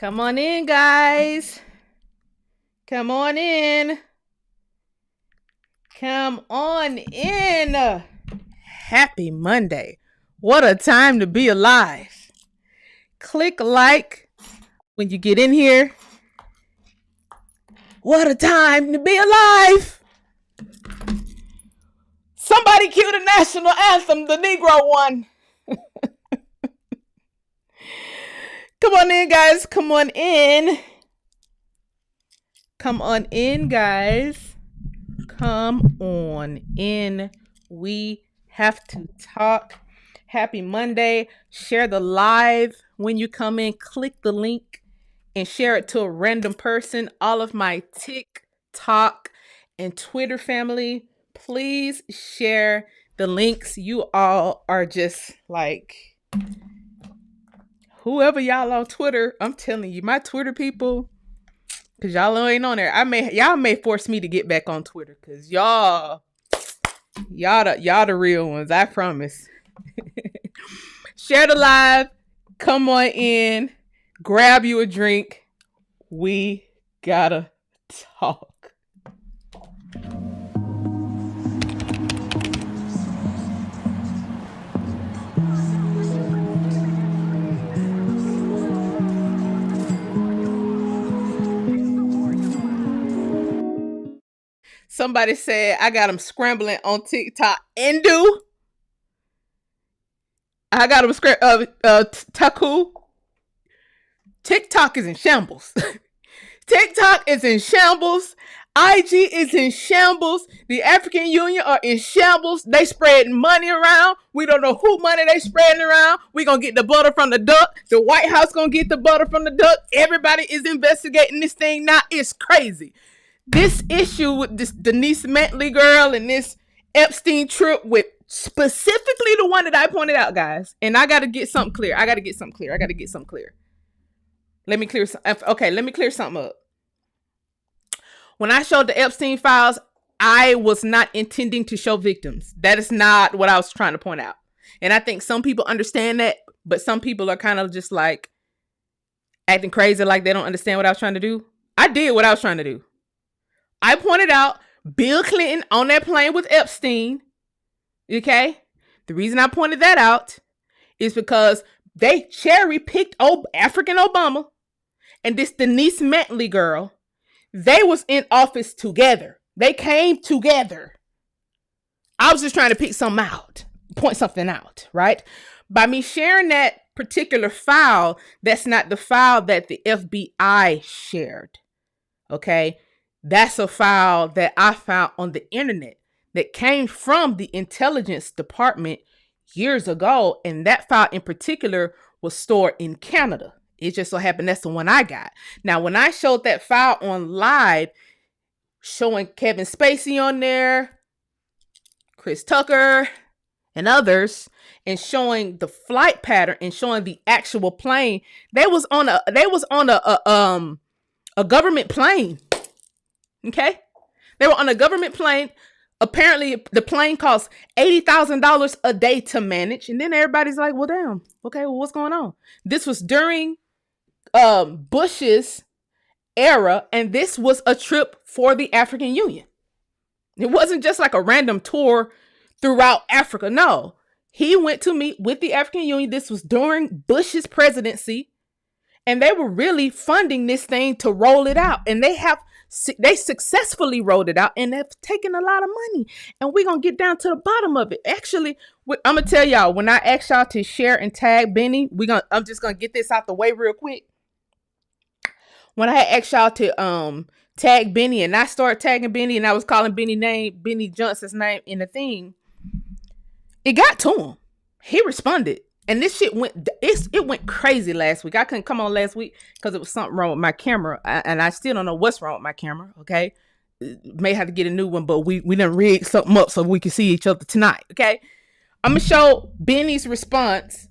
Come on in, guys. Come on in. Come on in. Happy Monday. What a time to be alive. Click like when you get in here. What a time to be alive. Somebody cue the national anthem, the Negro one. Come on in, guys. Come on in. Come on in, guys. Come on in. We have to talk. Happy Monday. Share the live when you come in. Click the link and share it to a random person. All of my TikTok and Twitter family, please share the links. You all are just like, whoever y'all on Twitter, I'm telling you, my Twitter people, because y'all ain't on there. Y'all may force me to get back on Twitter, because y'all the real ones, I promise. Share the live. Come on in. Grab you a drink. We gotta talk. Somebody said I got them scrambling on TikTok. I got them Taku. TikTok is in shambles. TikTok is in shambles. IG is in shambles. The African Union are in shambles. They spreading money around. We don't know who money they spreading around. We gonna get the butter from the duck. The White House gonna get the butter from the duck. Everybody is investigating this thing now. It's crazy. This issue with this Nese girl and this Epstein trip with specifically the one that I pointed out, guys. And I got to get something clear. Let me clear something up. When I showed the Epstein files, I was not intending to show victims. That is not what I was trying to point out. And I think some people understand that, but some people are kind of just like acting crazy, like they don't understand what I was trying to do. I did what I was trying to do. I pointed out Bill Clinton on that plane with Epstein. Okay? The reason I pointed that out is because they cherry-picked African Obama and this Denise Mantley girl. They was in office together. They came together. I was just trying to pick something out, point something out, right? By me sharing that particular file, that's not the file that the FBI shared. Okay? That's a file that I found on the internet that came from the intelligence department years ago. And that file in particular was stored in Canada. It just so happened that's the one I got. Now, when I showed that file on live, showing Kevin Spacey on there, Chris Tucker, and others, and showing the flight pattern and showing the actual plane, they was on a government plane. Okay? They were on a government plane. Apparently, the plane costs $80,000 a day to manage. And then everybody's like, well, damn. Okay, well, what's going on? This was during Bush's era, and this was a trip for the African Union. It wasn't just like a random tour throughout Africa. No. He went to meet with the African Union. This was during Bush's presidency. And they were really funding this thing to roll it out. And they successfully rolled it out, and they've taken a lot of money. And we're going to get down to the bottom of it. Actually, I'm going to tell y'all, when I asked y'all to share and tag Benny, I'm just going to get this out the way real quick. When I asked y'all to tag Benny, and I started tagging Benny, and I was calling Benny Johnson's name in the thing, it got to him. He responded. And this shit it went crazy last week. I couldn't come on last week because it was something wrong with my camera. And I still don't know what's wrong with my camera, okay? May have to get a new one, but we done rigged something up so we can see each other tonight, okay? I'm going to show Benny's response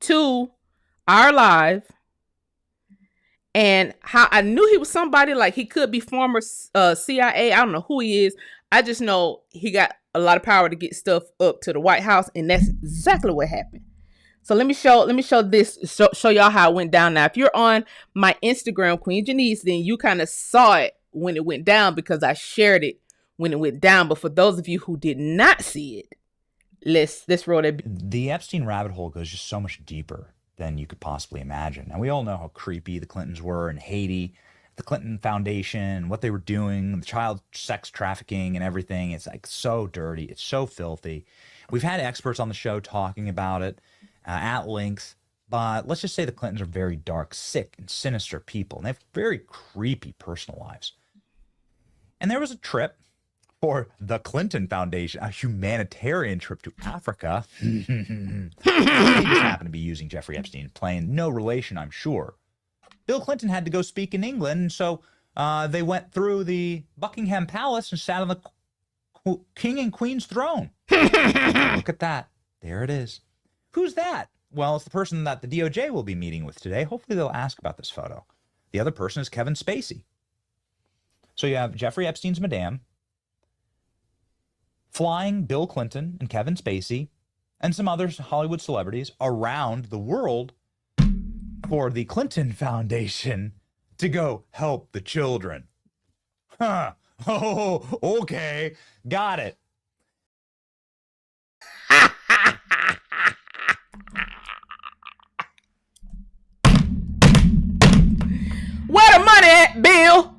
to our live and how I knew he was somebody, like he could be former CIA. I don't know who he is. I just know he got a lot of power to get stuff up to the White House, and that's exactly what happened. So let me show this, show y'all how it went down. Now, if you're on my Instagram, Queen Janice, then you kind of saw it when it went down because I shared it when it went down. But for those of you who did not see it, let's roll that. The Epstein rabbit hole goes just so much deeper than you could possibly imagine. And we all know how creepy the Clintons were in Haiti, the Clinton Foundation, what they were doing, the child sex trafficking and everything. It's like so dirty. It's so filthy. We've had experts on the show talking about it at length, but let's just say the Clintons are very dark, sick, and sinister people, and they have very creepy personal lives. And there was a trip for the Clinton Foundation, a humanitarian trip to Africa. They just happened to be using Jeffrey Epstein plane. No relation, I'm sure. Bill Clinton had to go speak in England, and so they went through the Buckingham Palace and sat on the King and Queen's throne. Look at that. There it is. Who's that? Well, it's the person that the DOJ will be meeting with today. Hopefully they'll ask about this photo. The other person is Kevin Spacey. So you have Jeffrey Epstein's madame, flying Bill Clinton and Kevin Spacey, and some other Hollywood celebrities around the world for the Clinton Foundation to go help the children. Huh. Oh, okay. Got it. Where the money at, Bill?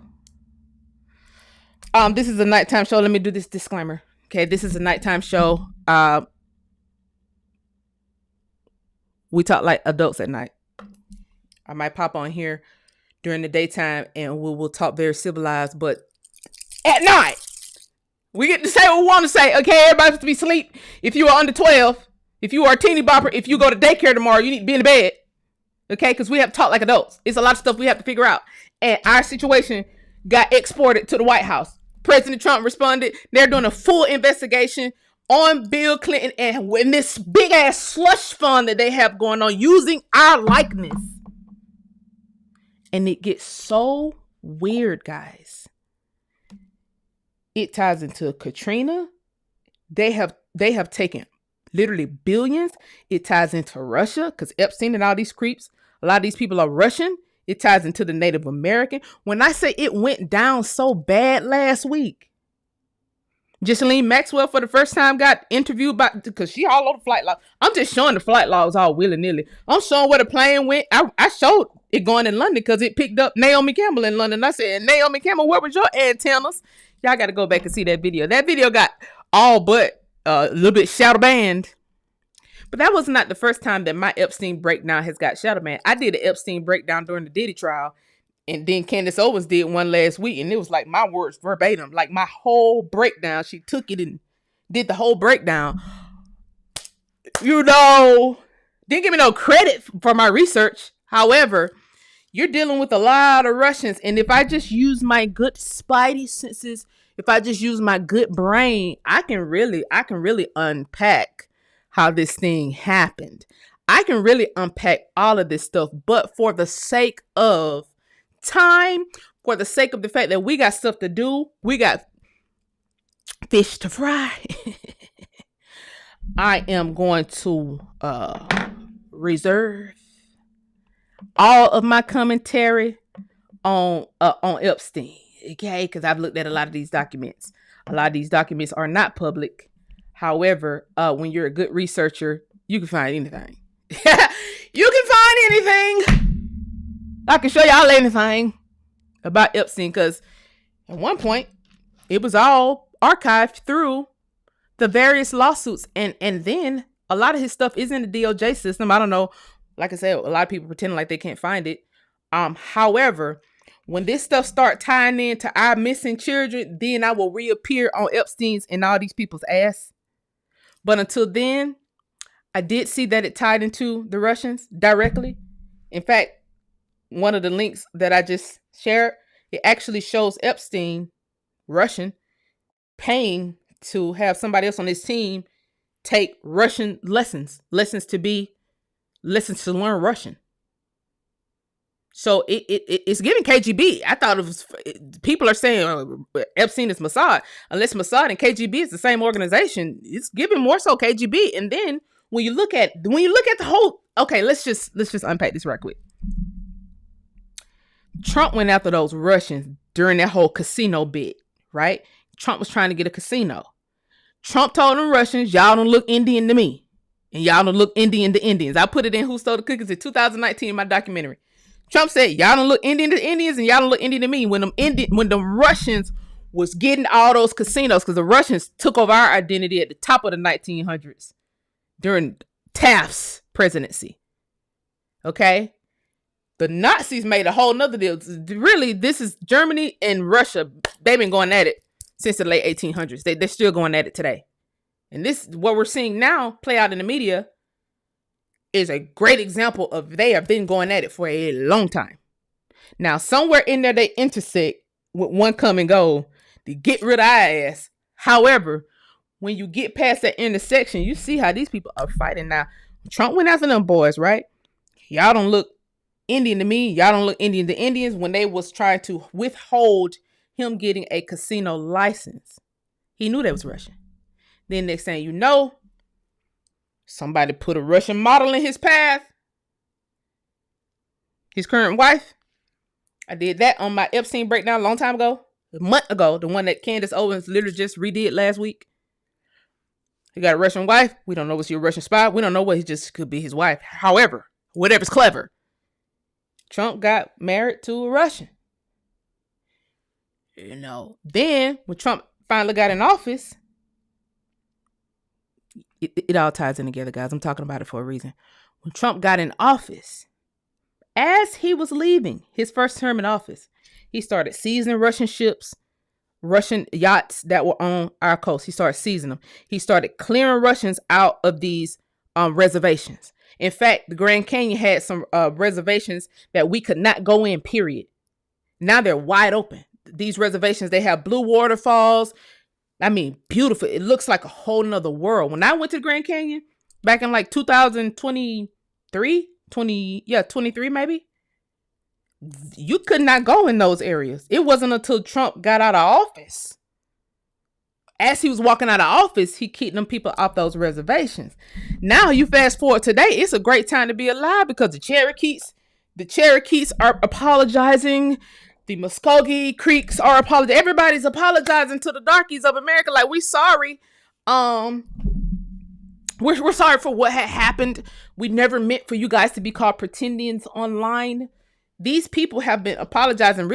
This is a nighttime show. Let me do this disclaimer. Okay, this is a nighttime show. We talk like adults at night. I might pop on here during the daytime and we'll talk very civilized, but at night, we get to say what we want to say. Okay, everybody's supposed to be asleep. If you are under 12, if you are a teeny bopper, if you go to daycare tomorrow, you need to be in the bed. Okay, because we have to talk like adults. It's a lot of stuff we have to figure out. And our situation got exported to the White House. President Trump responded. They're doing a full investigation on Bill Clinton and when this big ass slush fund that they have going on using our likeness. And it gets so weird, guys. It ties into Katrina. They have taken literally billions. It ties into Russia because Epstein and all these creeps, a lot of these people are Russian. It ties into the Native American. When I say it went down so bad last week, Ghislaine Maxwell for the first time got interviewed because she all over the flight log. I'm just showing the flight logs all willy-nilly. I'm showing where the plane went. I showed it going in London because it picked up Naomi Campbell in London. I said, Naomi Campbell, where was your antennas? Y'all got to go back and see that video. That video got all but a little bit shadow banned. But that was not the first time that my Epstein breakdown has got shadow banned. I did an Epstein breakdown during the Diddy trial. And then Candace Owens did one last week. And it was like my words verbatim. Like my whole breakdown. She took it and did the whole breakdown. You know, didn't give me no credit for my research. However, you're dealing with a lot of Russians. And if I just use my good spidey senses, if I just use my good brain, I can really unpack how this thing happened. I can really unpack all of this stuff. But for the sake of time, for the sake of the fact that we got stuff to do, we got fish to fry, I am going to reserve all of my commentary on Epstein, okay? Because I've looked at a lot of these documents. A lot of these documents are not public. However, when you're a good researcher, you can find anything. You can find anything. I can show y'all anything about Epstein because at one point it was all archived through the various lawsuits, and then a lot of his stuff is in the DOJ system. I don't know. Like I said, a lot of people pretending like they can't find it. However, when this stuff start tying into our missing children, then I will reappear on Epstein's and all these people's ass. But until then, I did see that it tied into the Russians directly. In fact, one of the links that I just shared, it actually shows Epstein, Russian, paying to have somebody else on his team take Russian lessons to learn Russian. So it's giving KGB. I thought it was, people are saying Epstein is Mossad. Unless Mossad and KGB is the same organization, it's giving more so KGB. And then when you look at the whole, okay, let's just unpack this right quick. Trump went after those Russians during that whole casino bit, right? Trump was trying to get a casino. Trump told them Russians, y'all don't look Indian to me. And y'all don't look Indian to Indians. I put it in Who Stole the Cookies in 2019 in my documentary. Trump said, y'all don't look Indian to Indians and y'all don't look Indian to me. When the Russians was getting all those casinos, because the Russians took over our identity at the top of the 1900s during Taft's presidency. Okay? The Nazis made a whole nother deal. Really, this is Germany and Russia. They've been going at it since the late 1800s. They're still going at it today. And this, what we're seeing now play out in the media, is a great example of they have been going at it for a long time. Now, somewhere in there, they intersect with one come and go to get rid of our ass. However, when you get past that intersection, you see how these people are fighting now. Trump went after them boys, right? Y'all don't look Indian to me. Y'all don't look Indian to Indians, when they was trying to withhold him getting a casino license. He knew that was Russian. Then next thing you know, somebody put a Russian model in his path. His current wife. I did that on my Epstein breakdown a long time ago. A month ago. The one that Candace Owens literally just redid last week. He got a Russian wife. We don't know what's your Russian spy. We don't know what, he just could be his wife. However, whatever's clever. Trump got married to a Russian. You know, then when Trump finally got in office, it all ties in together, guys. I'm talking about it for a reason. When Trump got in office, as he was leaving his first term in office, he started seizing Russian ships, Russian yachts that were on our coast. He started seizing them. He started clearing Russians out of these reservations. In fact, the Grand Canyon had some reservations that we could not go in, period. Now they're wide open. These reservations, they have blue waterfalls. I mean, beautiful. It looks like a whole nother world. When I went to the Grand Canyon back in like 2023, 23 maybe, you could not go in those areas. It wasn't until Trump got out of office. As he was walking out of office, he kicked them people off those reservations. Now you fast forward today, it's a great time to be alive because the Cherokees are apologizing. The Muskogee Creeks are apologizing. Everybody's apologizing to the darkies of America. Like, we sorry. We're sorry for what had happened. We never meant for you guys to be called pretendians online. These people have been apologizing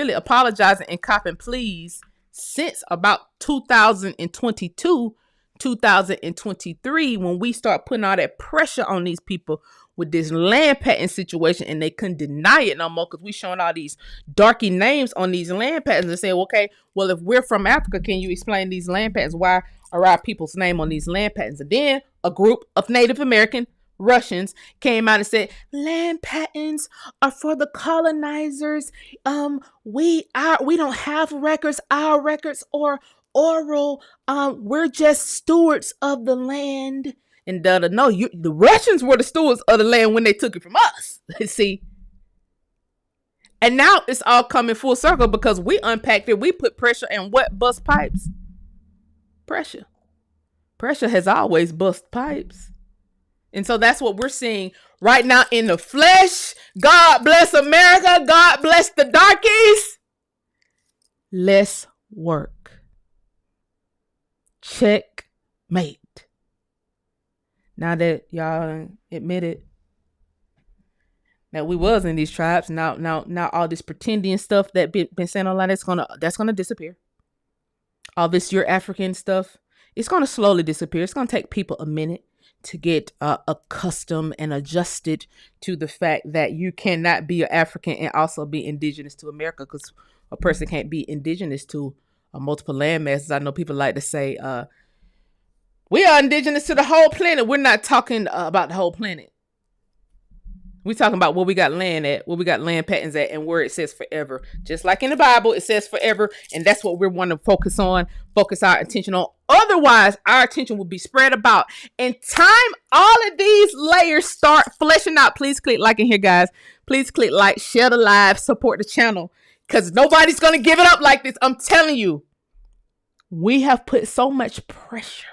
and copping pleas since about 2022, 2023, when we start putting all that pressure on these people with this land patent situation, and they couldn't deny it no more because we showing all these darky names on these land patents and saying, okay, well, if we're from Africa, can you explain these land patents? Why are our people's name on these land patents? And then a group of Native American Russians came out and said, land patents are for the colonizers. We don't have records. Our records are oral. We're just stewards of the land. And no, the Russians were the stewards of the land when they took it from us. See? And now it's all coming full circle because we unpacked it. We put pressure and what bust pipes? Pressure. Pressure has always bust pipes. And so that's what we're seeing right now in the flesh. God bless America. God bless the darkies. Let's work. Checkmate. Now that y'all admitted that we was in these tribes, now all this pretending stuff that been sent online, that's gonna disappear. All this "you're African" stuff, it's gonna slowly disappear. It's gonna take people a minute to get accustomed and adjusted to the fact that you cannot be an African and also be indigenous to America, because a person can't be indigenous to multiple land masses. I know people like to say, we are indigenous to the whole planet. We're not talking about the whole planet. We're talking about where we got land at, where we got land patents at, and where it says forever. Just like in the Bible, it says forever, and that's what we want to focus our attention on. Otherwise, our attention will be spread about. In time, all of these layers start fleshing out. Please click like in here, guys. Please click like, share the live, support the channel, because nobody's going to give it up like this. I'm telling you, we have put so much pressure.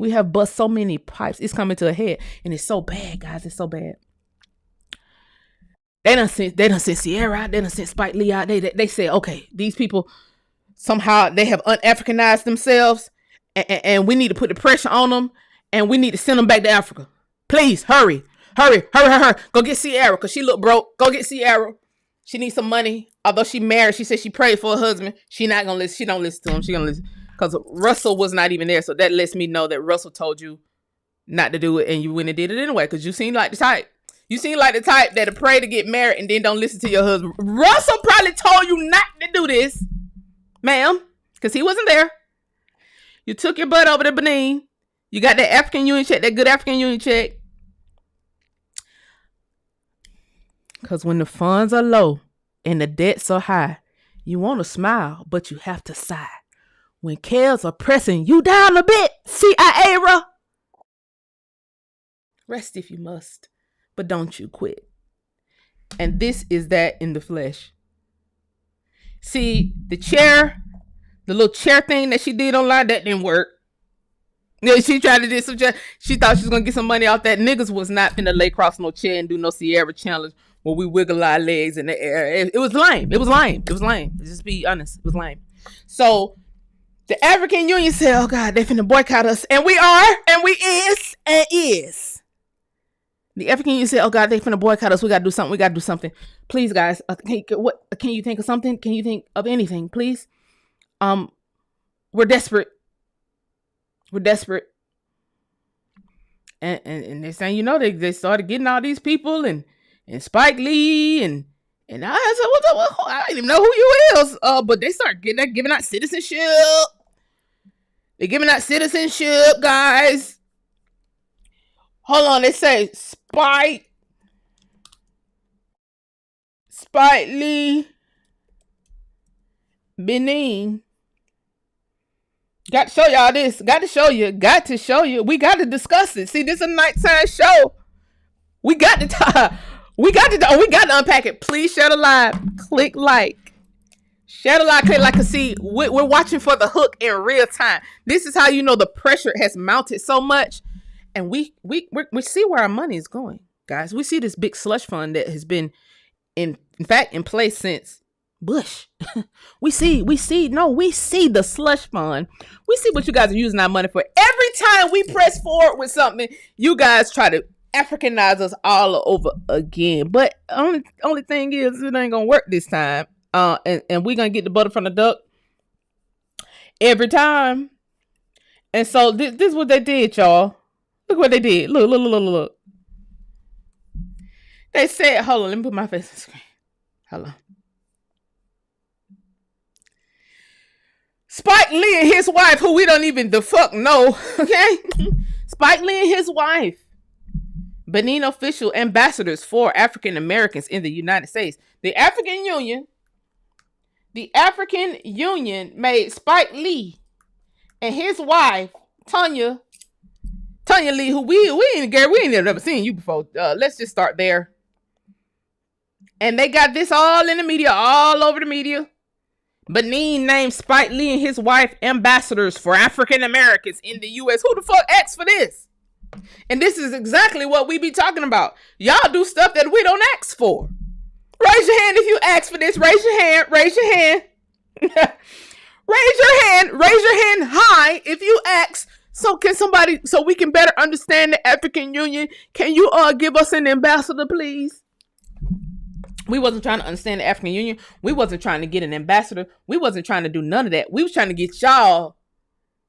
We have bust so many pipes. It's coming to a head. And it's so bad, guys. It's so bad. They done sent CIAra out. They done sent Spike Lee out. They said, okay, these people, somehow they have un-Africanized themselves. And we need to put the pressure on them. And we need to send them back to Africa. Please, hurry. Go get CIAra, because she look broke. Go get CIAra. She needs some money. Although she married, she said she prayed for her husband. She not gonna listen. She don't listen to him. She gonna listen because Russell was not even there. So that lets me know that Russell told you not to do it, and you went and did it anyway. Because you seem like the type. You seem like the type that'll pray to get married and then don't listen to your husband. Russell probably told you not to do this, ma'am, because he wasn't there. You took your butt over to Benin. You got that African Union check, that good African Union check. Because when the funds are low and the debts are high, you want to smile, but you have to sigh. When cares are pressing you down a bit, CIAra. Rest if you must, but don't you quit. And this is that in the flesh. See, the little chair thing that she did online, that didn't work. You know, she tried to do some chair. She thought she was going to get some money off that. Niggas was not finna lay across no chair and do no CIAra challenge where we wiggle our legs in the air. It was lame. Just be honest. It was lame. So the African Union said, oh God, they finna boycott us. And we are, and we is. The African Union said, oh God, they finna boycott us. We gotta do something. Please, guys, can you think of something? Can you think of anything, please? We're desperate. And they're saying, they started getting all these people and Spike Lee and I said, I didn't even know who you is. But they start giving out citizenship. They're giving out citizenship, guys. Hold on, they say Spike Lee, Benin. Got to show y'all this. Got to show you. We got to discuss it. See, this is a nighttime show. We got to talk. We got to unpack it. Please share the live. Click like. Share the live. Click like. Cause see, we're watching for the hook in real time. This is how you know the pressure has mounted so much, and we see where our money is going, guys. We see this big slush fund that has been in fact in place since Bush. we see the slush fund. We see what you guys are using our money for. Every time we press forward with something, you guys try to Africanize us all over again. But only thing is, it ain't gonna work this time. And we're gonna get the butter from the duck every time. And so this is what they did, y'all. Look what they did. Look. They said, hold on, let me put my face on the screen. Hold on. Spike Lee and his wife, who we don't even the fuck know, okay? Spike Lee and his wife, Benin official ambassadors for African Americans in the United States. The African Union made Spike Lee and his wife, Tanya Lee, who we ain't never seen you before. Let's just start there. And they got this all in the media, all over the media. Benin named Spike Lee and his wife ambassadors for African Americans in the U.S. Who the fuck asked for this? And this is exactly what we be talking about. Y'all do stuff that we don't ask for. Raise your hand if you ask for this. Raise your hand. Raise your hand high if you ask. So we can better understand the African Union. Can you give us an ambassador, please? We wasn't trying to understand the African Union. We wasn't trying to get an ambassador. We wasn't trying to do none of that. We was trying to get y'all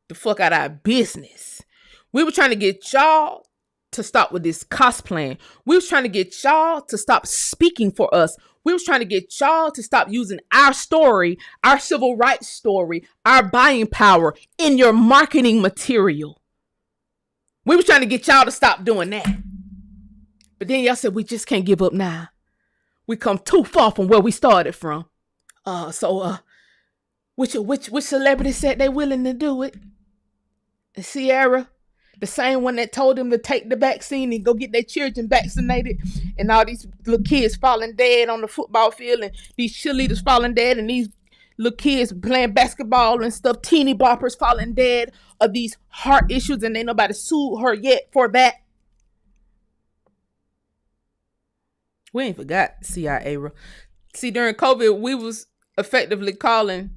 the fuck out of our business. We were trying to get y'all to stop with this cosplaying. We was trying to get y'all to stop speaking for us. We was trying to get y'all to stop using our story, our civil rights story, our buying power in your marketing material. We was trying to get y'all to stop doing that. But then y'all said, we just can't give up now. We come too far from where we started from. Which celebrity said they willing to do it? CIAra, the same one that told them to take the vaccine and go get their children vaccinated, and all these little kids falling dead on the football field, and these cheerleaders falling dead, and these little kids playing basketball and stuff, teeny boppers falling dead of these heart issues, and ain't nobody sued her yet for that. We ain't forgot CIAra. See, during COVID, we was effectively calling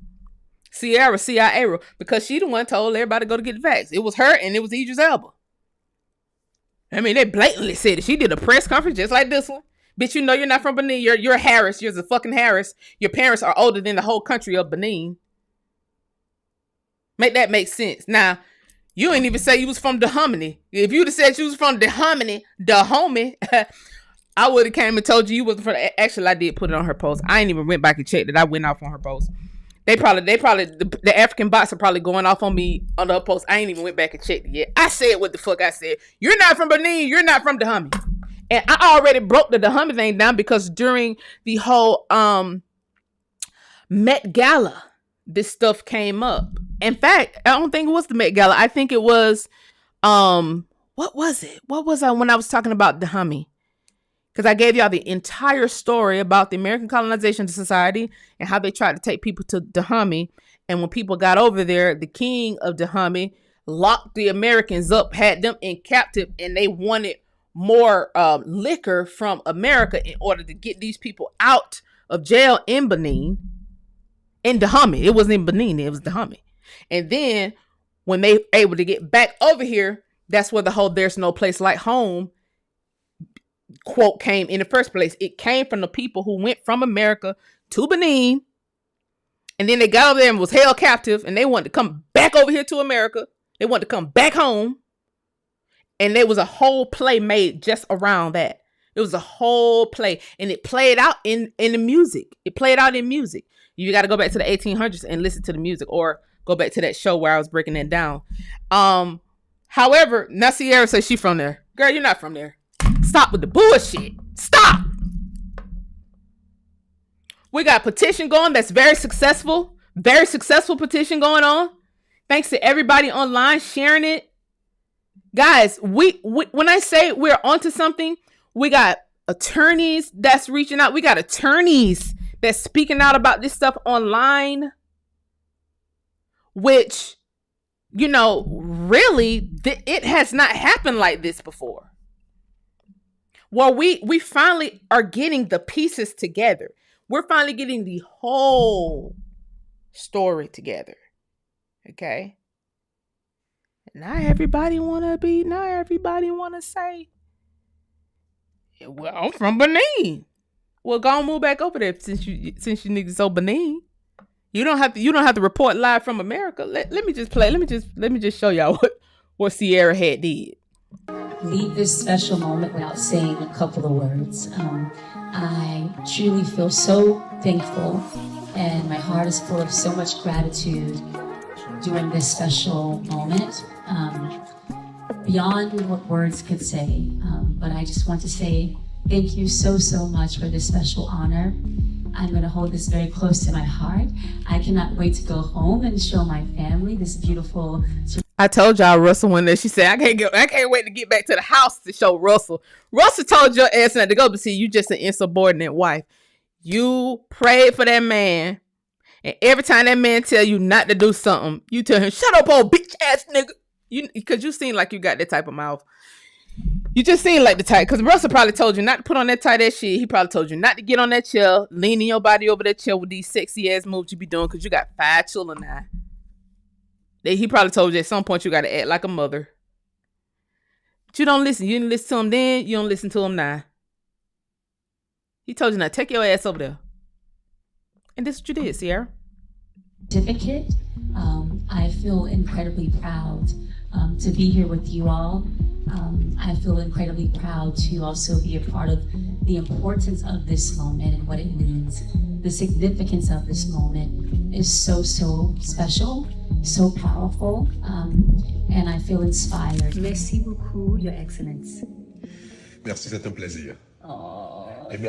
CIAra because she the one told everybody to go to get the vax. It was her and it was Idris Elba. I mean, they blatantly said it. She did a press conference just like this one. Bitch, you know you're not from Benin. You're Harris. You're the fucking Harris. Your parents are older than the whole country of Benin. Make that make sense. Now, you ain't even say you was from Dahomey. If you'd have said you was from Dahomey, I would have came and told you wasn't from. Actually, I did put it on her post. I ain't even went back and checked it. I went off on her post. They probably the African bots are probably going off on me on the post. I ain't even went back and checked it yet. I said what the fuck I said. You're not from Benin. You're not from Dahomey. And I already broke the Dahomey thing down because during the whole Met Gala, this stuff came up. In fact, I don't think it was the Met Gala. I think it was what was it? What was I when I was talking about Dahomey? Because I gave y'all the entire story about the American Colonization Society and how they tried to take people to Dahomey. And when people got over there, the king of Dahomey locked the Americans up, had them in captive, and they wanted more liquor from America in order to get these people out of jail in Benin. In Dahomey. It wasn't in Benin, it was Dahomey. And then when they able to get back over here, that's where the whole "there's no place like home" quote came in the first place. It came from the people who went from America to Benin, and then they got over there and was held captive, and they wanted to come back over here to America. They wanted to come back home, and there was a whole play made just around that. It was a whole play, and it played out in the music. It played out in music. You got to go back to the 1800s and listen to the music, or go back to that show where I was breaking it down. However, now CIAra says she from there. Girl, you're not from there. Stop with the bullshit. Stop. We got a petition going that's very successful petition going on. Thanks to everybody online sharing it. Guys, we when I say we're onto something, we got attorneys that's reaching out. We got attorneys that's speaking out about this stuff online, which, you know, really, it has not happened like this before. Well, we finally are getting the pieces together. We're finally getting the whole story together. Okay? Now everybody want to say, well, I'm from Benin. Well, go and move back over there since you niggas so Benin. You don't have to report live from America. Let me just play. Let me just show y'all what CIAra had did. Leave this special moment without saying a couple of words. I truly feel so thankful, and my heart is full of so much gratitude during this special moment. Beyond what words could say, but I just want to say thank you so much for this special honor. I'm going to hold this very close to my heart. I cannot wait to go home and show my family this beautiful. I told y'all Russell went there. She said, I can't wait to get back to the house to show Russell. Russell told your ass not to go, but see, you just an insubordinate wife. You prayed for that man, and every time that man tell you not to do something, you tell him, shut up, old bitch ass nigga. Because you seem like you got that type of mouth. You just seem like the type, because Russell probably told you not to put on that tight ass shit. He probably told you not to get on that chair, leaning your body over that chair with these sexy ass moves you be doing, because you got 5 children now. He probably told you at some point you got to act like a mother. But you don't listen. You didn't listen to him then. You don't listen to him now. He told you now, take your ass over there. And this is what you did, CIAra. Certificate. I feel incredibly proud to be here with you all. I feel incredibly proud to also be a part of the importance of this moment and what it means. The significance of this moment is so special, so powerful, and I feel inspired. Merci beaucoup, Your Excellence. Merci, c'est un plaisir. Oh. This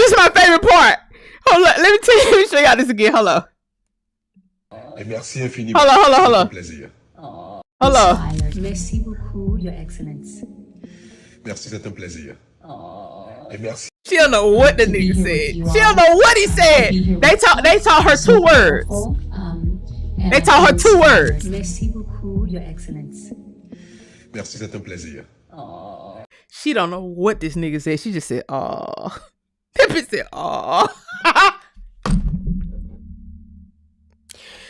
is my favorite part. Hold on, let me show y'all this again. Hold on. Et merci infiniment. Hold on. Plaisir. Hold on. Merci beaucoup, Your Excellence. Merci, c'est un plaisir. Et merci. She don't know what the nigga said. She don't know what he said. They taught her two words. They taught her two words. Merci beaucoup, Your Excellence. Merci, c'est un plaisir. She don't know what this nigga said. She just said, "Aw." That bitch said, "Aw."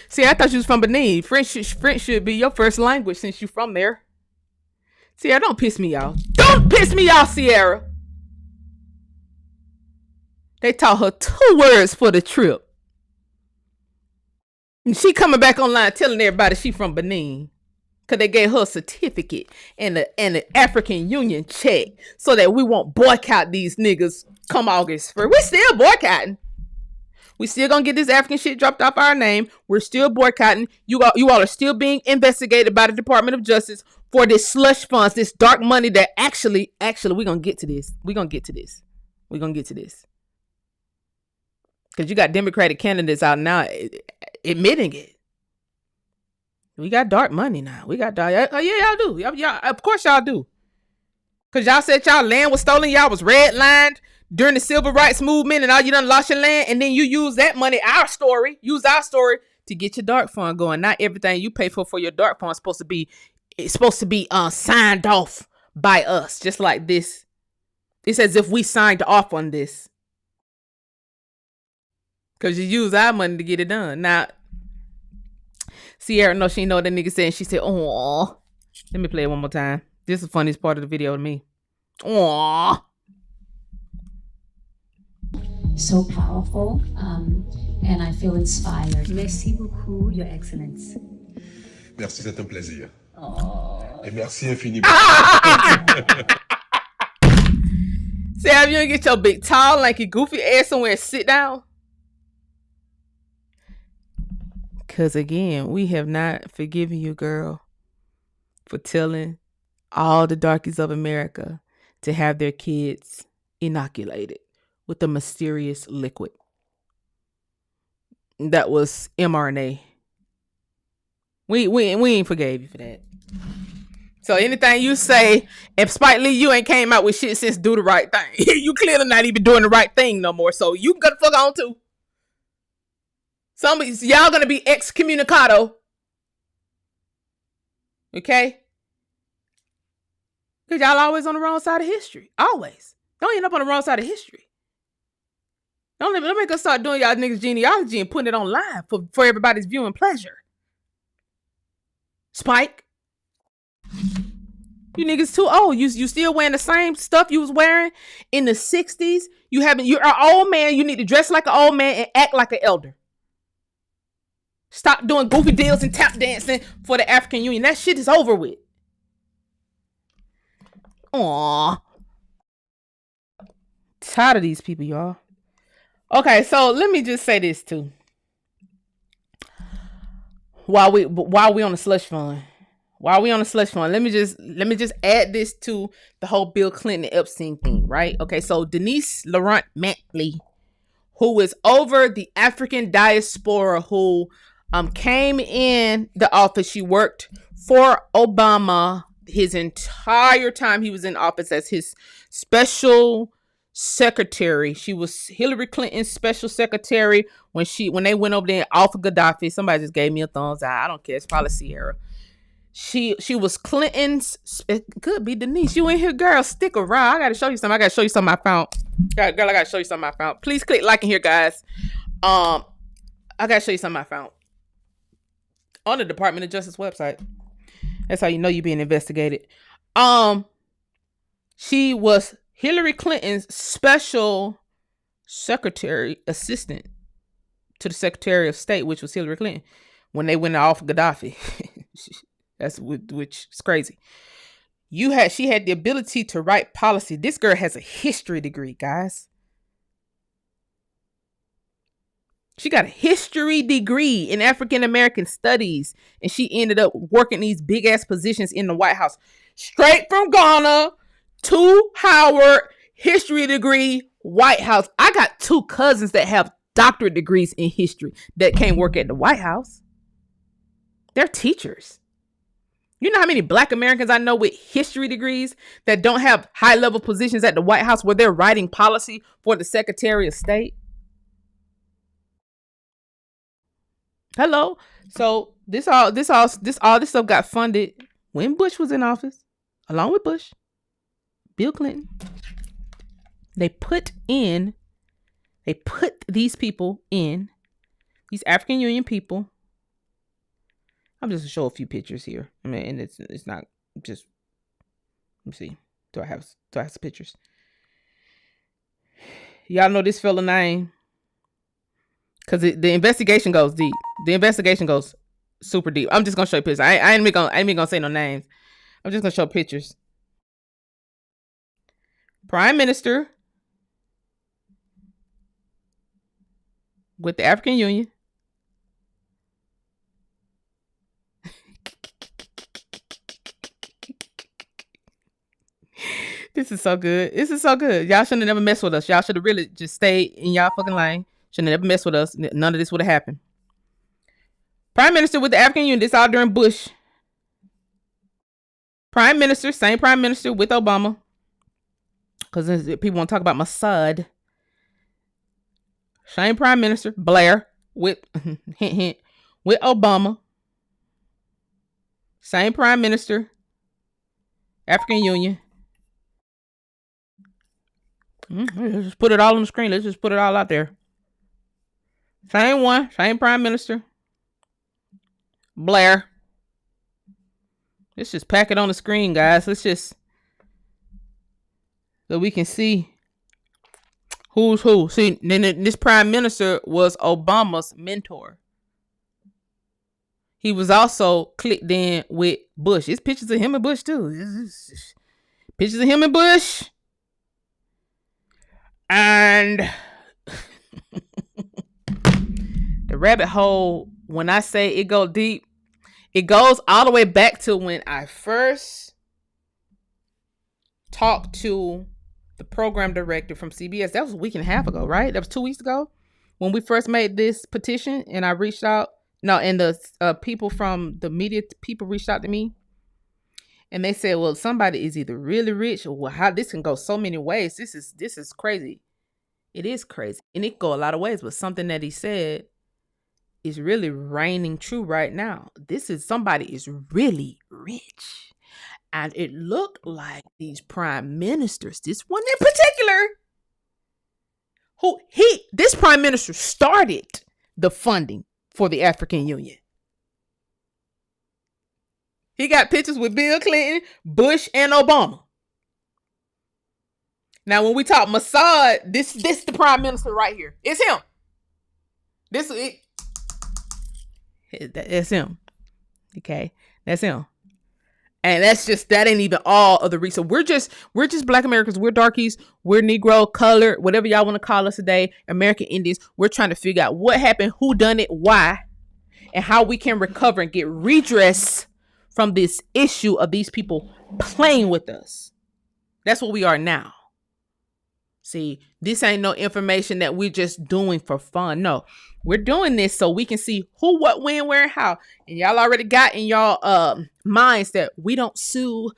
See, I thought you was from Benin. French should be your first language since you from there. CIAra, don't piss me off. Don't piss me off, CIAra. They taught her two words for the trip. And she coming back online telling everybody she from Benin. Because they gave her a certificate and the African Union check so that we won't boycott these niggas come August 1st. We still boycotting. We still gonna get this African shit dropped off our name. We're still boycotting. You all are still being investigated by the Department of Justice for this slush funds, this dark money that actually, we're gonna get to this. We're gonna get to this. Because you got Democratic candidates out now admitting it. We got dark money now. We got dark. Yeah, y'all do. Y'all, of course y'all do. Because y'all said y'all land was stolen. Y'all was redlined during the civil rights movement and all you done lost your land. And then you use that money, use our story to get your dark fund going. Not everything you pay for your dark fund is supposed to be signed off by us. Just like this. It's as if we signed off on this. Because you use our money to get it done. Now, CIAra, no, she know what that nigga said. And she said, "Aww." Let me play it one more time. This is the funniest part of the video to me. Aww. So powerful, and I feel inspired. Merci beaucoup, Your Excellence. Merci, c'est un plaisir. Et merci infiniment. Sam, you don't get your big, tall, lanky, goofy ass somewhere and sit down? Because again, we have not forgiven you, girl, for telling all the darkies of America to have their kids inoculated with a mysterious liquid that was mRNA. We ain't forgave you for that. So anything you say, if Spike Lee, you ain't came out with shit since Do the Right Thing. You clearly not even doing the right thing no more. So you can go the fuck on too. Y'all gonna be excommunicado. Okay? Because y'all always on the wrong side of history. Always. Don't end up on the wrong side of history. Don't make us start doing y'all niggas genealogy and putting it online for everybody's viewing pleasure. Spike. You niggas too old. You still wearing the same stuff you was wearing in the 60s. You're an old man. You need to dress like an old man and act like an elder. Stop doing goofy deals and tap dancing for the African Union. That shit is over with. Aww. Tired of these people, y'all. Okay, so let me just say this too. While we on the slush fund. Let me just add this to the whole Bill Clinton and Epstein thing, right? Okay, so Denise Laurent Mantley, who is over the African diaspora, who came in the office. She worked for Obama his entire time he was in office as his special secretary. She was Hillary Clinton's special secretary when they went over there off of Gaddafi. Somebody just gave me a thumbs up. I don't care. It's probably CIAra. She was Clinton's. It could be Denise. You in here, girl? Stick around. I gotta show you something. I gotta show you something I found. Girl, I gotta show you something I found. Please click like in here, guys. I gotta show you something I found on the Department of Justice website. That's how you know you're being investigated. She was Hillary Clinton's special secretary assistant to the Secretary of State, which was Hillary Clinton, when they went off Gaddafi. Which is crazy. She had the ability to write policy. This girl has a history degree, guys. She got a history degree in African American studies, and she ended up working these big ass positions in the White House. Straight from Ghana to Howard, history degree, White House. I got 2 cousins that have doctorate degrees in history that can't work at the White House. They're teachers. You know how many Black Americans I know with history degrees that don't have high-level positions at the White House where they're writing policy for the Secretary of State? Hello. So all this stuff got funded when Bush was in office, along with Bush, Bill Clinton. They put these people in, these African Union people. I'm just gonna show a few pictures here. I mean, and it's not just. Let me see. Do I have some pictures? Y'all know this fella name, because the investigation goes deep. The investigation goes super deep. I'm just gonna show you pictures. I ain't even gonna say no names. I'm just gonna show pictures. Prime Minister with the African Union. This is so good. This is so good. Y'all shouldn't have never messed with us. Y'all should have really just stayed in y'all fucking lane. Shouldn't have never messed with us. None of this would have happened. Prime Minister with the African Union. This all during Bush. Prime Minister, same Prime Minister with Obama. Because people want to talk about Mossad. Same Prime Minister, Blair, with hint hint, with Obama. Same Prime Minister, African Union. Let's just put it all on the screen. Let's just put it all out there. Same one, same Prime Minister, Blair. Let's just pack it on the screen, guys. Let's just, so we can see who's who. See, then this Prime Minister was Obama's mentor. He was also clicked in with Bush. It's pictures of him and Bush too. It's pictures of him and Bush. And the rabbit hole, when I say it go deep, it goes all the way back to when I first talked to the program director from CBS. That was a week and a half ago, right? That was 2 weeks ago when we first made this petition, and I reached out. No, and the people from the media people reached out to me, and they said, "Well, somebody is either really rich, or well, how this can go so many ways. This is crazy. It is crazy, and it go a lot of ways." But something that he said is really reigning true right now. Somebody is really rich, and it looked like these prime ministers. This one in particular, this prime minister started the funding for the African Union. He got pictures with Bill Clinton, Bush, and Obama. Now, when we talk Mossad, this the prime minister right here. It's him. That's him. Okay, that's him. And that ain't even all of the reason. We're just Black Americans. We're darkies. We're Negro, colored, whatever y'all want to call us today. American Indians. We're trying to figure out what happened, who done it, why, and how we can recover and get redress from this issue of these people playing with us. That's what we are now. See, this ain't no information that we're just doing for fun. No, we're doing this so we can see who, what, when, where, and how. And y'all already got in y'all minds that we don't sue.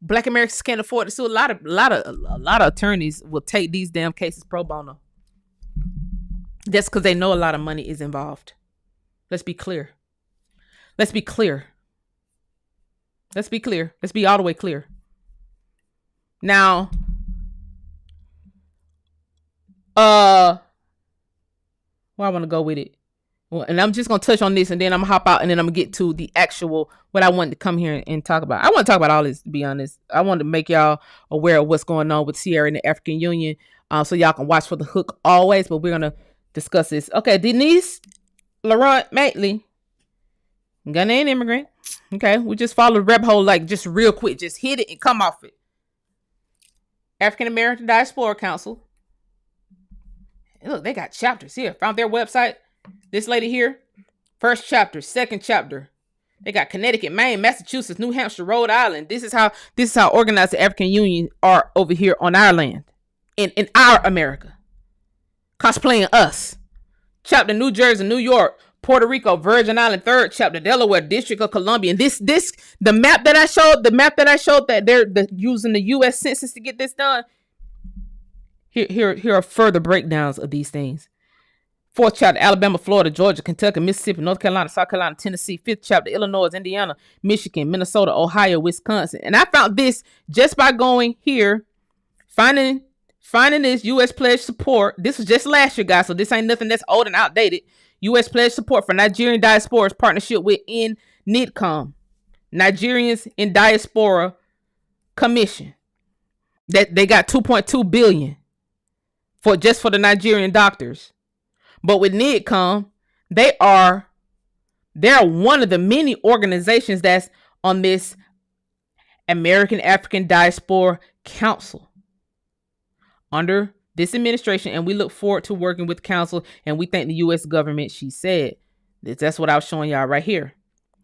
Black Americans can't afford to sue. A lot of attorneys will take these damn cases pro bono. That's because they know a lot of money is involved. Let's be clear. Let's be clear. Let's be clear. Let's be all the way clear. Now, where I want to go with it. Well, and I'm just going to touch on this, and then I'm going to hop out, and then I'm going to get to the actual, what I wanted to come here and talk about. I want to talk about all this, to be honest. I wanted to make y'all aware of what's going on with CIAra and the African Union, so y'all can watch for the hook always, but we're going to discuss this. Okay, Denise Laurent Matley, Ghanaian immigrant. Okay, we just followed the rabbit hole, like, just real quick. Just hit it and come off it. African American Diaspora Council. And look, they got chapters here. Found their website. This lady here. First chapter, second chapter. They got Connecticut, Maine, Massachusetts, New Hampshire, Rhode Island. This is how organized the African Union are over here on our land. In our America. Cosplaying us. Chapter New Jersey, New York, Puerto Rico, Virgin Island, 3rd chapter, Delaware, District of Columbia. And the map that I showed that they're using the U.S. Census to get this done. Here are further breakdowns of these things. 4th chapter, Alabama, Florida, Georgia, Kentucky, Mississippi, North Carolina, South Carolina, Tennessee. 5th chapter, Illinois, Indiana, Michigan, Minnesota, Ohio, Wisconsin. And I found this just by going here, finding this U.S. pledge support. This was just last year, guys, so this ain't nothing that's old and outdated. U.S. pledge support for Nigerian diaspora's partnership with NIDCOM, Nigerians in Diaspora Commission. That they got $2.2 billion for the Nigerian doctors. But with NIDCOM, they're one of the many organizations that's on this American African Diaspora Council under this administration, and we look forward to working with council, and we thank the U.S. government, she said. That's what I was showing y'all right here.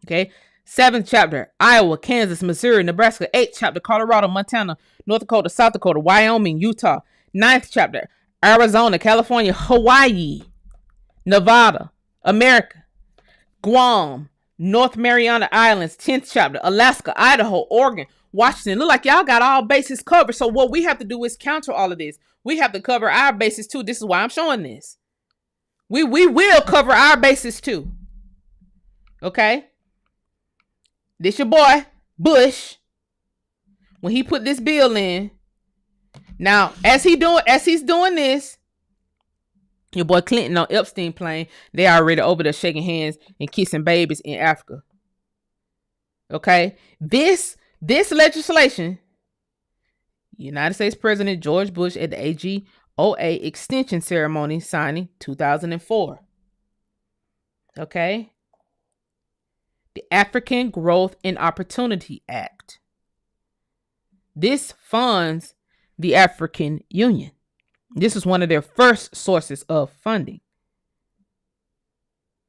Okay. 7th chapter, Iowa, Kansas, Missouri, Nebraska. 8th chapter, Colorado, Montana, North Dakota, South Dakota, Wyoming, Utah. 9th chapter, Arizona, California, Hawaii, Nevada, America, Guam, North Mariana Islands. 10th chapter, Alaska, Idaho, Oregon, Washington. Look like y'all got all bases covered. So what we have to do is counter all of this. We have to cover our bases too. This is why I'm showing this. We will cover our bases too. Okay. This your boy, Bush. When he put this bill in. Now, as he's doing this, your boy Clinton on Epstein plane, they already over there shaking hands and kissing babies in Africa. Okay. This legislation, United States President George Bush at the AGOA extension ceremony signing 2004. Okay. The African Growth and Opportunity Act. This funds the African Union. This is one of their first sources of funding.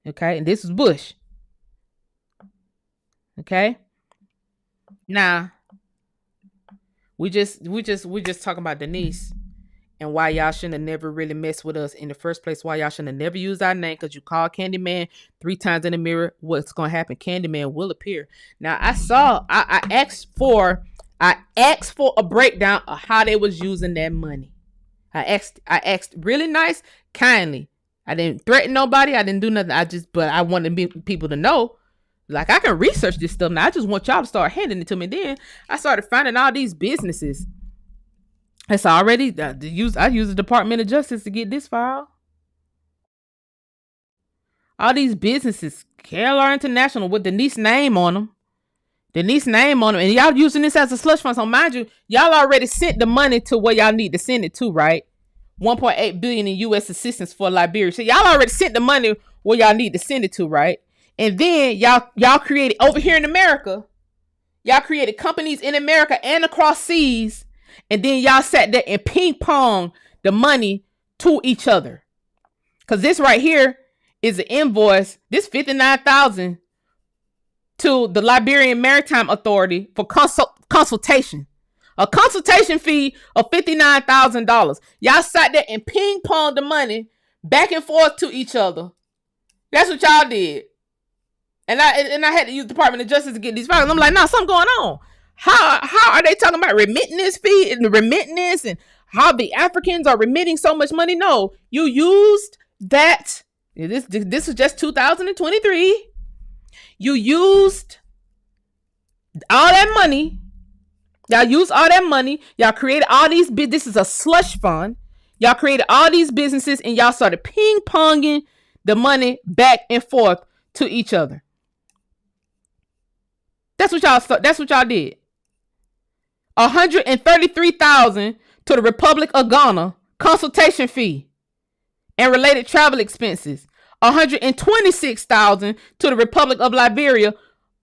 Okay. And this is Bush. Okay. Now, we just talking about Denise and why y'all shouldn't have never really messed with us in the first place. Why y'all shouldn't have never used our name, because you call Candyman 3 times in the mirror. What's gonna happen? Candyman will appear. Now I asked for a breakdown of how they was using that money. I asked really nice, kindly. I didn't threaten nobody. I didn't do nothing. But I wanted people to know. Like, I can research this stuff now. I just want y'all to start handing it to me. Then I started finding all these businesses. It's already I use the Department of Justice to get this file. All these businesses, KLR International with Denise's name on them. And y'all using this as a slush fund. So mind you, y'all already sent the money to where y'all need to send it to, right? 1.8 billion in U.S. assistance for Liberia. So y'all already sent the money where y'all need to send it to, right? And then y'all created over here in America. Y'all created companies in America and across seas. And then y'all sat there and ping pong the money to each other. Because this right here is an invoice. This $59,000 to the Liberian Maritime Authority for consultation. A consultation fee of $59,000. Y'all sat there and ping ponged the money back and forth to each other. That's what y'all did. And I had to use the Department of Justice to get these files. I'm like, nah, something going on. How are they talking about remittance fee and the remittance and how the Africans are remitting so much money? No, you used that. This was just 2023. You used all that money. Y'all used all that money. Y'all created all these. This is a slush fund. Y'all created all these businesses and y'all started ping ponging the money back and forth to each other. That's what y'all did. $133,000 to the Republic of Ghana consultation fee and related travel expenses. $126,000 to the Republic of Liberia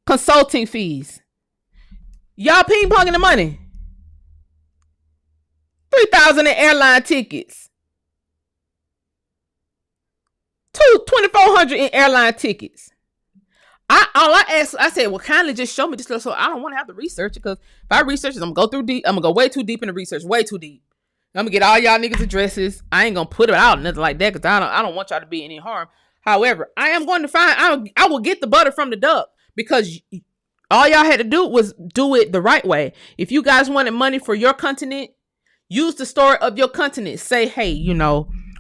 consulting fees. Y'all ping ponging the money. $3,000 in airline tickets. $2,400 in airline tickets. I said, well, kindly just show me this stuff so I don't want to have to research it, because if I research it, I'm gonna go too deep. I'm gonna go way too deep in the research, way too deep. I'm gonna get all y'all niggas addresses. I ain't gonna put it out nothing like that, because I don't want y'all to be in any harm. However, I am going to I will get the butter from the duck, because all y'all had to do was do it the right way. If you guys wanted money for your continent, use the story of your continent. Say, hey,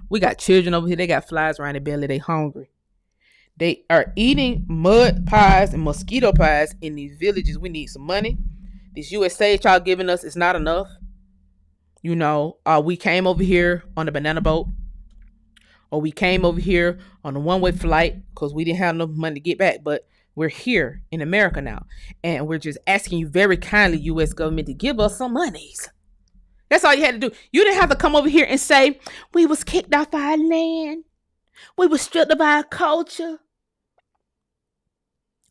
we got children over here. They got flies around their belly. They hungry. They are eating mud pies and mosquito pies in these villages. We need some money. This USA y'all giving us is not enough. We came over here on a banana boat, or we came over here on a one-way flight because we didn't have enough money to get back. But we're here in America now, and we're just asking you very kindly, U.S. government, to give us some monies. That's all you had to do. You didn't have to come over here and say, we was kicked off our land. We was stripped of our culture.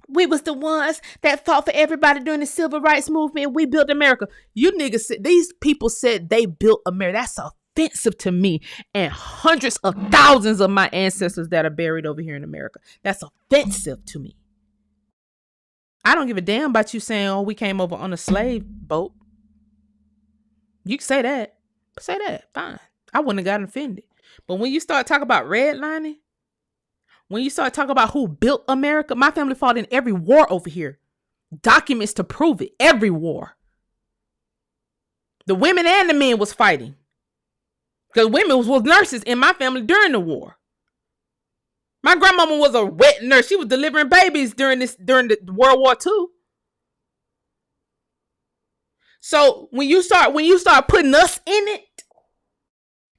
We was the ones that fought for everybody during the civil rights movement. We built America. You niggas said, these people said they built America. That's offensive to me and hundreds of thousands of my ancestors that are buried over here in America. That's offensive to me. I don't give a damn about you saying, oh, we came over on a slave boat. You can say that. Say that. Fine. I wouldn't have gotten offended. But when you start talking about redlining, when you start talking about who built America, my family fought in every war over here. Documents to prove it. Every war. The women and the men was fighting. Because women was nurses in my family during the war. My grandmama was a wet nurse. She was delivering babies during the World War II. So when you start putting us in it,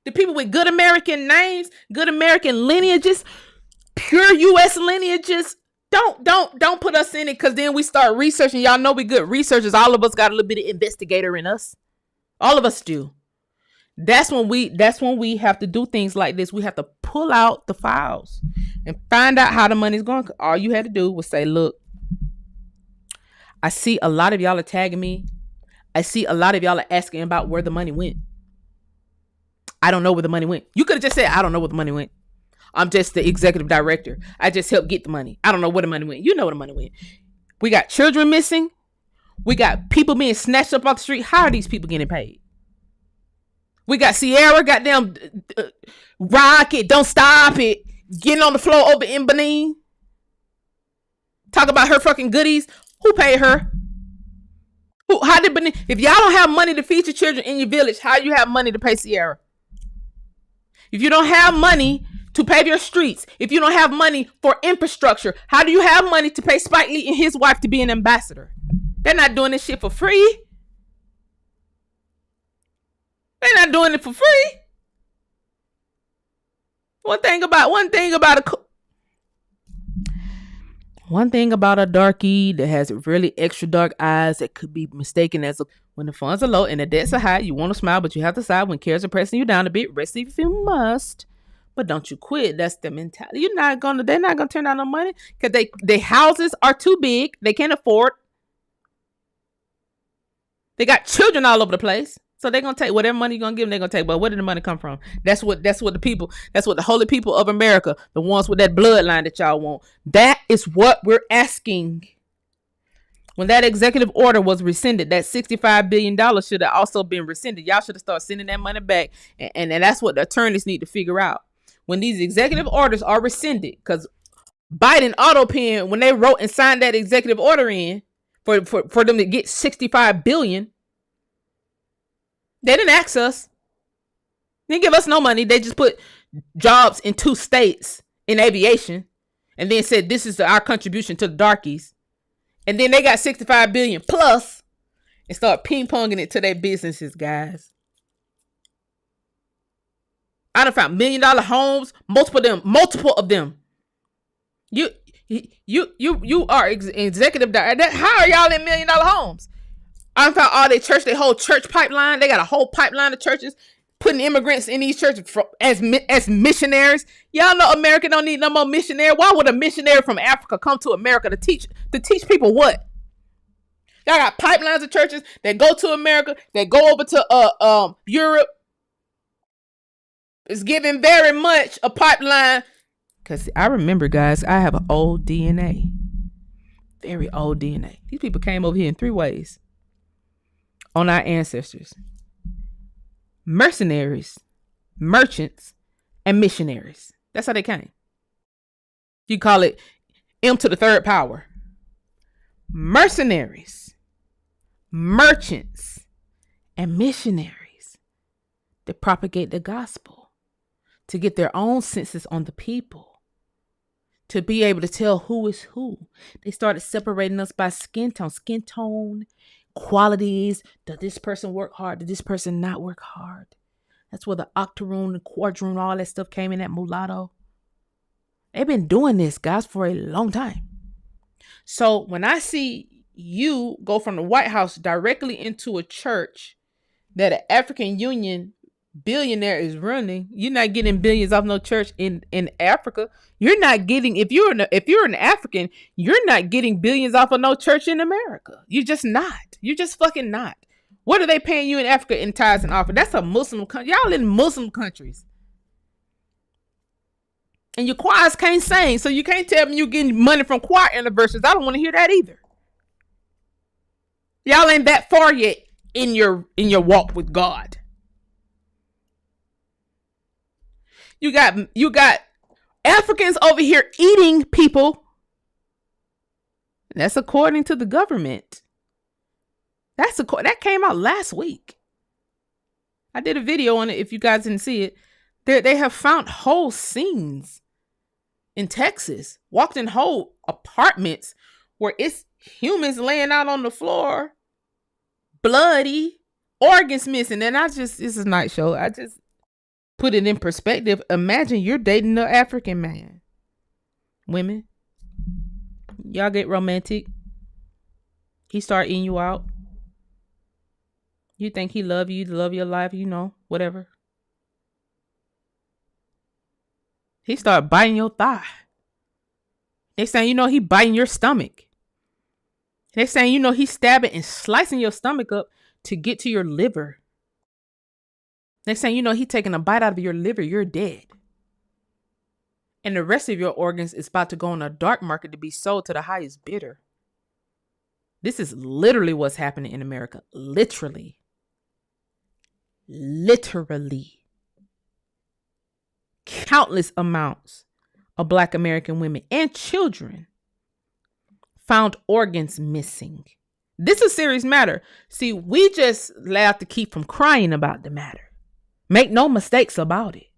the people with good American names, good American lineages, pure U.S. lineages, don't put us in it, because then we start researching. Y'all know we good researchers. All of us got a little bit of investigator in us. All of us do. That's when we have to do things like this. We have to pull out the files and find out how the money's going. All you had to do was say, look, I see a lot of y'all are tagging me. I see a lot of y'all are asking about where the money went. I don't know where the money went. You could have just said, I don't know where the money went. I'm just the executive director. I just helped get the money. I don't know where the money went. You know where the money went. We got children missing. We got people being snatched up off the street. How are these people getting paid? We got CIAra, goddamn, rock it, don't stop it, getting on the floor over in Benin. Talk about her fucking goodies. Who paid her? How did Benin? If y'all don't have money to feed your children in your village, how you have money to pay CIAra? If you don't have money to pave your streets, if you don't have money for infrastructure, how do you have money to pay Spike Lee and his wife to be an ambassador? They're not doing this shit for free. They're not doing it for free. One thing about a darkie that has really extra dark eyes that could be mistaken as when the funds are low and the debts are high, you want to smile, but you have to sigh when cares are pressing you down a bit. Rest if you must, but don't you quit. That's the mentality. They're not gonna turn down no money because their houses are too big. They can't afford. They got children all over the place. So they're going to take whatever money you're going to give them, they're going to take. But where did the money come from? That's what the holy people of America, the ones with that bloodline that y'all want. That is what we're asking. When that executive order was rescinded, that $65 billion should have also been rescinded. Y'all should have started sending that money back. And that's what the attorneys need to figure out. When these executive orders are rescinded, because Biden AutoPen, when they wrote and signed that executive order in for them to get $65 billion, they didn't ask us. They didn't give us no money. They just put jobs in 2 states in aviation and then said, this is our contribution to the darkies. And then they got $65 billion plus and start ping-ponging it to their businesses, guys. I done found $1 million homes, multiple of them. You are executive director. How are y'all in $1 million homes? I found all their whole church pipeline. They got a whole pipeline of churches putting immigrants in these churches as missionaries. Y'all know America don't need no more missionary. Why would a missionary from Africa come to America to teach people what? Y'all got pipelines of churches that go to America, that go over to Europe. It's giving very much a pipeline. Because I remember, guys, I have an old DNA. Very old DNA. These people came over here in 3 ways. On our ancestors: mercenaries, merchants, and missionaries. That's how they came. You call it M to the third power. Mercenaries, merchants, and missionaries that propagate the gospel to get their own census on the people, to be able to tell who is who. They started separating us by skin tone, qualities. Does this person work hard? Does this person not work hard? That's where the octoroon, the quadroon, all that stuff came in, that mulatto. They've been doing this, guys, for a long time. So when I see you go from the White House directly into a church that an African Union billionaire is running, you're not getting billions off no church in Africa. You're not getting, if you're an African, you're not getting billions off of no church in America. You're just not. You're just fucking not. What are they paying you in Africa in tithes and offering? That's a Muslim country. Y'all in Muslim countries. And your choirs can't sing, so you can't tell me you're getting money from choir anniversaries. I don't want to hear that either. Y'all ain't that far yet in your walk with God. You got Africans over here eating people. That's according to the government. That came out last week. I did a video on it. If you guys didn't see it, they have found whole scenes in Texas, walked in whole apartments where it's humans laying out on the floor, bloody, organs missing. And this is a night show. I just put it in perspective. Imagine you're dating an African man. Women, y'all get romantic. He start eating you out. You think he love you, to love your life, whatever. He start biting your thigh. Next thing you know, he biting your stomach. Next thing you know, he's stabbing and slicing your stomach up to get to your liver. Next thing you know, he taking a bite out of your liver. You're dead. And the rest of your organs is about to go on a dark market to be sold to the highest bidder. This is literally what's happening in America. Literally. Countless amounts of Black American women and children found organs missing. This is a serious matter. See, we just have to keep from crying about the matter. Make no mistakes about it.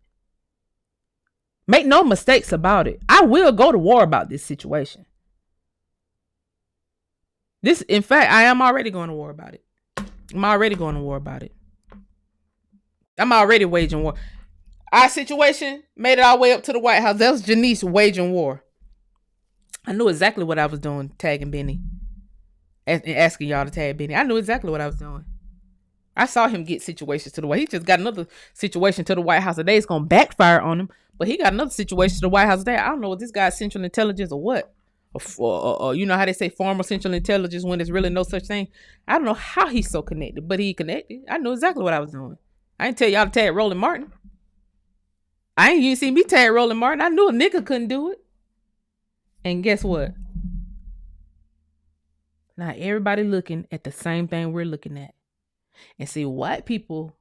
Make no mistakes about it. I will go to war about this situation. In fact, I am already going to war about it. I'm already waging war. Our situation made it all the way up to the White House. That was Janice waging war. I knew exactly what I was doing, tagging Benny. And asking y'all to tag Benny. I knew exactly what I was doing. I saw him get situations to the White House. He just got another situation to the White House today. It's going to backfire on him. But he got another situation to the White House today. I don't know what this guy's central intelligence or what. You know how they say formal central intelligence when there's really no such thing. I don't know how he's so connected, but he connected. I knew exactly what I was doing. I didn't tell y'all to tag Roland Martin. I ain't even seen me tag Roland Martin. I knew a nigga couldn't do it. And guess what? Now everybody looking at the same thing we're looking at. And see, white people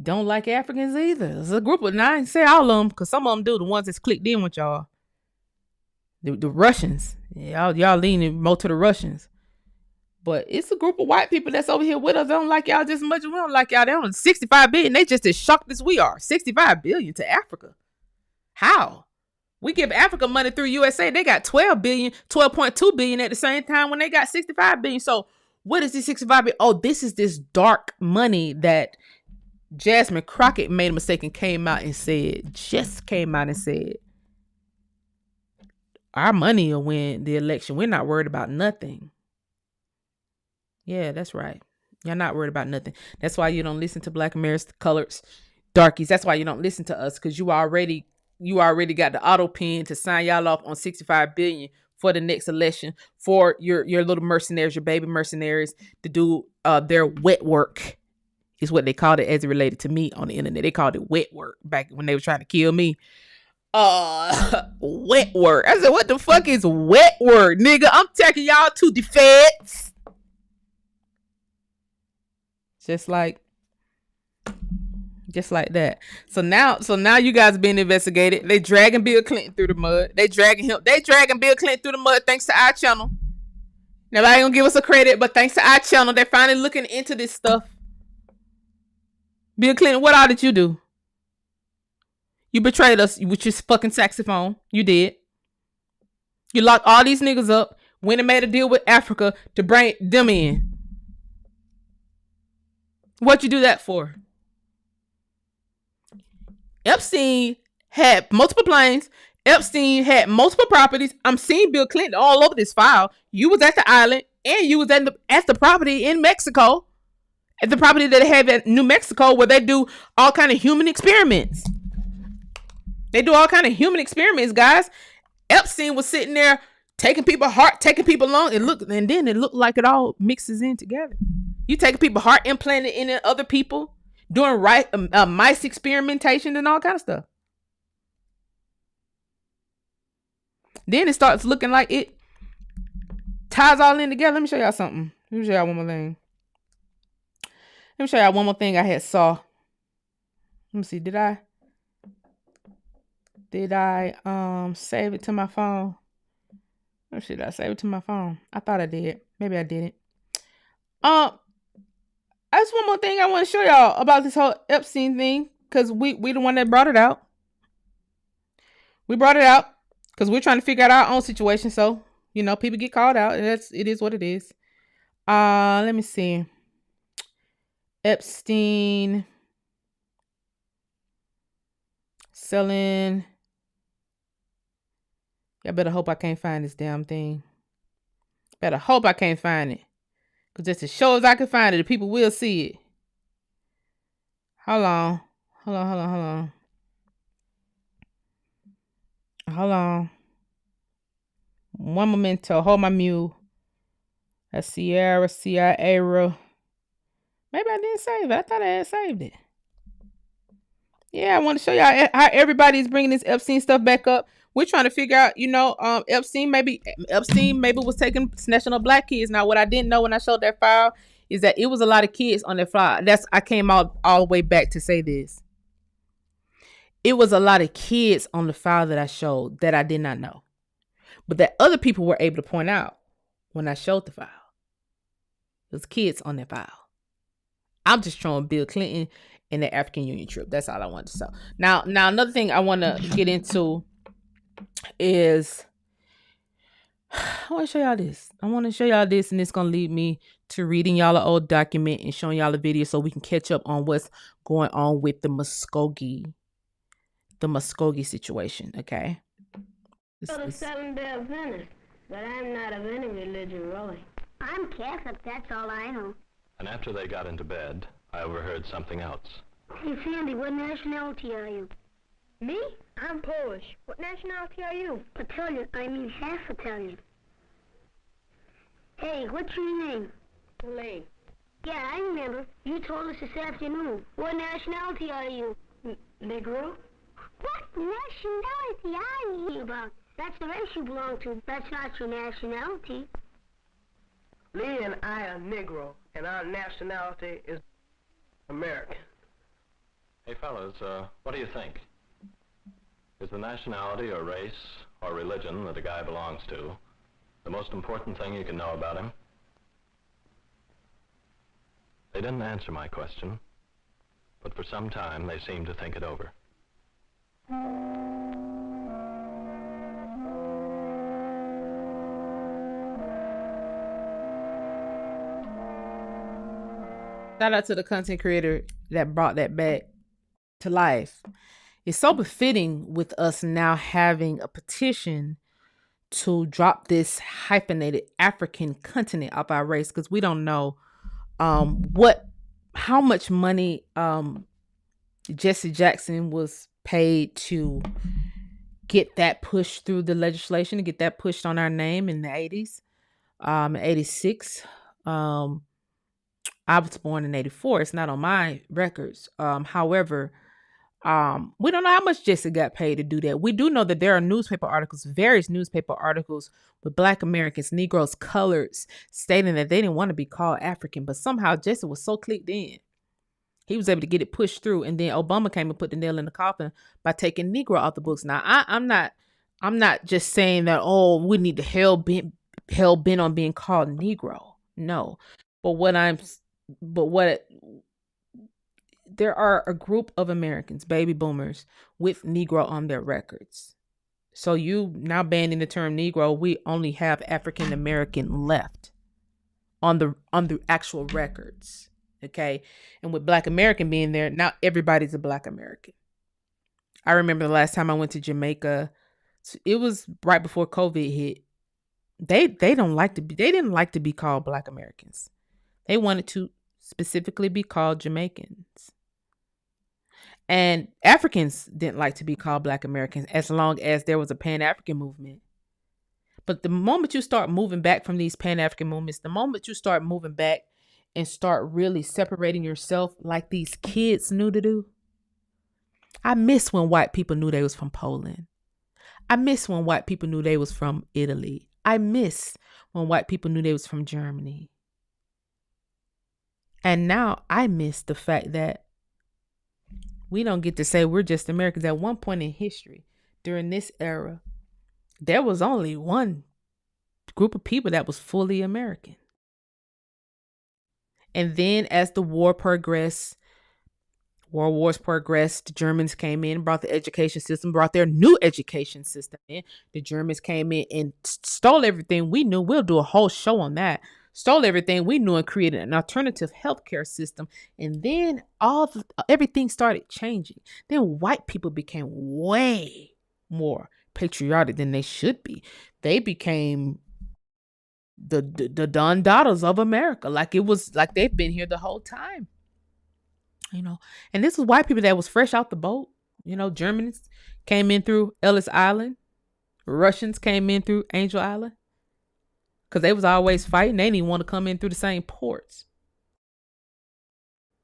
don't like Africans either. There's a group of, and I ain't say all of them, because some of them do, the ones that's clicked in with y'all. The Russians. Y'all leaning more to the Russians. But it's a group of white people that's over here with us. They don't like y'all just as much as we don't like y'all. They don't 65 billion. They just as shocked as we are. 65 billion to Africa. How? We give Africa money through USA. They got 12.2 billion at the same time when they got 65 billion. So what is this 65 billion? Oh, this is this dark money that Jasmine Crockett made a mistake and came out and said, our money will win the election. We're not worried about nothing. Yeah, that's right. You're not worried about nothing. That's why you don't listen to Black Americans, colors, darkies. That's why you don't listen to us, because you already got the auto pen to sign y'all off on 65 billion for the next election for your little mercenaries, your baby mercenaries, to do their wet work, is what they called it as it related to me on the internet. They called it wet work back when they were trying to kill me. Wet work. I said, what the fuck is wet work, nigga? I'm taking y'all to the feds. Just like Just like that. So now you guys are being investigated. They dragging Bill Clinton through the mud. They dragging Bill Clinton through the mud thanks to our channel. Nobody gonna give us a credit, but thanks to our channel, they're finally looking into this stuff. Bill Clinton, what all did you do? You betrayed us with your fucking saxophone. You did. You locked all these niggas up, went and made a deal with Africa to bring them in. What'd you do that for? Epstein had multiple planes. Epstein had multiple properties. I'm seeing Bill Clinton all over this file. You was at the island, and you was at the property in Mexico, at the property that they have at New Mexico, where they do all kind of human experiments. They do all kind of human experiments, guys. Epstein was sitting there taking people's heart, taking people lung, and then it looked like it all mixes in together. You taking people's heart, implanted in other people, doing mice experimentation and all kind of stuff. Then it starts looking like it ties all in together. Let me show y'all something. Let me show y'all one more thing. Let me show y'all one more thing I had saw. Let me see. Did I save it to my phone? Or should I save it to my phone? I thought I did. Maybe I didn't. That's one more thing I want to show y'all about this whole Epstein thing, because we the one that brought it out. We brought it out because we're trying to figure out our own situation. So, people get called out. It is what it is. Let me see. Epstein selling. I better hope I can't find this damn thing. Better hope I can't find it. Because just as sure as I can find it, the people will see it. Hold on. One momento. Hold my mule. That's CIAra. Maybe I didn't save it. I thought I had saved it. Yeah, I want to show y'all how everybody's bringing this Epstein stuff back up. We're trying to figure out, Epstein maybe was snatching up black kids. Now, what I didn't know when I showed that file is that it was a lot of kids on that file. I came all the way back to say this. It was a lot of kids on the file that I showed that I did not know, but that other people were able to point out when I showed the file. There's kids on that file. I'm just showing Bill Clinton and the African Union trip. That's all I wanted to show. Now another thing I want to get into is I want to show y'all this. And it's going to lead me to reading y'all an old document and showing y'all a video so we can catch up on what's going on with the Muskogee situation, okay? The Seventh-day Adventist, but I'm not of any religion, really. I'm Catholic, that's all I know. And after they got into bed, I overheard something else. Hey, Sandy, what nationality are you? Me? I'm Polish. What nationality are you? Italian. I mean half Italian. Hey, what's your name? Elaine. Yeah, I remember. You told us this afternoon. What nationality are you? Negro? What nationality are you about? That's the race you belong to. That's not your nationality. Lee and I are Negro, and our nationality is American. Hey, fellas, what do you think? Is the nationality or race or religion that a guy belongs to the most important thing you can know about him? They didn't answer my question, but for some time they seemed to think it over. Shout out to the content creator that brought that back to life. It's so befitting with us now having a petition to drop this hyphenated African continent off our race, because we don't know how much money Jesse Jackson was paid to get that pushed through the legislation, to get that pushed on our name in the 80s, 86. I was born in 84. It's not on my records. However, we don't know how much Jesse got paid to do that. We do know that there are various newspaper articles with Black Americans, Negroes, coloreds, stating that they didn't want to be called African, but somehow Jesse was so clicked in He was able to get it pushed through, and then Obama came and put the nail in the coffin by taking Negro off the books. Now, I'm not just saying that, oh, we need to hell bent on being called Negro. No, there are a group of Americans, baby boomers, with Negro on their records. So you now banning the term Negro, we only have African American left on the actual records. Okay. And with Black American being there, now everybody's a Black American. I remember the last time I went to Jamaica, it was right before COVID hit. They didn't like to be called Black Americans. They wanted to specifically be called Jamaicans. And Africans didn't like to be called Black Americans as long as there was a Pan-African movement. But the moment you start moving back from these Pan-African movements, the moment you start moving back and start really separating yourself like these kids knew to do. I miss when white people knew they was from Poland. I miss when white people knew they was from Italy. I miss when white people knew they was from Germany. And now I miss the fact that we don't get to say we're just Americans. At one point in history, during this era, there was only one group of people that was fully American. And then as the world wars progressed, the Germans came in, brought the education system, brought their new education system in. The Germans came in and stole everything we knew. We'll do a whole show on that. Stole everything we knew and created an alternative healthcare system. And then everything started changing. Then white people became way more patriotic than they should be. They became the Don Daughters of America. Like it was like they've been here the whole time. And this was white people that was fresh out the boat. Germans came in through Ellis Island. Russians came in through Angel Island. Because they was always fighting. They didn't even want to come in through the same ports.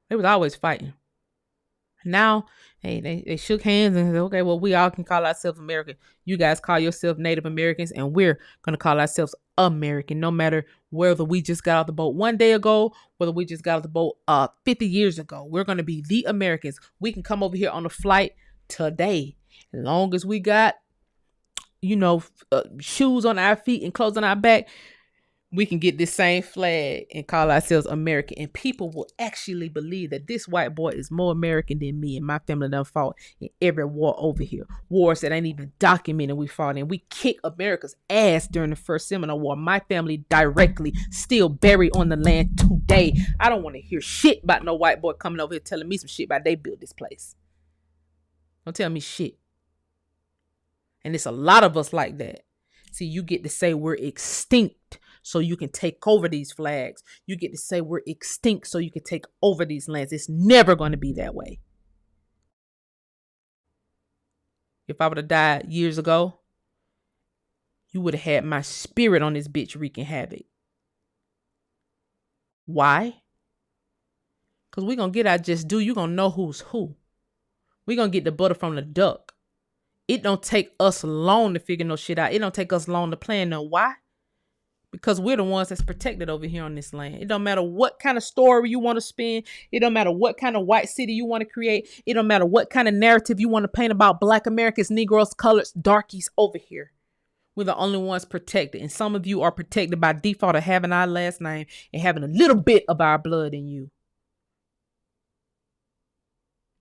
They was always fighting. Now, they shook hands and said, okay, well, we all can call ourselves American. You guys call yourself Native Americans, and we're going to call ourselves American, no matter whether we just got off the boat one day ago, whether we just got off the boat 50 years ago. We're going to be the Americans. We can come over here on a flight today. As long as we got, shoes on our feet and clothes on our back, we can get this same flag and call ourselves American. And people will actually believe that this white boy is more American than me and my family done fought in every war over here. Wars that ain't even documented we fought in. We kicked America's ass during the First Seminole War. My family directly still buried on the land today. I don't want to hear shit about no white boy coming over here telling me some shit about they built this place. Don't tell me shit. And it's a lot of us like that. See, you get to say we're extinct so you can take over these flags. You get to say we're extinct so you can take over these lands. It's never going to be that way. If I would have died years ago, you would have had my spirit on this bitch wreaking havoc. Why? Because we're going to get our just due. You're going to know who's who. We're going to get the butter from the duck. It don't take us long to figure no shit out. It don't take us long to plan no. Why? Because we're the ones that's protected over here on this land. It don't matter what kind of story you want to spin. It don't matter what kind of white city you want to create. It don't matter what kind of narrative you want to paint about Black Americans, Negroes, coloreds, darkies over here. We're the only ones protected. And some of you are protected by default of having our last name and having a little bit of our blood in you.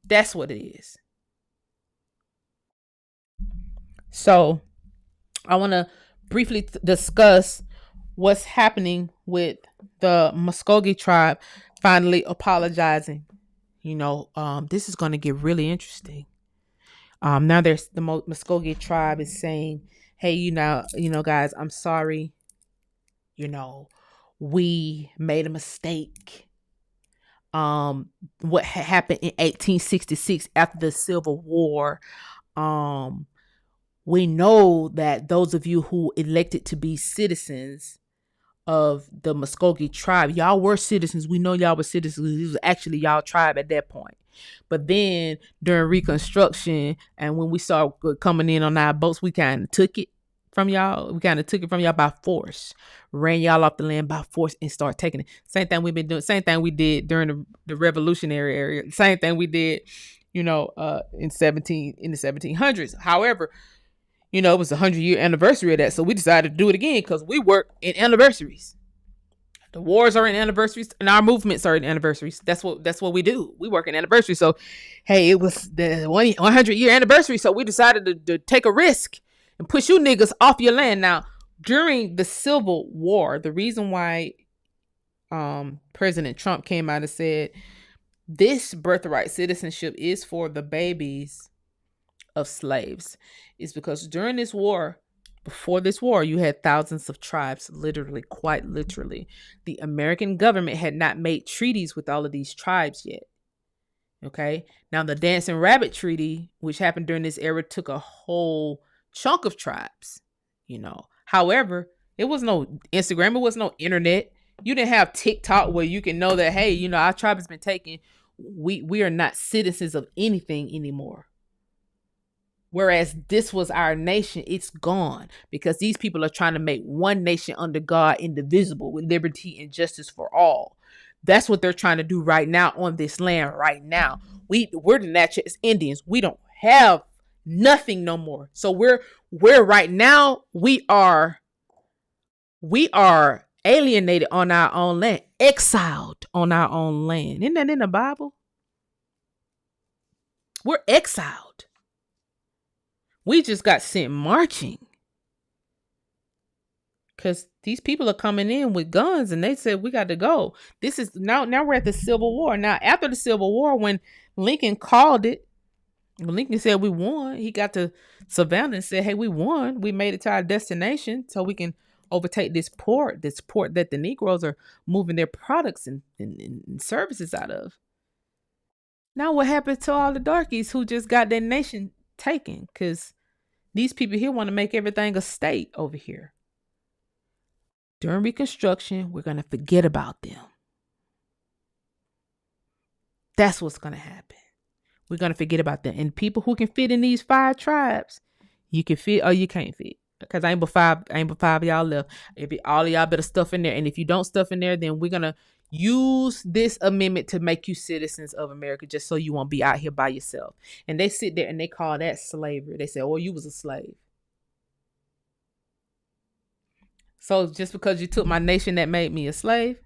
That's what it is. So I want to briefly discuss what's happening with the Muskogee tribe finally apologizing. This is going to get really interesting. Now there's the Muskogee tribe is saying, hey, guys, I'm sorry. We made a mistake. What happened in 1866 after the Civil War, we know that those of you who elected to be citizens of the Muskogee tribe, y'all were citizens. We know y'all were citizens. This was actually y'all tribe at that point. But then during Reconstruction and when we started coming in on our boats, we kind of took it. from y'all. We kind of took it from y'all by force, ran y'all off the land by force, and start taking it. Same thing we've been doing. Same thing we did during the revolutionary era. Same thing we did, in the 1700s. However, it was a 100-year anniversary of that, so we decided to do it again because we work in anniversaries. The wars are in anniversaries, and our movements are in anniversaries. That's what we do. We work in anniversaries. So, hey, it was the 100-year anniversary, so we decided to take a risk and push you niggas off your land. Now, during the Civil War, the reason why President Trump came out and said this birthright citizenship is for the babies of slaves is because during this war, before this war, you had thousands of tribes, literally, quite literally. The American government had not made treaties with all of these tribes yet. Okay. Now, the Dancing Rabbit Treaty, which happened during this era, took a whole chunk of tribes, However, it was no Instagram. It was no internet. You didn't have TikTok where you can know that, hey, our tribe has been taken. We are not citizens of anything anymore. Whereas this was our nation, it's gone because these people are trying to make one nation under God, indivisible, with liberty and justice for all. That's what they're trying to do right now on this land right now. We're the Natchez Indians. We don't have nothing no more. So we're right now, we are alienated on our own land, exiled on our own land. Isn't that in the Bible? We're exiled. We just got sent marching because these people are coming in with guns and they said, we got to go. This is now we're at the Civil War. Now, after the Civil War, when Lincoln called it, when Lincoln said we won, he got to Savannah and said, hey, we won. We made it to our destination so we can overtake this port that the Negroes are moving their products and services out of. Now what happened to all the darkies who just got their nation taken? Because these people here want to make everything a state over here. During Reconstruction, we're going to forget about them. That's what's going to happen. We're going to forget about them. And people who can fit in these 5 tribes, you can fit or you can't fit. Because I ain't but five of y'all left. All of y'all better stuff in there. And if you don't stuff in there, then we're going to use this amendment to make you citizens of America just so you won't be out here by yourself. And they sit there and they call that slavery. They say, oh, you was a slave. So just because you took my nation, that made me a slave?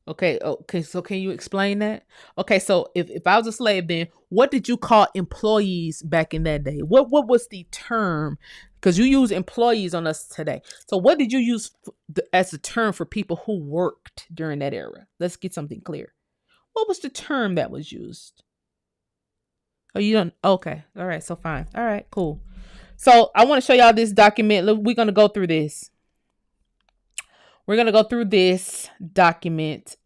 Okay, so can you explain that? Okay, so if I was a slave then, what did you call employees back in that day? What was the term? Because you use employees on us today. So what did you use as a term for people who worked during that era? Let's get something clear. What was the term that was used? Oh, you don't? Okay, all right, so fine. All right, cool. So I want to show y'all this document. Look, we're going to go through this. We're going to go through this document.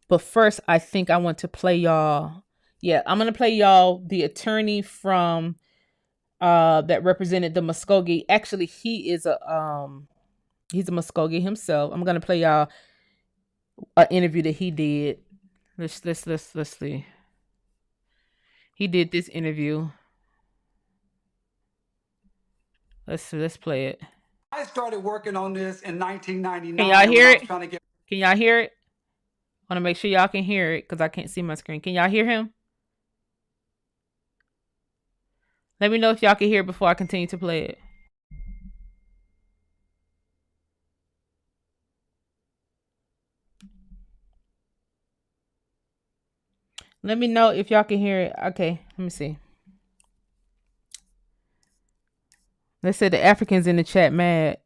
But first, I think I want to play y'all. Yeah, I'm going to play y'all the attorney from that represented the Muskogee. Actually, he's a Muskogee himself. I'm going to play y'all an interview that he did. Let's see. He did this interview. Let's play it. I started working on this in 1999. Can y'all hear it? Can y'all hear it? I want to make sure y'all can hear it because I can't see my screen. Can y'all hear him? Let me know if y'all can hear it before I continue to play it. Let me know if y'all can hear it. Okay, let me see. They said the Africans in the chat mad.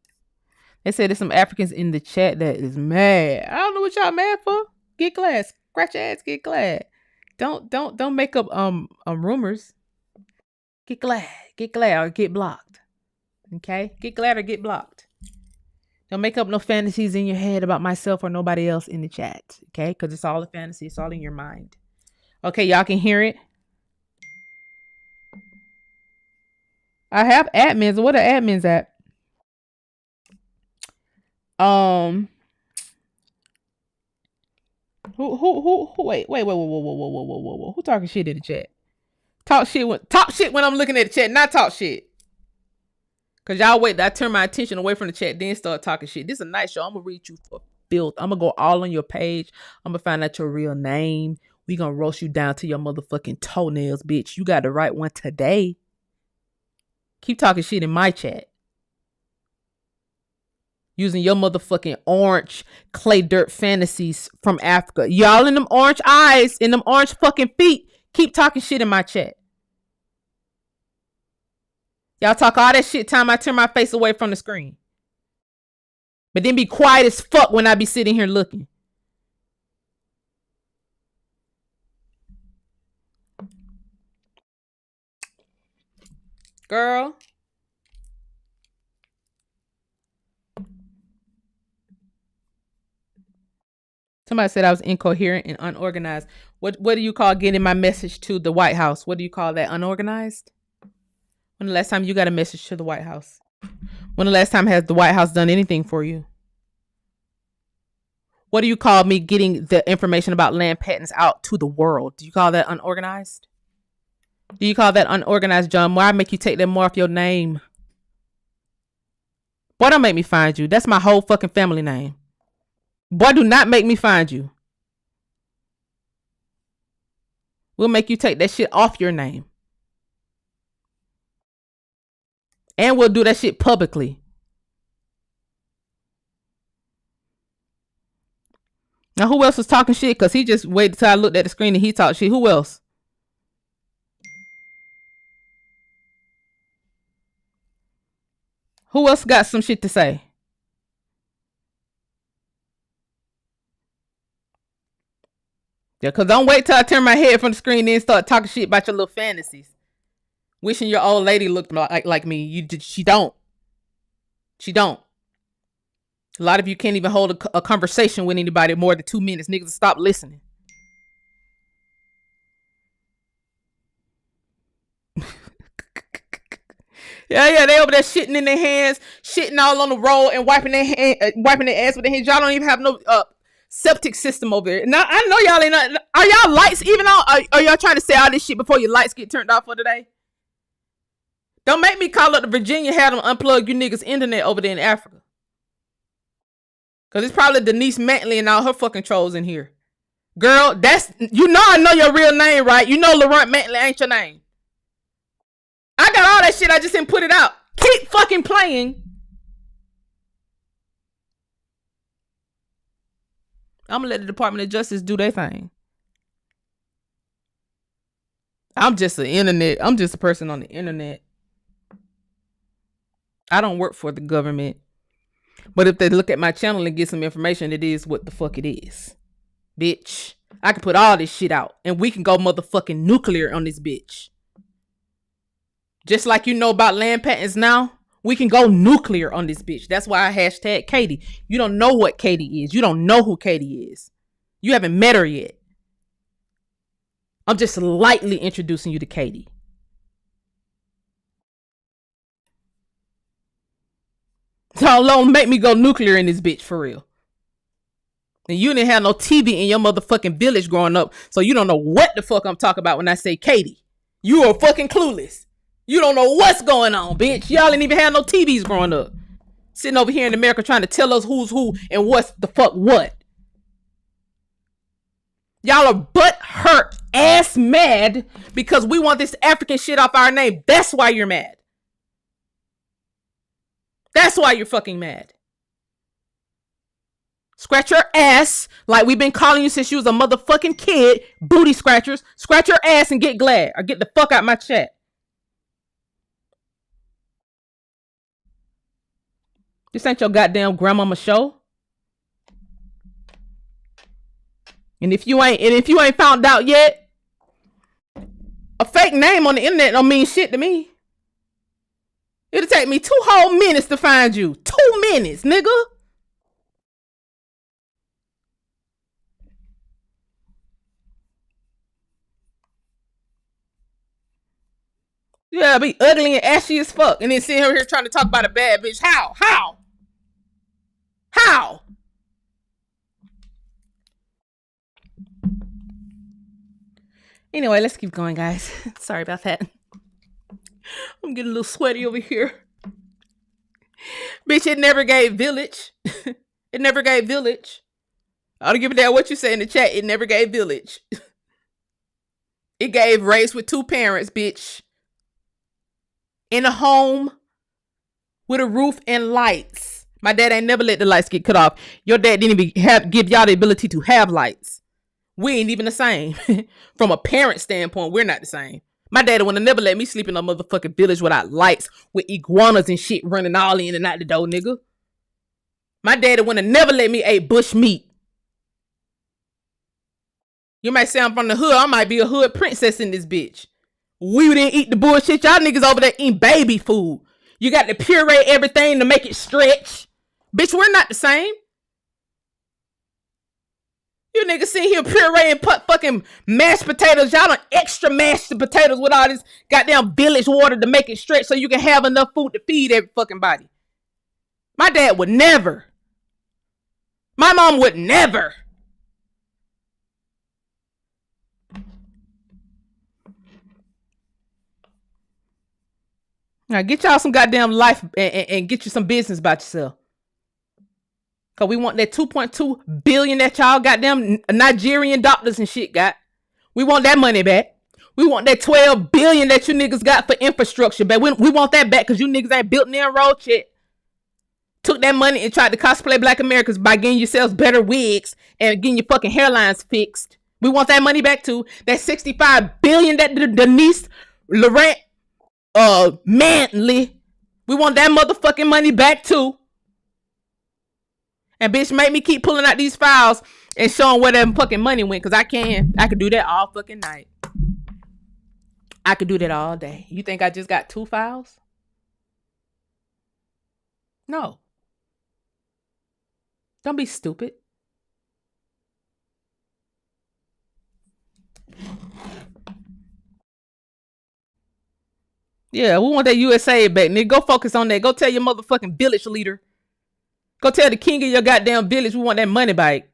They said there's some Africans in the chat that is mad. I don't know what y'all mad for. Get glad. Scratch your ass, get glad. Don't make up rumors. Get glad or get blocked. Okay? Get glad or get blocked. Don't make up no fantasies in your head about myself or nobody else in the chat. Okay? Because it's all a fantasy. It's all in your mind. Okay, y'all can hear it. I have admins. What are admins at? Who wait, whoa. Who talking shit in the chat? Talk shit when I'm looking at the chat, not talk shit. Cause y'all wait till I turn my attention away from the chat, then start talking shit. This is a nice show. I'm gonna read you for filth. I'm gonna go all on your page. I'm gonna find out your real name. We gonna roast you down to your motherfucking toenails, bitch. You got the right one today. Keep talking shit in my chat. Using your motherfucking orange clay dirt fantasies from Africa. Y'all in them orange eyes, in them orange fucking feet. Keep talking shit in my chat. Y'all talk all that shit time I turn my face away from the screen. But then be quiet as fuck when I be sitting here looking. Girl. Somebody said I was incoherent and unorganized. What do you call getting my message to the White House? What do you call that? Unorganized? When the last time you got a message to the White House? When the last time has the White House done anything for you? What do you call me getting the information about land patents out to the world? Do you call that unorganized? Do you call that unorganized, John? Why make you take them more off your name? Boy, don't make me find you. That's my whole fucking family name. Boy, do not make me find you. We'll make you take that shit off your name. And we'll do that shit publicly. Now, who else was talking shit? Because he just waited till I looked at the screen and he talked shit. Who else? Who else got some shit to say? Yeah, because don't wait till I turn my head from the screen and then start talking shit about your little fantasies. Wishing your old lady looked like me. She don't. She don't. A lot of you can't even hold a conversation with anybody more than 2 minutes. Niggas stop listening. Yeah, they over there shitting in their hands, shitting all on the road and wiping their ass with their hands. Y'all don't even have no septic system over there. Now I know y'all ain't not. Are y'all lights even on? Are y'all trying to say all this shit before your lights get turned off for today? Don't make me call up the Virginia, have them unplug you niggas' internet over there in Africa. Cause it's probably Denise Mantley and all her fucking trolls in here. Girl, I know your real name, right? You know Laurent Mantley ain't your name. I got all that shit, I just didn't put it out. Keep fucking playing. I'm gonna let the Department of Justice do their thing. I'm just a person on the internet. I don't work for the government. But if they look at my channel and get some information, it is what the fuck it is. Bitch. I can put all this shit out and we can go motherfucking nuclear on this bitch. Just like you know about land patents now, we can go nuclear on this bitch. That's why I hashtag Katie. You don't know what Katie is. You don't know who Katie is. You haven't met her yet. I'm just lightly introducing you to Katie. So don't make me go nuclear in this bitch for real. And you didn't have no TV in your motherfucking village growing up, so you don't know what the fuck I'm talking about when I say Katie. You are fucking clueless. You don't know what's going on, bitch. Y'all didn't even have no TVs growing up. Sitting over here in America trying to tell us who's who and what's the fuck what. Y'all are butt hurt ass mad because we want this African shit off our name. That's why you're mad. That's why you're fucking mad. Scratch your ass like we've been calling you since you was a motherfucking kid. Booty scratchers. Scratch your ass and get glad or get the fuck out my chat. This ain't your goddamn grandmama show. And if you ain't found out yet, a fake name on the internet don't mean shit to me. It'll take me 2 whole minutes to find you. 2 minutes, nigga. Yeah, be ugly and ashy as fuck. And then sitting here trying to talk about a bad bitch. How? Anyway, let's keep going, guys. Sorry about that. I'm getting a little sweaty over here. Bitch, it never gave village. It never gave village. I don't give a damn what you say in the chat. It never gave village. It gave race with 2 parents, bitch. In a home with a roof and lights. My dad ain't never let the lights get cut off. Your dad didn't even give y'all the ability to have lights. We ain't even the same. From a parent standpoint, we're not the same. My daddy would have never let me sleep in a motherfucking village without lights, with iguanas and shit running all in and out the door, nigga. My daddy would have never let me eat bush meat. You might say I'm from the hood. I might be a hood princess in this bitch. We didn't eat the bullshit. Y'all niggas over there eating baby food. You got to puree everything to make it stretch. Bitch, we're not the same. You niggas sitting here pureeing fucking mashed potatoes. Y'all done extra mashed potatoes with all this goddamn village water to make it stretch so you can have enough food to feed every fucking body. My dad would never. My mom would never. Now get y'all some goddamn life and get you some business about yourself. Cause we want that 2.2 billion that y'all goddamn Nigerian doctors and shit got. We want that money back. We want that 12 billion that you niggas got for infrastructure back. We want that back because you niggas ain't built near road shit. Took that money and tried to cosplay Black Americans by getting yourselves better wigs and getting your fucking hairlines fixed. We want that money back too. That 65 billion that Denise Laurent Mantley. We want that motherfucking money back too. And bitch, make me keep pulling out these files and showing where that fucking money went. Cause I could do that all fucking night. I could do that all day. You think I just got 2 files? No. Don't be stupid. Yeah, we want that USA back, nigga. Go focus on that. Go tell your motherfucking village leader. Go tell the king of your goddamn village we want that money back.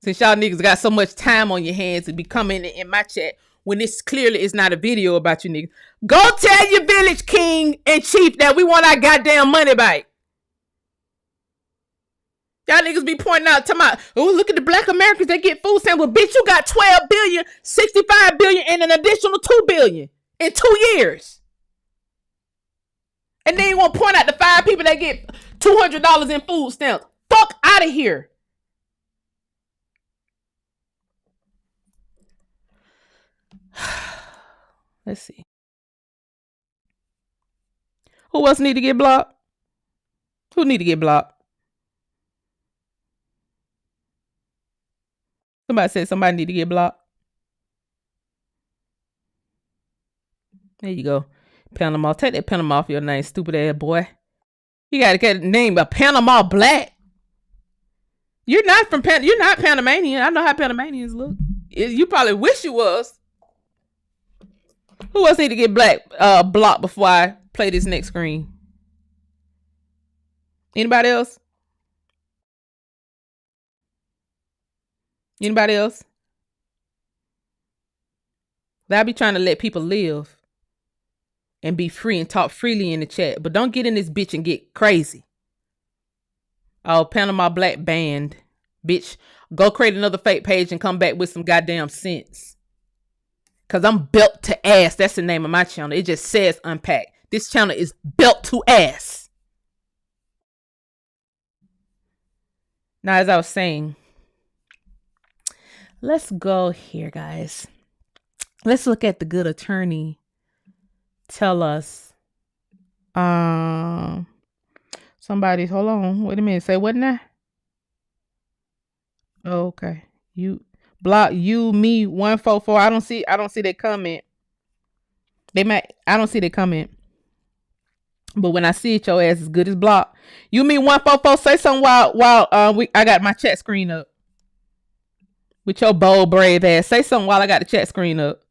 Since y'all niggas got so much time on your hands to be coming in my chat when this clearly is not a video about you niggas. Go tell your village king and chief that we want our goddamn money back. Y'all niggas be pointing out, talking about, oh, look at the Black Americans, they get food stamps. Well, bitch, you got 12 billion, 65 billion, and an additional 2 billion in 2 years. And then you want to point out the 5 people that get $200 in food stamps. Fuck out of here. Let's see. Who else need to get blocked? Who need to get blocked? Somebody said somebody need to get blocked. There you go. Panama. Take that Panama off your name, stupid ass boy. You gotta get a name of Panama Black. You're not you're not Panamanian. I know how Panamanians look. You probably wish you was. Who else need to get blocked before I play this next screen? Anybody else? Anybody else? I be trying to let people live and be free and talk freely in the chat. But don't get in this bitch and get crazy. Oh, Panama Black banned. Bitch, go create another fake page and come back with some goddamn sense. Because I'm built to ass. That's the name of my channel. It just says Unpacked. This channel is built to ass. Now, as I was saying, let's go here, guys. Let's look at the good attorney. Tell us. Somebody, hold on. Wait a minute. Say what now? Oh, okay. You block you, me, 144. I don't see that comment. I don't see that comment. But when I see it, your ass is good as block. You mean 144? Say something while I got my chat screen up. With your bold, brave ass. Say something while I got the chat screen up.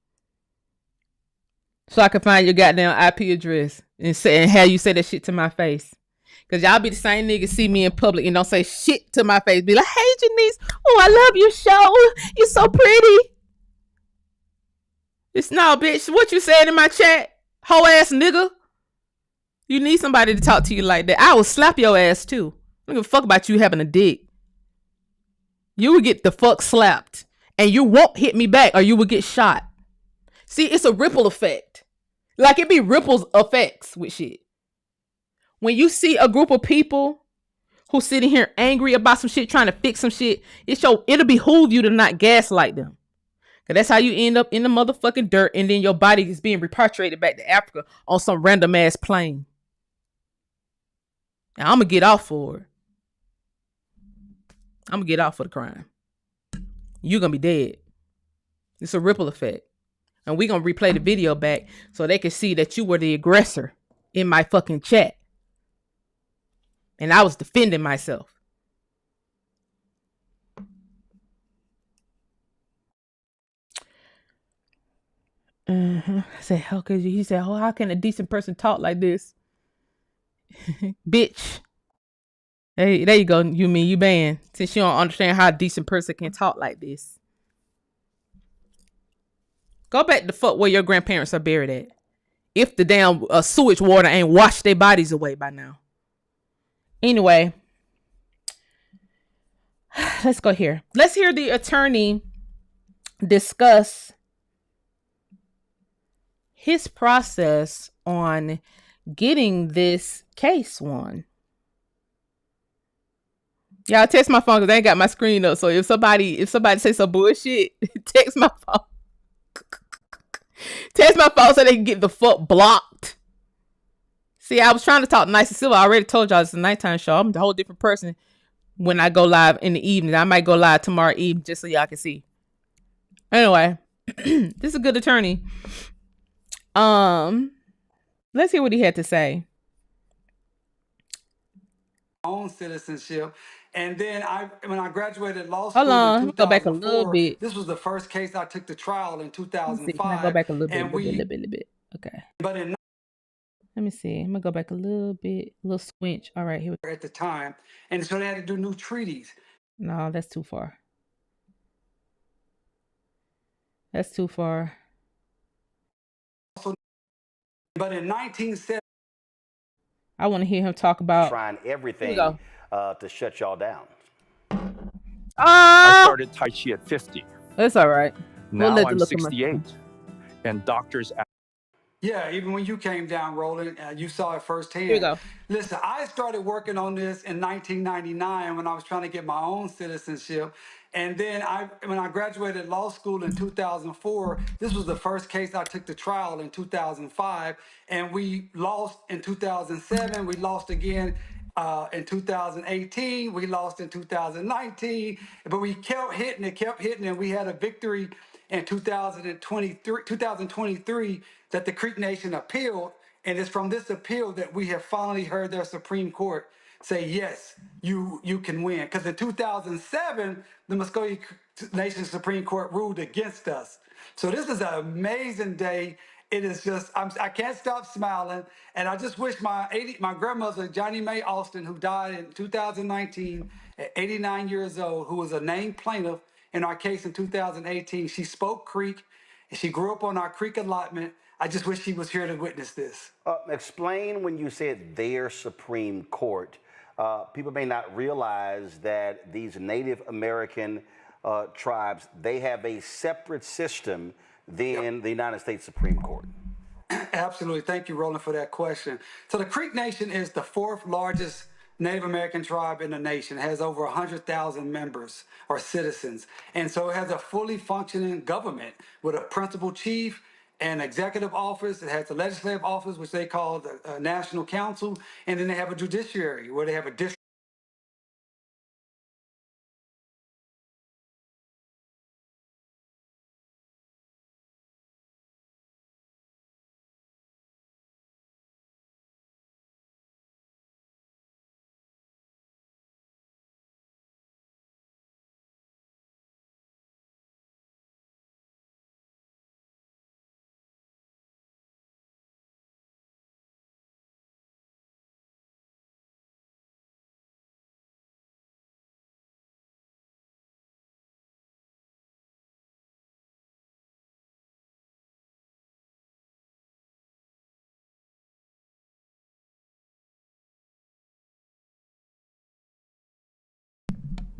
So I can find your goddamn IP address and have you say that shit to my face. Because y'all be the same niggas see me in public and don't say shit to my face. Be like, hey, Janice. Oh, I love your show. You're so pretty. It's no, bitch. What you said in my chat? Hoe ass nigga. You need somebody to talk to you like that. I will slap your ass too. I don't give a fuck about you having a dick. You will get the fuck slapped. And you won't hit me back or you will get shot. See, it's a ripple effect. Like it be ripples effects with shit. When you see a group of people who sitting here angry about some shit, trying to fix some shit, it'll behoove you to not gaslight them. Cause that's how you end up in the motherfucking dirt, and then your body is being repatriated back to Africa on some random ass plane. And I'm gonna get off for it. I'm gonna get off for the crime. You're gonna be dead. It's a ripple effect. And we gonna replay the video back so they can see that you were the aggressor in my fucking chat. And I was defending myself. I said, how could you? He said, oh, how can a decent person talk like this? Bitch. Hey, there you go. You banned. Since you don't understand how a decent person can talk like this. Go back to fuck where your grandparents are buried at. If the damn sewage water ain't washed their bodies away by now. Anyway. Let's go here. Let's hear the attorney discuss his process on getting this case won. Y'all text my phone because I ain't got my screen up. So if somebody say some bullshit, text my phone. Text my phone so they can get the fuck blocked. See, I was trying to talk nice and civil. I already told y'all it's a nighttime show. I'm a whole different person when I go live in the evening. I might go live tomorrow evening just so y'all can see. Anyway, this is a good attorney. Let's hear what he had to say. Own citizenship. And then when I graduated law school in 2004, go back a little bit. This was the first case I took to trial in 2005. Can I go back a little bit? Okay. But let me see. I'm gonna go back a little bit, a little squinch. All right, here. At the time, and so they had to do new treaties. No, that's too far. That's too far. But in 1970, I want to hear him talk about trying everything to shut y'all down. I started Tai Chi at 50. That's all right. Now I'm 68. And doctors... Yeah, even when you came down, Roland, you saw it firsthand. Here you go. Listen, I started working on this in 1999 when I was trying to get my own citizenship. And then when I graduated law school in 2004, this was the first case I took to trial in 2005. And we lost in 2007. We lost again in 2018. We lost in 2019. But we kept hitting, and we had a victory in 2023 that the Creek Nation appealed, and it's from this appeal that we have finally heard their Supreme Court say, yes, you can win. Because in 2007, the Muscogee Nation Supreme Court ruled against us. So this is an amazing day. It is just, I can't stop smiling. And I just wish my grandmother, Johnny Mae Austin, who died in 2019 at 89 years old, who was a named plaintiff in our case in 2018, she spoke Creek, and she grew up on our Creek allotment. I just wish she was here to witness this. Explain when you said their Supreme Court. People may not realize that these Native American tribes, they have a separate system than the United States Supreme Court. Absolutely. Thank you, Roland, for that question. So the Creek Nation is the fourth largest Native American tribe in the nation. It has over 100,000 members or citizens. And so it has a fully functioning government with a principal chief and executive office. It has a legislative office, which they call the National Council. And then they have a judiciary where they have a district.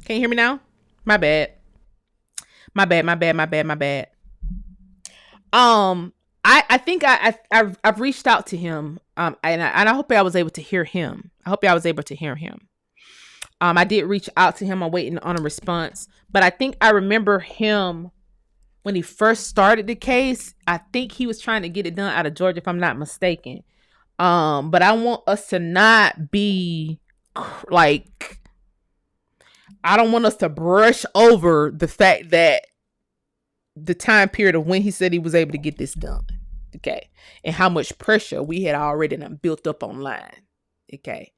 Can you hear me now? My bad. My bad. I think I've reached out to him. And I hope I was able to hear him. I did reach out to him. I'm waiting on a response, but I think I remember him when he first started the case. I think he was trying to get it done out of Georgia, if I'm not mistaken. But I want us to not be like, I don't want us to brush over the fact that the time period of when he said he was able to get this done. Okay. And how much pressure we had already built up online. Okay.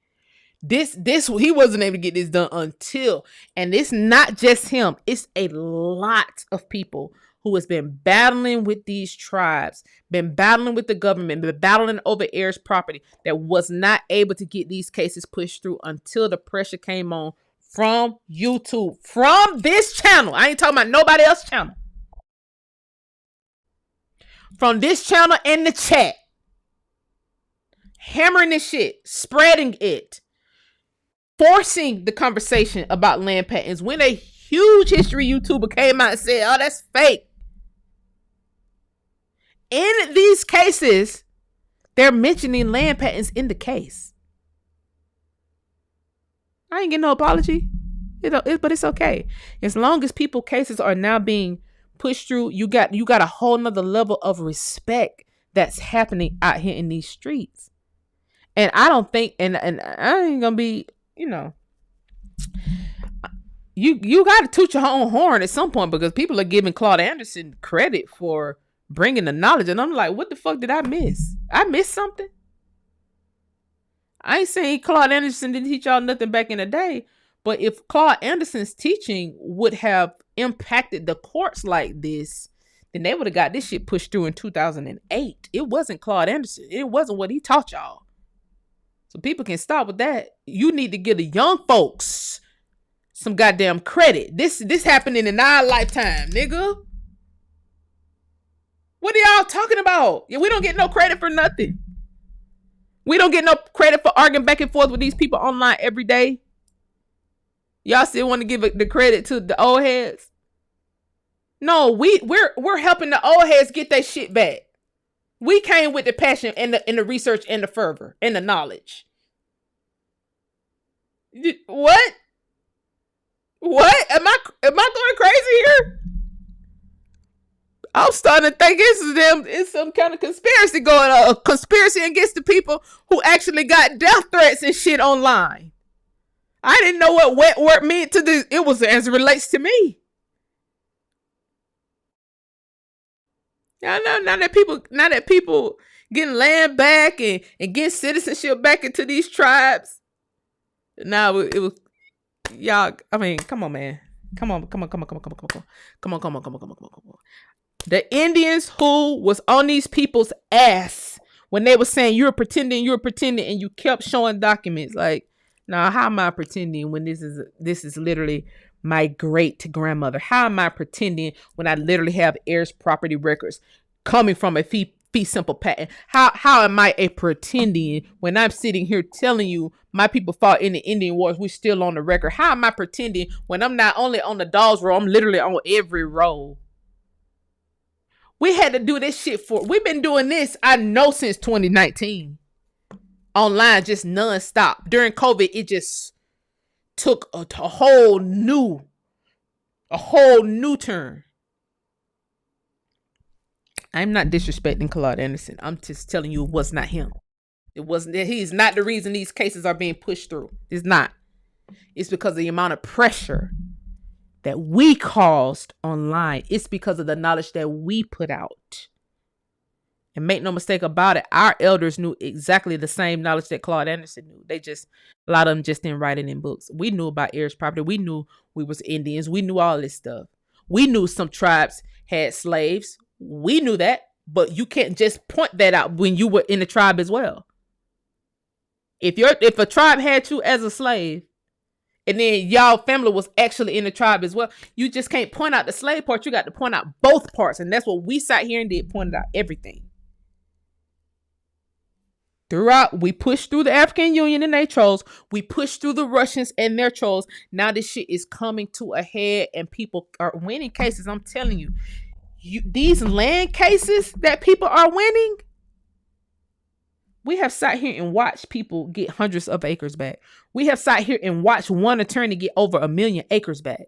This he wasn't able to get this done until, and it's not just him, it's a lot of people who has been battling with these tribes, been battling with the government, been battling over heirs property, that was not able to get these cases pushed through until the pressure came on from YouTube, from this channel. I ain't talking about nobody else's channel. From this channel and the chat. Hammering this shit, spreading it, forcing the conversation about land patents. When a huge history YouTuber came out and said, oh, that's fake. In these cases, they're mentioning land patents in the case. I ain't getting no apology. But it's okay. As long as people cases are now being pushed through, you got a whole nother level of respect that's happening out here in these streets. And I don't think, and I ain't gonna be, you got to toot your own horn at some point, because people are giving Claude Anderson credit for bringing the knowledge, and I'm like, what the fuck did I miss? I missed something. I ain't saying Claude Anderson didn't teach y'all nothing back in the day, but if Claude Anderson's teaching would have impacted the courts like this, then they would have got this shit pushed through in 2008. It wasn't Claude Anderson. It wasn't what he taught y'all. So people can stop with that. You need to give the young folks some goddamn credit. This happening in our lifetime, nigga. What are y'all talking about? Yeah, we don't get no credit for nothing. We don't get no credit for arguing back and forth with these people online every day. Y'all still want to give the credit to the old heads? No, we're helping the old heads get their shit back. We came with the passion and the research and the fervor and the knowledge. What? What? Am I going crazy here? I'm starting to think it's some kind of conspiracy going on. A conspiracy against the people who actually got death threats and shit online. I didn't know what wet work meant to this. It was as it relates to me. Now that people getting land back and getting citizenship back into these tribes. Now it was y'all. I mean, come on, man. Come on. The Indians who was on these people's ass when they were saying you're pretending, and you kept showing documents. Like, now how am I pretending when this is literally my great grandmother? How am I pretending when I literally have heirs property records coming from a fee simple patent? How am I pretending when I'm sitting here telling you my people fought in the Indian Wars? We're still on the record. How am I pretending when I'm not only on the Dawes roll, I'm literally on every roll? We had to do this shit we've been doing this, I know, since 2019. Online, just nonstop. During COVID, it just took a whole new turn. I'm not disrespecting Claude Anderson. I'm just telling you it was not him. It wasn't that. He's not the reason these cases are being pushed through. It's not. It's because of the amount of pressure that we caused online. It's because of the knowledge that we put out. And make no mistake about it, our elders knew exactly the same knowledge that Claude Anderson knew. A lot of them just didn't write it in books. We knew about heirs property. We knew we was Indians. We knew all this stuff. We knew some tribes had slaves. We knew that, but you can't just point that out when you were in the tribe as well. If a tribe had you as a slave, and then y'all family was actually in the tribe as well, you just can't point out the slave part. You got to point out both parts. And that's what we sat here and did, pointed out everything. Throughout, we pushed through the African Union and their trolls. We pushed through the Russians and their trolls. Now this shit is coming to a head and people are winning cases. I'm telling you, these land cases that people are winning, we have sat here and watched people get hundreds of acres back. We have sat here and watched one attorney get over 1 million acres back.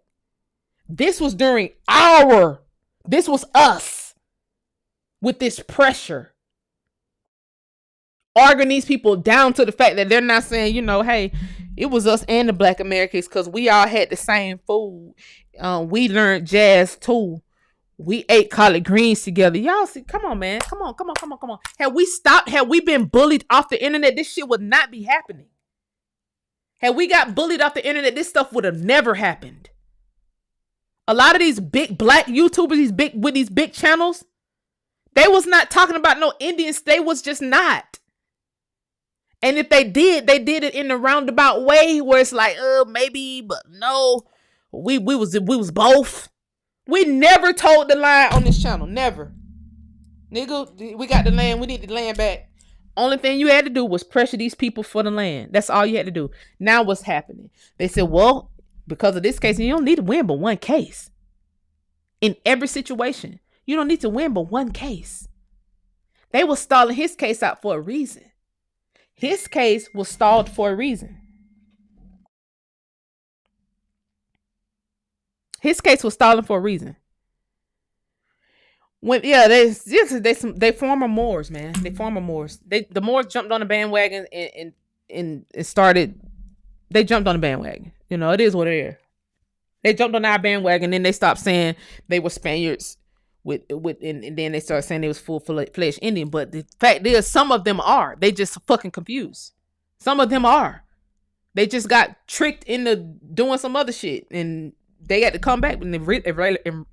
This was this was us with this pressure. Arguing these people down to the fact that they're not saying, hey, it was us and the Black Americans because we all had the same food. We learned jazz too. We ate collard greens together. Y'all see, come on, man. Come on. Had we been bullied off the internet, this shit would not be happening. Had we got bullied off the internet, this stuff would have never happened. A lot of these big Black YouTubers, these big channels, they was not talking about no Indians. They was just not. And if they did it in a roundabout way where it's like, maybe, but no, we was both. We never told the lie on this channel. Never. Nigga, we got the land. We need the land back. Only thing you had to do was pressure these people for the land. That's all you had to do. Now what's happening? They said, well, because of this case, you don't need to win but one case. In every situation, you don't need to win but one case. They were stalling his case out for a reason. His case was stalled for a reason. His case was stalling for a reason. They former Moors, man. They former Moors. The Moors jumped on the bandwagon and started. They jumped on the bandwagon. It is what it is. They jumped on our bandwagon, then they stopped saying they were Spaniards. And then they started saying they was full-fledged Indian. But the fact is, some of them are. They just fucking confused. Some of them are. They just got tricked into doing some other shit, and they had to come back and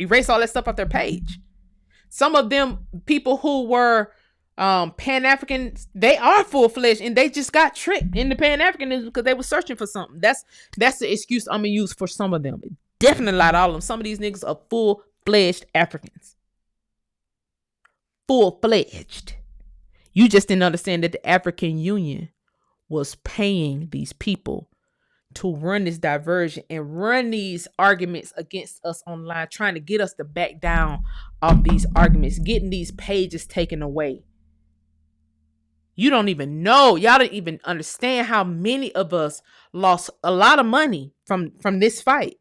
erase all that stuff off their page. Some of them, people who were Pan-Africans, they are full-fledged, and they just got tricked into Pan-Africanism because they were searching for something. That's the excuse I'm gonna use for some of them. Definitely not all of them. Some of these niggas are full-fledged Africans. Full-fledged. You just didn't understand that the African Union was paying these people to run this diversion and run these arguments against us online, trying to get us to back down off these arguments, getting these pages taken away. You don't even know. Y'all don't even understand how many of us lost a lot of money from this fight.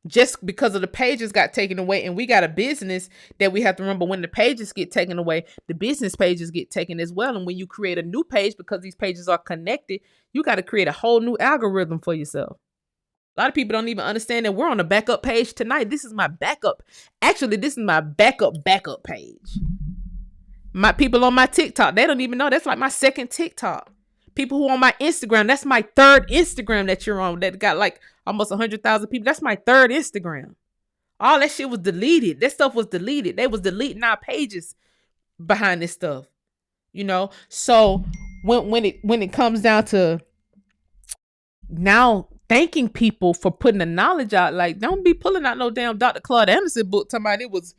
Just because of the pages got taken away, and we got a business that we have to remember, when the pages get taken away, the business pages get taken as well. And when you create a new page, because these pages are connected, you got to create a whole new algorithm for yourself. A lot of people don't even understand that we're on a backup page tonight. This is my backup. Actually, this is my backup page. My people on my TikTok, they don't even know. That's like my second TikTok. People who on my Instagram, that's my third Instagram that you're on, that got like almost 100,000 people. That's my third Instagram. All that shit was deleted. That stuff was deleted. They was deleting our pages behind this stuff. So when it comes down to now thanking people for putting the knowledge out, like, don't be pulling out no damn Dr. Claude Anderson book talking about it was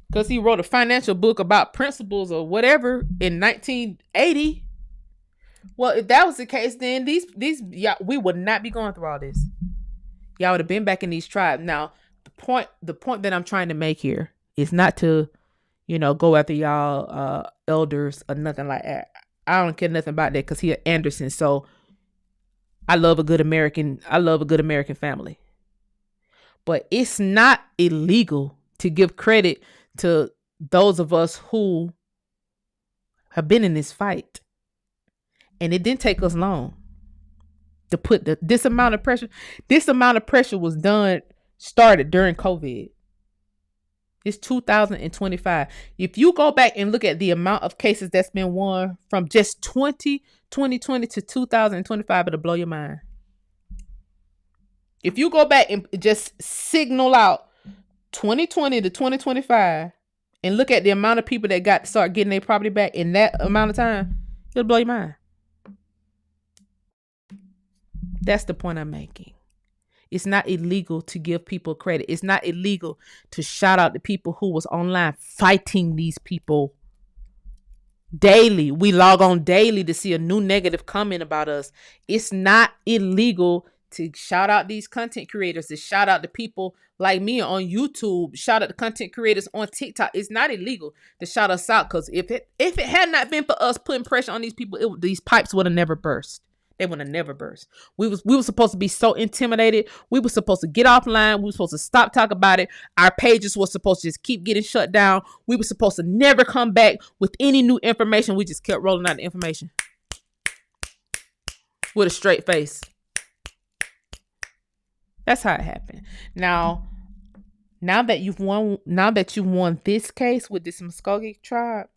because he wrote a financial book about principles or whatever in 1980. Well, if that was the case, then we would not be going through all this. Y'all would have been back in these tribes. Now, the point that I'm trying to make here is not to, go after y'all elders or nothing like that. I don't care nothing about that because he Anderson. So I love a good American family. But it's not illegal to give credit to those of us who have been in this fight. And it didn't take us long to put this amount of pressure. This amount of pressure was started during COVID. It's 2025. If you go back and look at the amount of cases that's been won from just 2020 to 2025, it'll blow your mind. If you go back and just signal out 2020 to 2025 and look at the amount of people that got to start getting their property back in that amount of time, it'll blow your mind. That's the point I'm making. It's not illegal to give people credit. It's not illegal to shout out the people who was online fighting these people daily. We log on daily to see a new negative comment about us. It's not illegal to shout out these content creators, to shout out the people like me on YouTube, shout out the content creators on TikTok. It's not illegal to shout us out, because if it had not been for us putting pressure on these people, these pipes would have never burst. They would have never burst. We were supposed to be so intimidated. We were supposed to get offline. We were supposed to stop talking about it. Our pages were supposed to just keep getting shut down. We were supposed to never come back with any new information. We just kept rolling out the information with a straight face. That's how it happened. Now that you've won this case with this Muskogee tribe,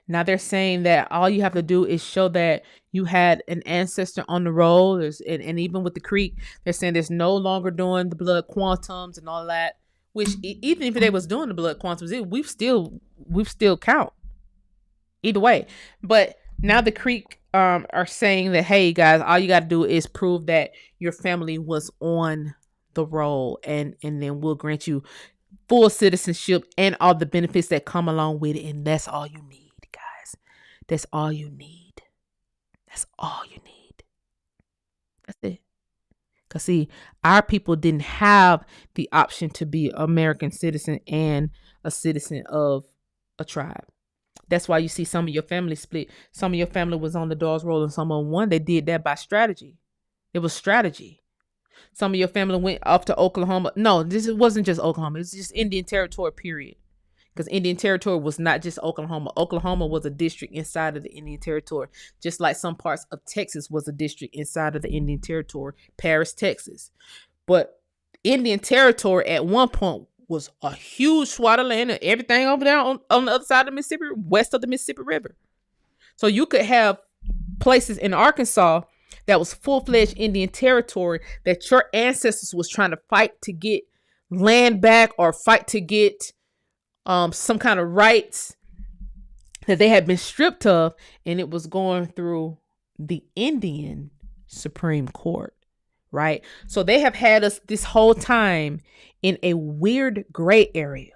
now they're saying that all you have to do is show that you had an ancestor on the roll. And even with the Creek, they're saying there's no longer doing the blood quantums and all that. Which even if they was doing the blood quantums, we've still count. Either way, but now the Creek are saying that, hey guys, all you got to do is prove that your family was on the roll, and then we'll grant you full citizenship and all the benefits that come along with it. And that's all you need. That's all you need. That's all you need. That's it. Because see, our people didn't have the option to be an American citizen and a citizen of a tribe. That's why you see some of your family split. Some of your family was on the Dawes Roll and some of them won. They did that by strategy. It was strategy. Some of your family went off to Oklahoma. No, this wasn't just Oklahoma. It's just Indian Territory, period. Because Indian Territory was not just Oklahoma. Oklahoma was a district inside of the Indian Territory. Just like some parts of Texas was a district inside of the Indian Territory. Paris, Texas. But Indian Territory at one point was a huge swath of land and everything over there on the other side of the Mississippi, west of the Mississippi River. So you could have places in Arkansas that was full-fledged Indian Territory that your ancestors was trying to fight to get land back or fight to get some kind of rights that they had been stripped of, and it was going through the Indian Supreme Court, right? So they have had us this whole time in a weird gray area.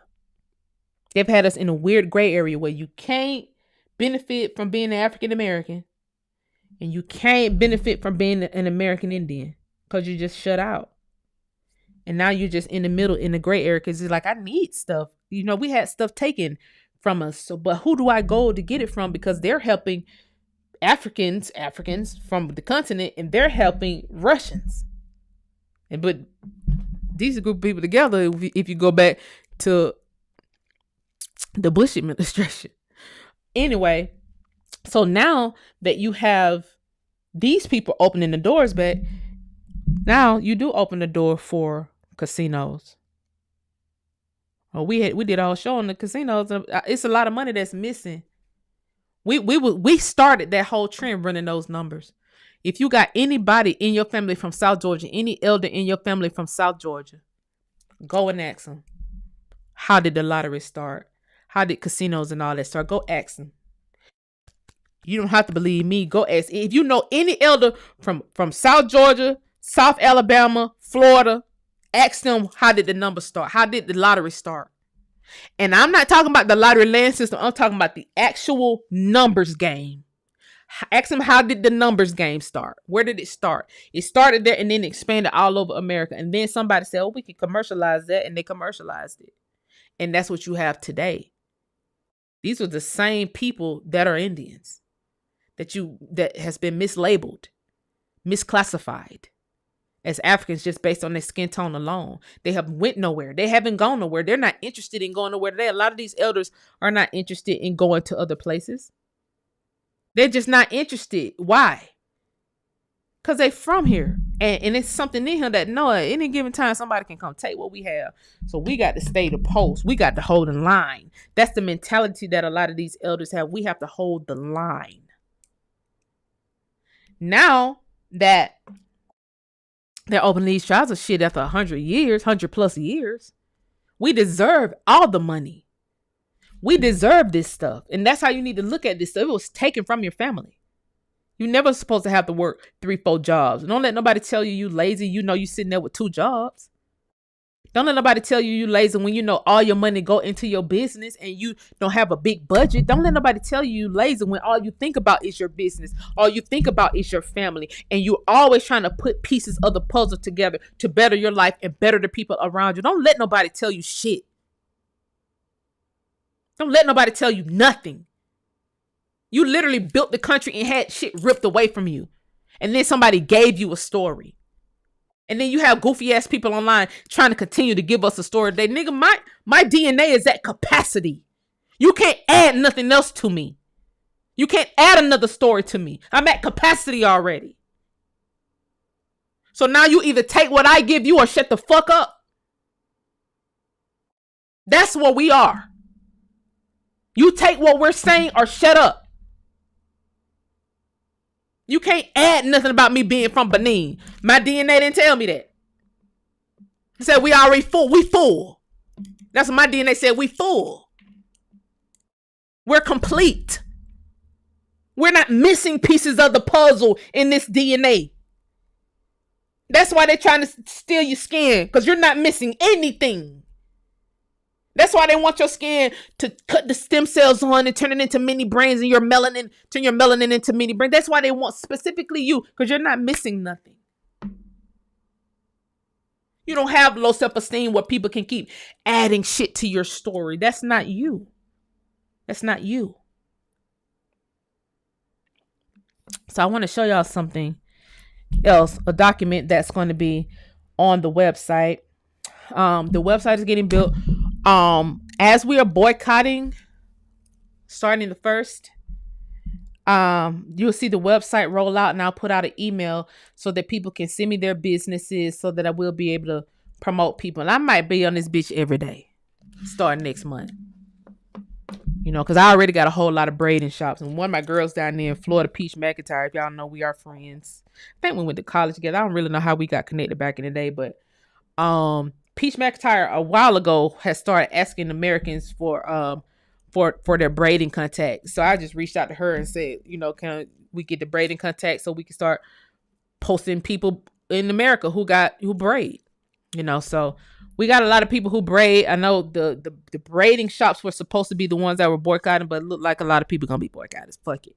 They've had us in a weird gray area where you can't benefit from being an African American and you can't benefit from being an American Indian because you're just shut out. And now you're just in the middle, in the gray area, because it's like, I need stuff. You know, we had stuff taken from us. So, but who do I go to get it from? Because they're helping Africans from the continent, and they're helping Russians. But these group of people together, if you go back to the Bush administration. Anyway, so now that you have these people opening the doors back, now you do open the door for casinos. Well, we did our show on the casinos. It's a lot of money that's missing. We started that whole trend running those numbers. If you got anybody in your family from South Georgia, any elder in your family from South Georgia, go and ask them. How did the lottery start? How did casinos and all that start? Go ask them. You don't have to believe me. Go ask. If you know any elder from South Georgia, South Alabama, Florida, ask them, how did the numbers start? How did the lottery start? And I'm not talking about the lottery land system. I'm talking about the actual numbers game. Ask them, how did the numbers game start? Where did it start? It started there and then expanded all over America. And then somebody said, oh, we can commercialize that. And they commercialized it. And that's what you have today. These are the same people that are Indians that has been mislabeled, misclassified as Africans just based on their skin tone alone. They have went nowhere. They haven't gone nowhere. They're not interested in going nowhere today. A lot of these elders are not interested in going to other places. They're just not interested. Why? Because they from here. And it's something in here that no, at any given time, somebody can come take what we have. So we got to stay the post. We got to hold the line. That's the mentality that a lot of these elders have. We have to hold the line. Now that they're opening these trials of shit after 100 years, 100+ years, we deserve all the money. We deserve this stuff. And that's how you need to look at this stuff. It was taken from your family. You're never supposed to have to work 3-4 jobs. Don't let nobody tell you lazy. You know you sitting there with 2 jobs. Don't let nobody tell you lazy when you know all your money go into your business and you don't have a big budget. Don't let nobody tell you lazy when all you think about is your business. All you think about is your family. And you're always trying to put pieces of the puzzle together to better your life and better the people around you. Don't let nobody tell you shit. Don't let nobody tell you nothing. You literally built the country and had shit ripped away from you. And then somebody gave you a story. And then you have goofy ass people online trying to continue to give us a story today. Nigga, my DNA is at capacity. You can't add nothing else to me. You can't add another story to me. I'm at capacity already. So now you either take what I give you or shut the fuck up. That's what we are. You take what we're saying or shut up. You can't add nothing about me being from Benin. My DNA didn't tell me that. It said we already full. We full. That's what my DNA said. We full. We're complete. We're not missing pieces of the puzzle in this DNA. That's why they're trying to steal your skin, because you're not missing anything. That's why they want your skin to cut the stem cells on and turn it into mini brains and turn your melanin into mini brains. That's why they want specifically you, because you're not missing nothing. You don't have low self-esteem where people can keep adding shit to your story. That's not you. That's not you. So I want to show y'all something else, a document that's going to be on the website. The website is getting built. As we are boycotting, starting the 1st, you'll see the website roll out, and I'll put out an email so that people can send me their businesses so that I will be able to promote people. And I might be on this bitch every day starting next month. You know, because I already got a whole lot of braiding shops. And one of my girls down there in Florida, Peach McIntyre, if y'all know, we are friends. I think we went to college together. I don't really know how we got connected back in the day, but Peach McIntyre a while ago has started asking Americans for their braiding contacts. So I just reached out to her and said, you know, can we get the braiding contacts so we can start posting people in America who braid, you know? So we got a lot of people who braid. I know the braiding shops were supposed to be the ones that were boycotting, but it looked like a lot of people gonna be boycotted. Fuck it.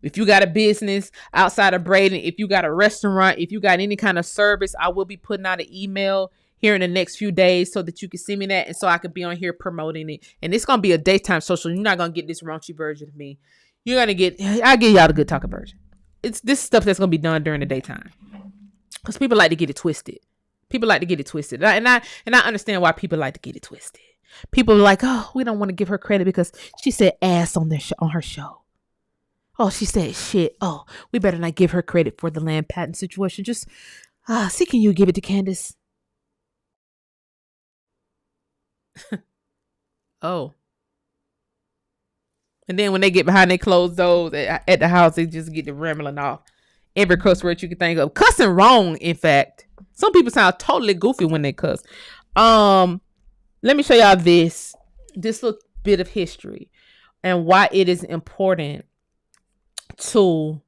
If you got a business outside of braiding, if you got a restaurant, if you got any kind of service, I will be putting out an email here in the next few days so that you can send me that, and so I could be on here promoting it. And it's gonna be a daytime social. You're not gonna get this raunchy version of me. You're gonna get, I'll give y'all the good talking version. It's this stuff that's gonna be done during the daytime, because people like to get it twisted. People like to get it twisted, and I understand why people like to get it twisted. People are like, oh, we don't want to give her credit because she said ass on her show. Oh, she said shit. Oh, we better not give her credit for the land patent situation. Just see, can you give it to Candace? Oh. And then when they get behind their closed doors at the house, they just get to rambling off every cuss word you can think of. Cussing wrong, in fact. Some people sound totally goofy when they cuss. Let me show y'all this little bit of history and why it is important to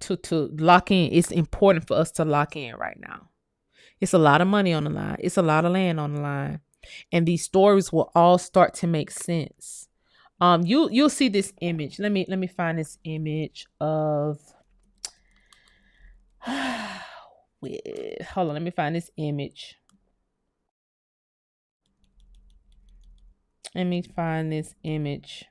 lock in. It's important for us to lock in right now. It's a lot of money on the line. It's a lot of land on the line. And these stories will all start to make sense. You'll see this image. Let me find this image of hold on, let me find this image. Let me find this image.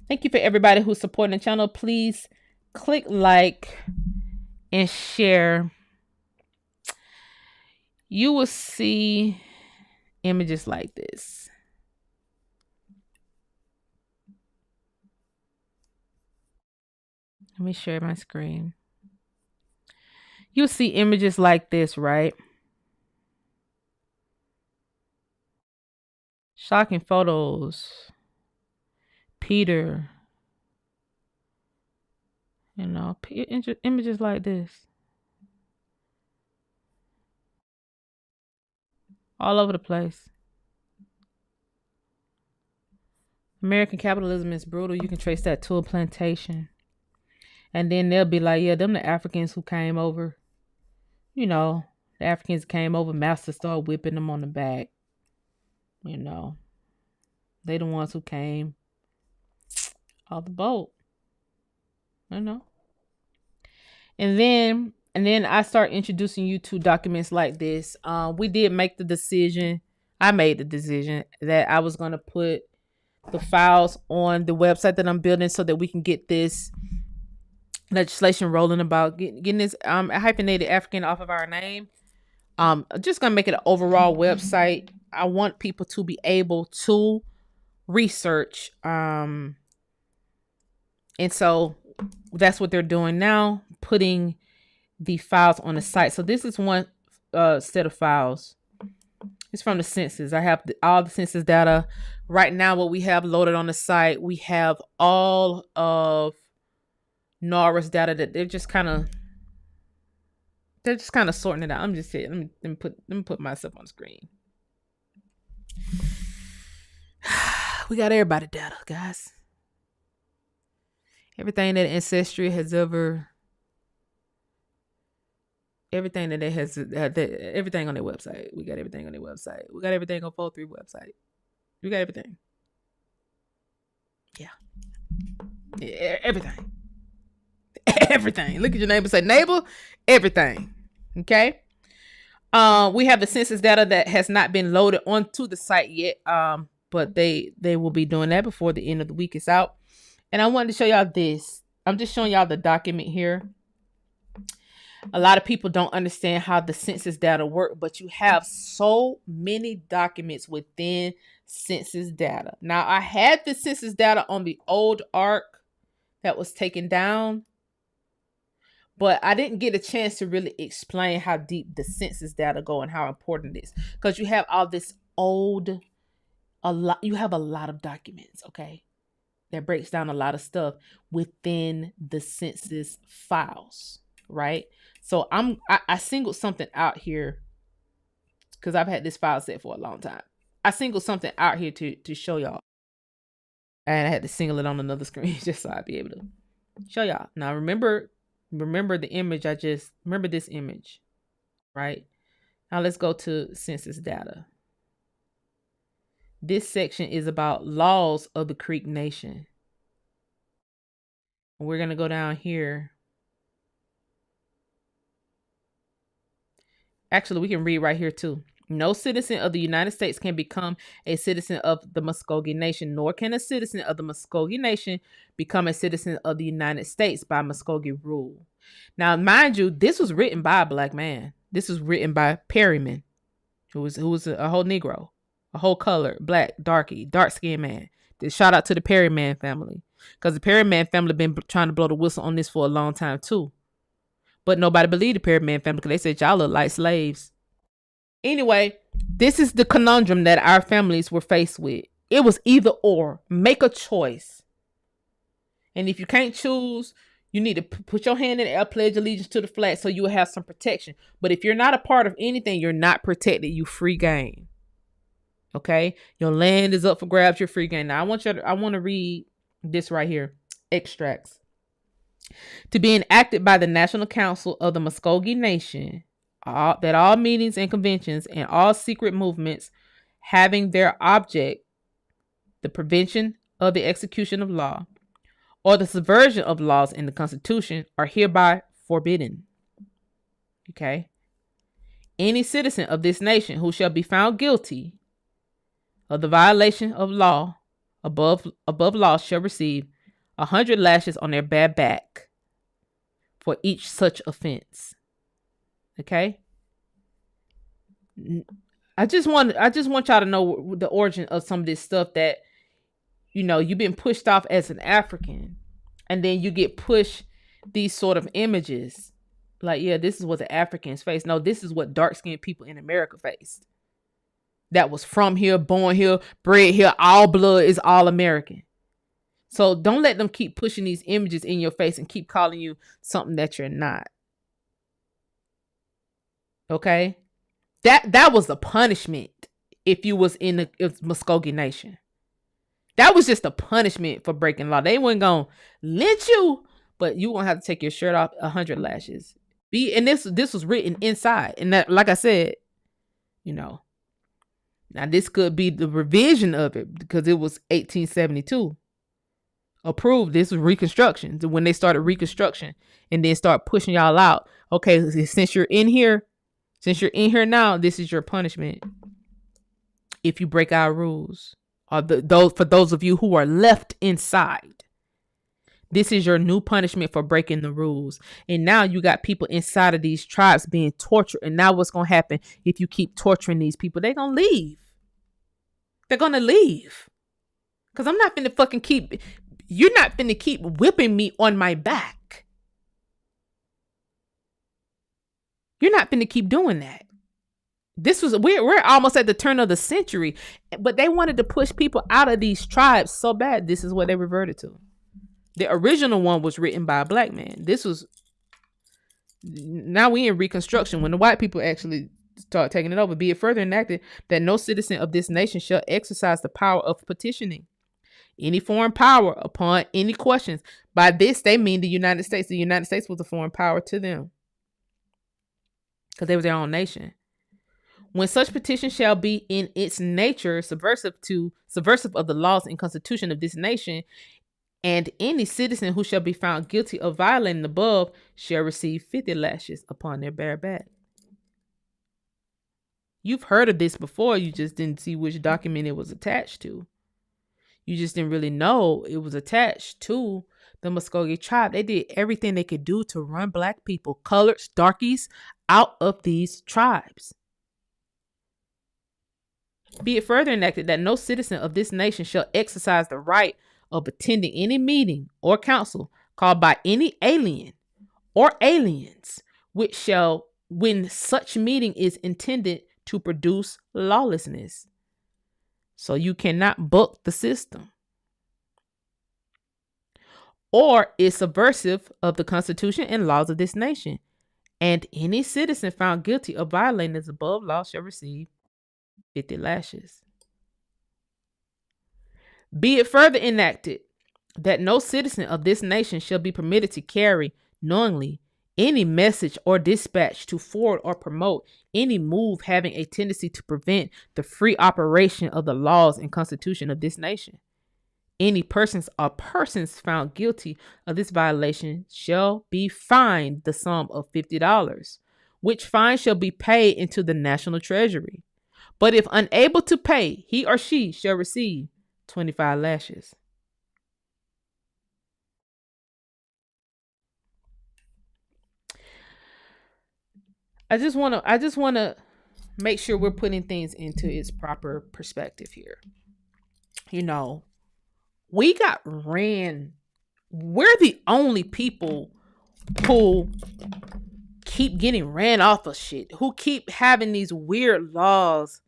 Thank you for everybody who's supporting the channel. Please click like and share. You will see images like this. Let me share my screen. You'll see images like this, right? Shocking photos. Peter. You know, images like this. All over the place. American capitalism is brutal. You can trace that to a plantation. And then they'll be like, yeah, them the Africans who came over. You know, the Africans came over, master started whipping them on the back. You know, they the ones who came off the boat. You know. And then I start introducing you to documents like this. We did make the decision. I made the decision that I was going to put the files on the website that I'm building so that we can get this legislation rolling about getting this hyphenated African off of our name. Just gonna make it an overall website. I want people to be able to research. And so that's what they're doing now, putting the files on the site. So this is one set of files. It's from the census. I have all the census data. Right now, what we have loaded on the site, we have all of NARA's data that they're just kind of sorting it out. I'm just saying, let me put myself on the screen. We got everybody data, guys. Everything that Ancestry has ever, everything that it has, everything on their website. We got everything on their website. We got everything on 4-3 website. We got everything. Yeah, everything. Everything. Look at your neighbor. Say, neighbor, everything. Okay. We have the census data that has not been loaded onto the site yet. But they will be doing that before the end of the week is out. And I wanted to show y'all this. I'm just showing y'all the document here. A lot of people don't understand how the census data work, but you have so many documents within census data. Now, I had the census data on the old ARC that was taken down, but I didn't get a chance to really explain how deep the census data go and how important it is. Because you have all this you have a lot of documents, okay? That breaks down a lot of stuff within the census files, right? So I singled something out here because I've had this file set for a long time. I singled something out here to show y'all. And I had to single it on another screen just so I'd be able to show y'all. Now remember the image remember this image, right? Now let's go to census data. This section is about laws of the Creek Nation. And we're going to go down here. Actually, we can read right here too. No citizen of the United States can become a citizen of the Muskogee Nation, nor can a citizen of the Muskogee Nation become a citizen of the United States by Muskogee rule. Now, mind you, this was written by a black man. This was written by Perryman, who was a whole Negro, a whole color, black, dark-skinned man. Shout out to the Perryman family, because the Perryman family been trying to blow the whistle on this for a long time too. But nobody believed the Perryman family because they said y'all look like slaves. Anyway, this is the conundrum that our families were faced with. It was either or. Make a choice. And if you can't choose, you need to put your hand in the air, pledge allegiance to the flag so you will have some protection. But if you're not a part of anything, you're not protected. You free game. Okay? Your land is up for grabs. You're free game. Now, I want to read this right here. Extracts. To be enacted by the National Council of the Muskogee Nation, that all meetings and conventions and all secret movements having their object the prevention of the execution of law or the subversion of laws in the Constitution are hereby forbidden. Okay. Any citizen of this nation who shall be found guilty of the violation of law above law shall receive 100 lashes on their bad back for each such offense. Okay. I just want y'all to know the origin of some of this stuff that, you've been pushed off as an African, and then you get pushed these sort of images. Like, yeah, this is what the Africans face. No, this is what dark-skinned people in America faced. That was from here, born here, bred here, all blood is all American. So don't let them keep pushing these images in your face and keep calling you something that you're not. Okay? That was the punishment if you was in the Muskogee Nation. That was just a punishment for breaking law. They weren't going to lynch you, but you won't have to take your shirt off 100 lashes. And this was written inside. And that, like I said, now this could be the revision of it because it was 1872. Approved. This was Reconstruction. When they started Reconstruction and then start pushing y'all out. Okay, since you're in here now, this is your punishment. If you break our rules, or for those of you who are left inside, this is your new punishment for breaking the rules. And now you got people inside of these tribes being tortured. And now what's going to happen if you keep torturing these people? They're going to leave. They're going to leave. Because I'm not finna fucking you're not finna keep whipping me on my back. You're not finna keep doing that. We're almost at the turn of the century, but they wanted to push people out of these tribes so bad. This is what they reverted to. The original one was written by a black man. Now we in Reconstruction when the white people actually start taking it over. Be it further enacted that no citizen of this nation shall exercise the power of petitioning any foreign power upon any questions. By this, they mean the United States. The United States was a foreign power to them because they were their own nation. When such petition shall be in its nature subversive of the laws and constitution of this nation, and any citizen who shall be found guilty of violating the above shall receive 50 lashes upon their bare back. You've heard of this before. You just didn't see which document it was attached to. You just didn't really know it was attached to the Muskogee tribe. They did everything they could do to run black people, coloreds, darkies, out of these tribes. Be it further enacted that no citizen of this nation shall exercise the right of attending any meeting or council called by any alien or aliens, which shall, when such meeting is intended to produce lawlessness. So you cannot buck the system, or is subversive of the Constitution and laws of this nation. And any citizen found guilty of violating this above law shall receive 50 lashes. Be it further enacted that no citizen of this nation shall be permitted to carry knowingly any message or dispatch to forward or promote any move having a tendency to prevent the free operation of the laws and constitution of this nation. Any persons or persons found guilty of this violation shall be fined the sum of $50, which fine shall be paid into the national treasury. But if unable to pay, he or she shall receive 25 lashes. I just want to make sure we're putting things into its proper perspective here. We got ran. We're the only people who keep getting ran off of shit, who keep having these weird laws.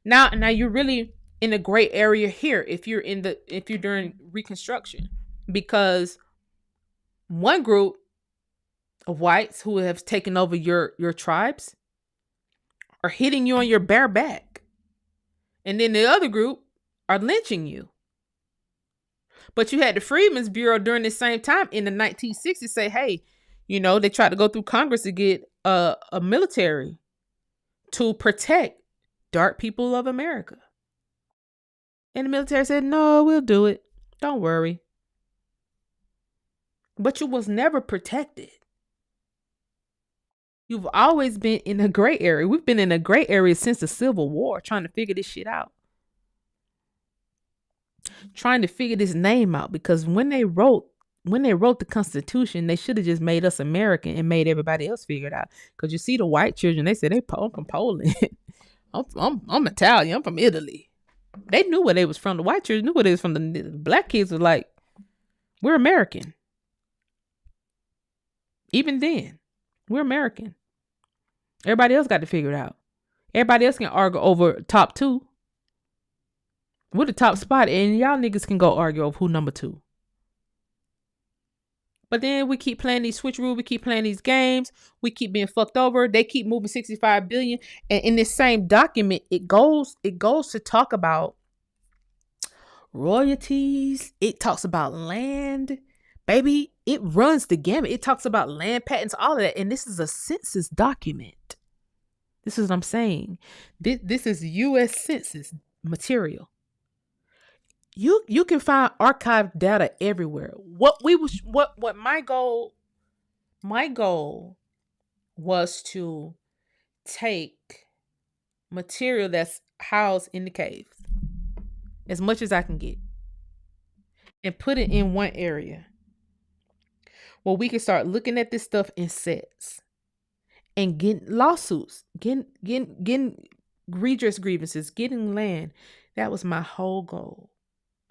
Now you're really in a gray area here if you're during Reconstruction, because one group of whites who have taken over your tribes are hitting you on your bare back, and then the other group are lynching you. But you had the Freedmen's Bureau during the same time in the 1960s say, hey, they tried to go through Congress to get a military to protect dark people of America. And the military said, no, we'll do it. Don't worry. But you was never protected. You've always been in a gray area. We've been in a gray area since the Civil War, trying to figure this shit out. Trying to figure this name out, because when they wrote the Constitution, they should have just made us American and made everybody else figure it out. Because you see the white children, they said I'm from Poland. I'm Italian. I'm from Italy. They knew where they was from. The white children knew where they was from. The black kids were like, we're American. Even then, we're American. Everybody else got to figure it out. Everybody else can argue over top two. We're the top spot, and y'all niggas can go argue over who number two. But then we keep playing these switch rules. We keep playing these games. We keep being fucked over. They keep moving 65 billion. And in this same document, it goes to talk about royalties. It talks about land. Baby, it runs the gamut. It talks about land patents, all of that. And this is a census document. This is what I'm saying. This is U.S. Census material. You can find archived data everywhere. What my goal was to take material that's housed in the caves, as much as I can get, and put it in one area where we can start looking at this stuff in sets and getting lawsuits, getting redress grievances, getting land. That was my whole goal.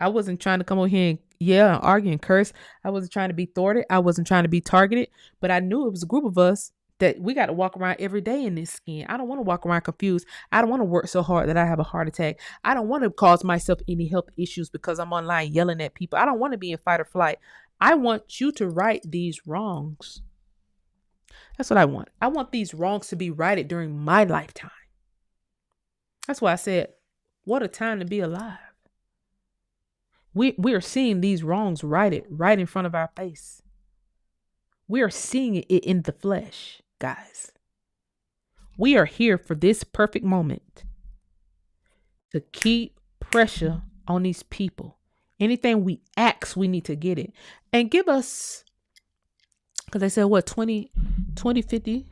I wasn't trying to come over here and argue and curse. I wasn't trying to be thwarted. I wasn't trying to be targeted. But I knew it was a group of us that we got to walk around every day in this skin. I don't want to walk around confused. I don't want to work so hard that I have a heart attack. I don't want to cause myself any health issues because I'm online yelling at people. I don't want to be in fight or flight. I want you to right these wrongs. That's what I want. I want these wrongs to be righted during my lifetime. That's why I said, what a time to be alive. We are seeing these wrongs righted right in front of our face. We are seeing it in the flesh, guys. We are here for this perfect moment to keep pressure on these people. Anything we ask, we need to get it. And give us, because they said, what, 2050,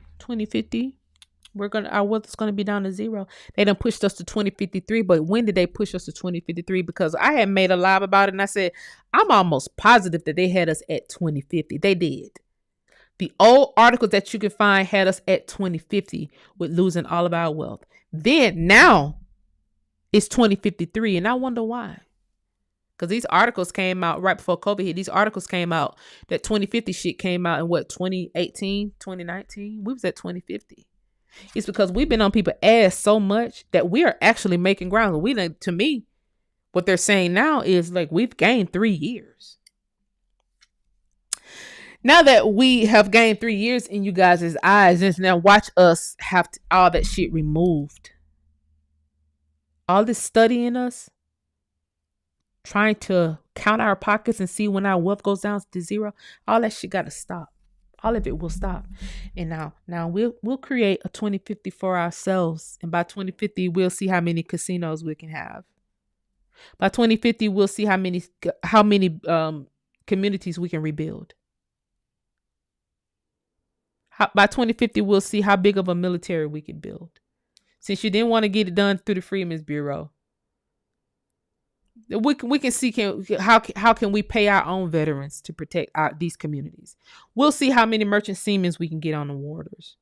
our wealth is going to be down to zero. They done pushed us to 2053, but when did they push us to 2053? Because I had made a live about it and I said, I'm almost positive that they had us at 2050. They did. The old articles that you can find had us at 2050 with losing all of our wealth. Then now it's 2053 and I wonder why. Because these articles came out right before COVID hit. These articles came out, that 2050 shit came out in what, 2018, 2019? We was at 2050. It's because we've been on people's ass so much that we are actually making ground. To me, what they're saying now is like we've gained 3 years. Now that we have gained 3 years in you guys' eyes, and now watch us have all that shit removed. All this studying us, trying to count our pockets and see when our wealth goes down to zero, all that shit got to stop. All of it will stop. And now we'll create a 2050 for ourselves. And by 2050, we'll see how many casinos we can have. By 2050, we'll see how many communities we can rebuild. By 2050, we'll see how big of a military we can build. Since you didn't want to get it done through the Freedmen's Bureau, we can see how can we pay our own veterans to protect these communities. We'll see how many merchant seamen we can get on the waters.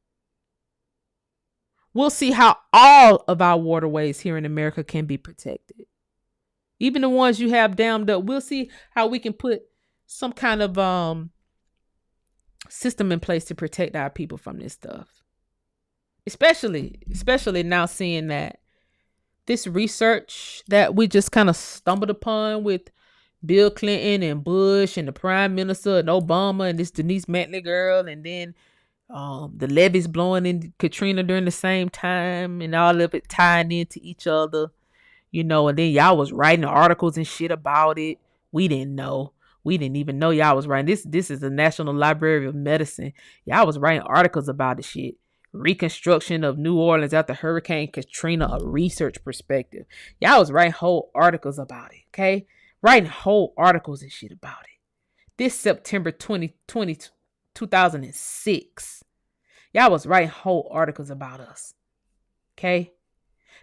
We'll see how all of our waterways here in America can be protected. Even the ones you have dammed up. We'll see how we can put some kind of system in place to protect our people from this stuff. Especially now seeing that this research that we just kind of stumbled upon with Bill Clinton and Bush and the Prime Minister and Obama and this Denise Mantley girl, and then the levees blowing in Katrina during the same time, and all of it tying into each other, and then y'all was writing articles and shit about it. We didn't know. We didn't even know y'all was writing. This is the National Library of Medicine. Y'all was writing articles about the shit. Reconstruction of New Orleans after Hurricane Katrina, a research perspective. Y'all was writing whole articles about it, okay? Writing whole articles and shit about it. This September 2006. Y'all was writing whole articles about us, okay?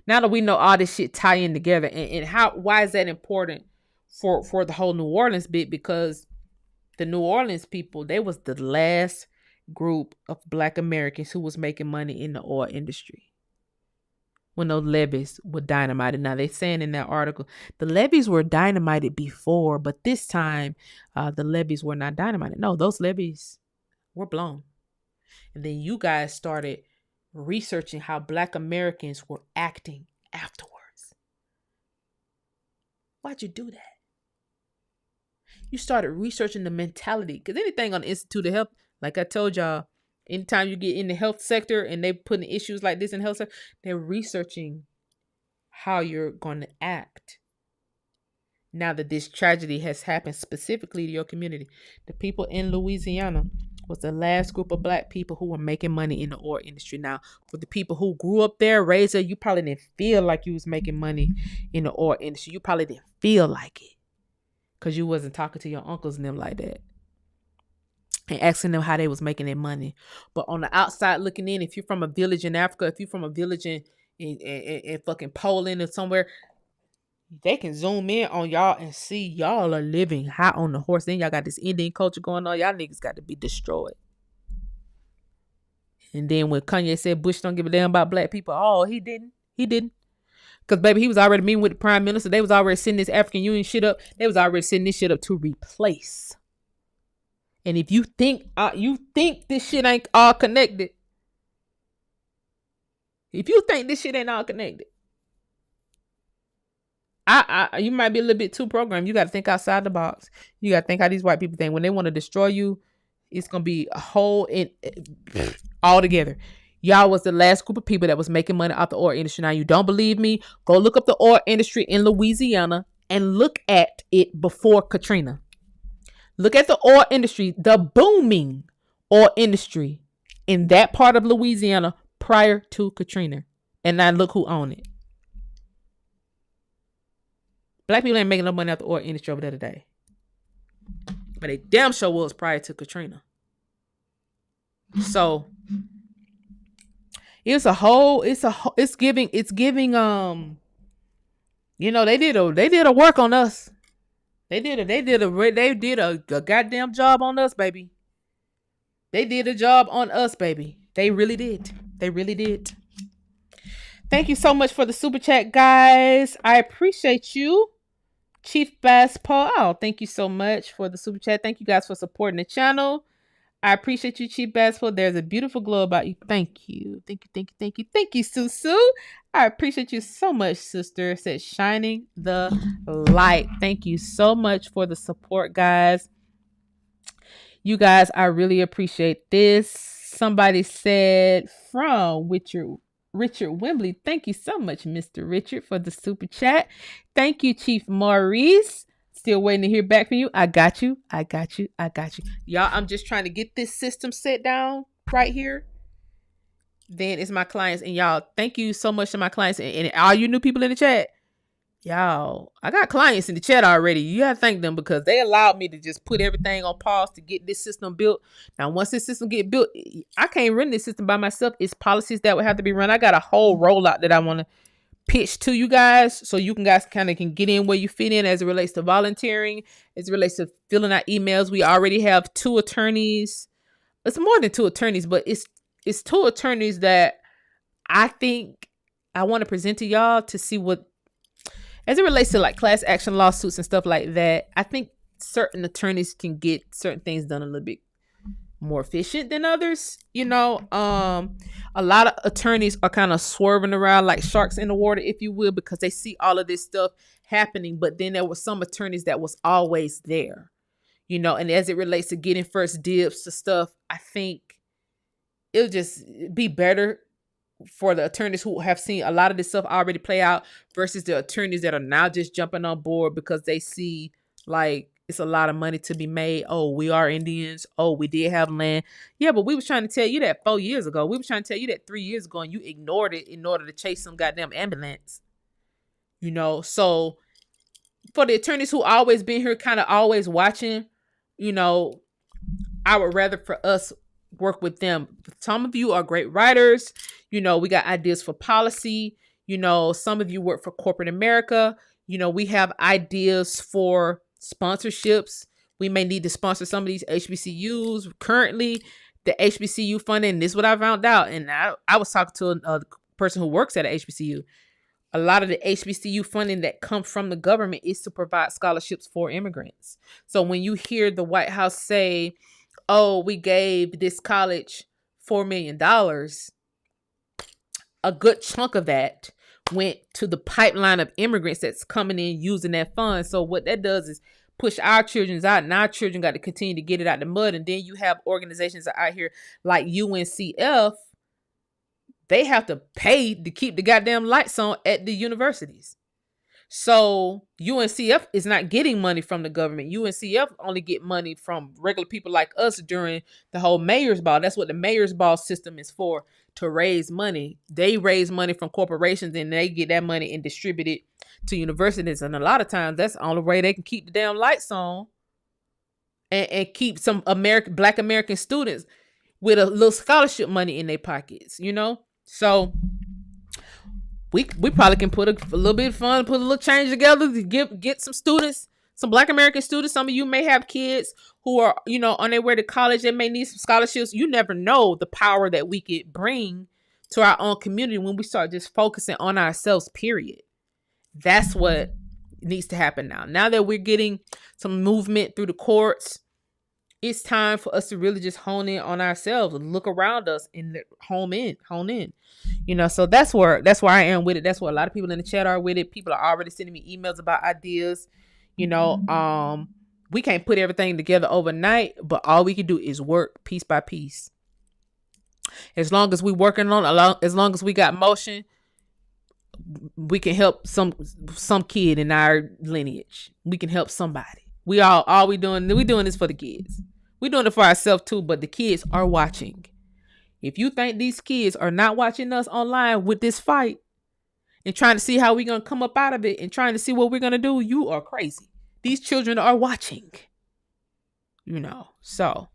Now that we know all this shit tie in together, and why is that important for the whole New Orleans bit? Because the New Orleans people, they was the last group of Black Americans who was making money in the oil industry when those levees were dynamited. Now they're saying in that article the levees were dynamited before, but this time the levees were not dynamited. No, those levees were blown. And then you guys started researching how Black Americans were acting afterwards. Why'd you do that? You started researching the mentality, because anything on the Institute of Health, like I told y'all, anytime you get in the health sector and they putting issues like this in health sector, they're researching how you're going to act. now that this tragedy has happened specifically to your community. The people in Louisiana was the last group of black people who were making money in the oil industry. Now, for the people who grew up there, raised there, you probably didn't feel like you was making money in the oil industry. You probably didn't feel like it because you wasn't talking to your uncles and them like that and asking them how they was making their money. But on the outside looking in, if you're from a village in Africa, if you're from a village in fucking Poland or somewhere, they can zoom in on y'all and see y'all are living high on the horse. Then y'all got this Indian culture going on. Y'all niggas got to be destroyed. And then when Kanye said Bush don't give a damn about black people, oh, he didn't. He didn't. Because, baby, he was already meeting with the prime minister. They was already setting this African Union shit up. They was already setting this shit up to replace. And if you think this shit ain't all connected, you might be a little bit too programmed. You got to think outside the box. You got to think how these white people think. When they want to destroy you, it's going to be a whole all together. Y'all was the last group of people that was making money out the oil industry. Now, you don't believe me? Go look up the oil industry in Louisiana and look at it before Katrina. Look at the oil industry, the booming oil industry in that part of Louisiana prior to Katrina. And now look who owned it. Black people ain't making no money out the oil industry over there today. But they damn sure was prior to Katrina. So it's giving, you know, they did a work on us. They did a goddamn job on us, baby. They did a job on us, baby. They really did. They really did. Thank you so much for the super chat, guys. I appreciate you. Chief Bass Paul. Oh, thank you so much for the super chat. Thank you guys for supporting the channel. I appreciate you, Chief Bass Paul. There's a beautiful glow about you. Thank you. Thank you, Susu. I appreciate you so much, sister. It said shining the light. Thank you so much for the support, guys. You guys, I really appreciate this. Somebody said from Richard Wembley. Thank you so much, Mr. Richard, for the super chat. Thank you, Chief Maurice. Still waiting to hear back from you. I got you. Y'all, I'm just trying to get this system set down right here. Then it's my clients. And y'all, thank you so much to my clients and all you new people in the chat. Y'all, I got clients in the chat already. You gotta thank them because they allowed me to just put everything on pause to get this system built. Now, once this system get built, I can't run this system by myself. It's policies that would have to be run. I got a whole rollout that I want to pitch to you guys so you guys kind of can get in where you fit in as it relates to volunteering, as it relates to filling out emails. We already have 2 attorneys. It's more than 2 attorneys, but it's 2 attorneys that I think I want to present to y'all to see what, as it relates to like class action lawsuits and stuff like that. I think certain attorneys can get certain things done a little bit more efficient than others. You know, a lot of attorneys are kind of swerving around like sharks in the water, if you will, because they see all of this stuff happening. But then there were some attorneys that was always there, you know, and as it relates to getting first dibs to stuff, I think it'll just be better for the attorneys who have seen a lot of this stuff already play out versus the attorneys that are now just jumping on board because they see like it's a lot of money to be made. Oh, we are Indians. Oh, we did have land. Yeah, but we was trying to tell you that 4 years ago. We was trying to tell you that 3 years ago and you ignored it in order to chase some goddamn ambulance. You know, so for the attorneys who always been here, kind of always watching, you know, I would rather for us work with them. Some of you are great writers. You know, we got ideas for policy. You know, some of you work for corporate America. You know, we have ideas for sponsorships. We may need to sponsor some of these HBCUs. Currently, the HBCU funding, this is what I found out. And I was talking to a person who works at an HBCU. A lot of the HBCU funding that comes from the government is to provide scholarships for immigrants. So when you hear the White House say, oh, we gave this college $4 million, a good chunk of that went to the pipeline of immigrants that's coming in using that fund. So what that does is push our children out, and our children got to continue to get it out the mud. And then you have organizations out here like UNCF. They have to pay to keep the goddamn lights on at the universities. So UNCF is not getting money from the government. UNCF only get money from regular people like us during the whole mayor's ball. That's what the mayor's ball system is for, to raise money. They raise money from corporations and they get that money and distribute it to universities. And a lot of times that's the only way they can keep the damn lights on and keep some Black American students with a little scholarship money in their pockets, you know? So we probably can put a little bit of fun, put a little change together to get some students, some Black American students. Some of you may have kids who are, you know, on their way to college. They may need some scholarships. You never know the power that we could bring to our own community when we start just focusing on ourselves, period. That's what needs to happen now. Now that we're getting some movement through the courts, it's time for us to really just hone in on ourselves and look around us and hone in. You know, so that's where I am with it. That's where a lot of people in the chat are with it. People are already sending me emails about ideas. You know, we can't put everything together overnight, but all we can do is work piece by piece. As long as we working on, as long as we got motion, we can help some kid in our lineage. We can help somebody. We doing this for the kids. We doing it for ourselves too, but the kids are watching. If you think these kids are not watching us online with this fight and trying to see how we're going to come up out of it and trying to see what we're going to do, you are crazy. These children are watching, you know. So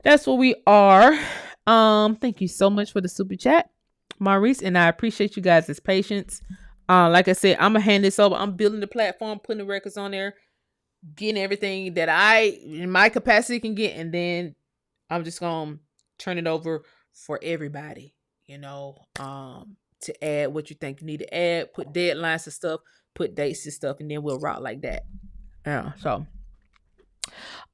that's what we are. Thank you so much for the super chat, Maurice, and I appreciate you guys' patience. Like I said, I'm going to hand this over. I'm building the platform, putting the records on there, getting everything that I, in my capacity, can get, and then I'm just going to turn it over for everybody, you know, to add what you think you need to add, put deadlines to stuff, put dates to stuff, and then we'll route like that. Yeah, so.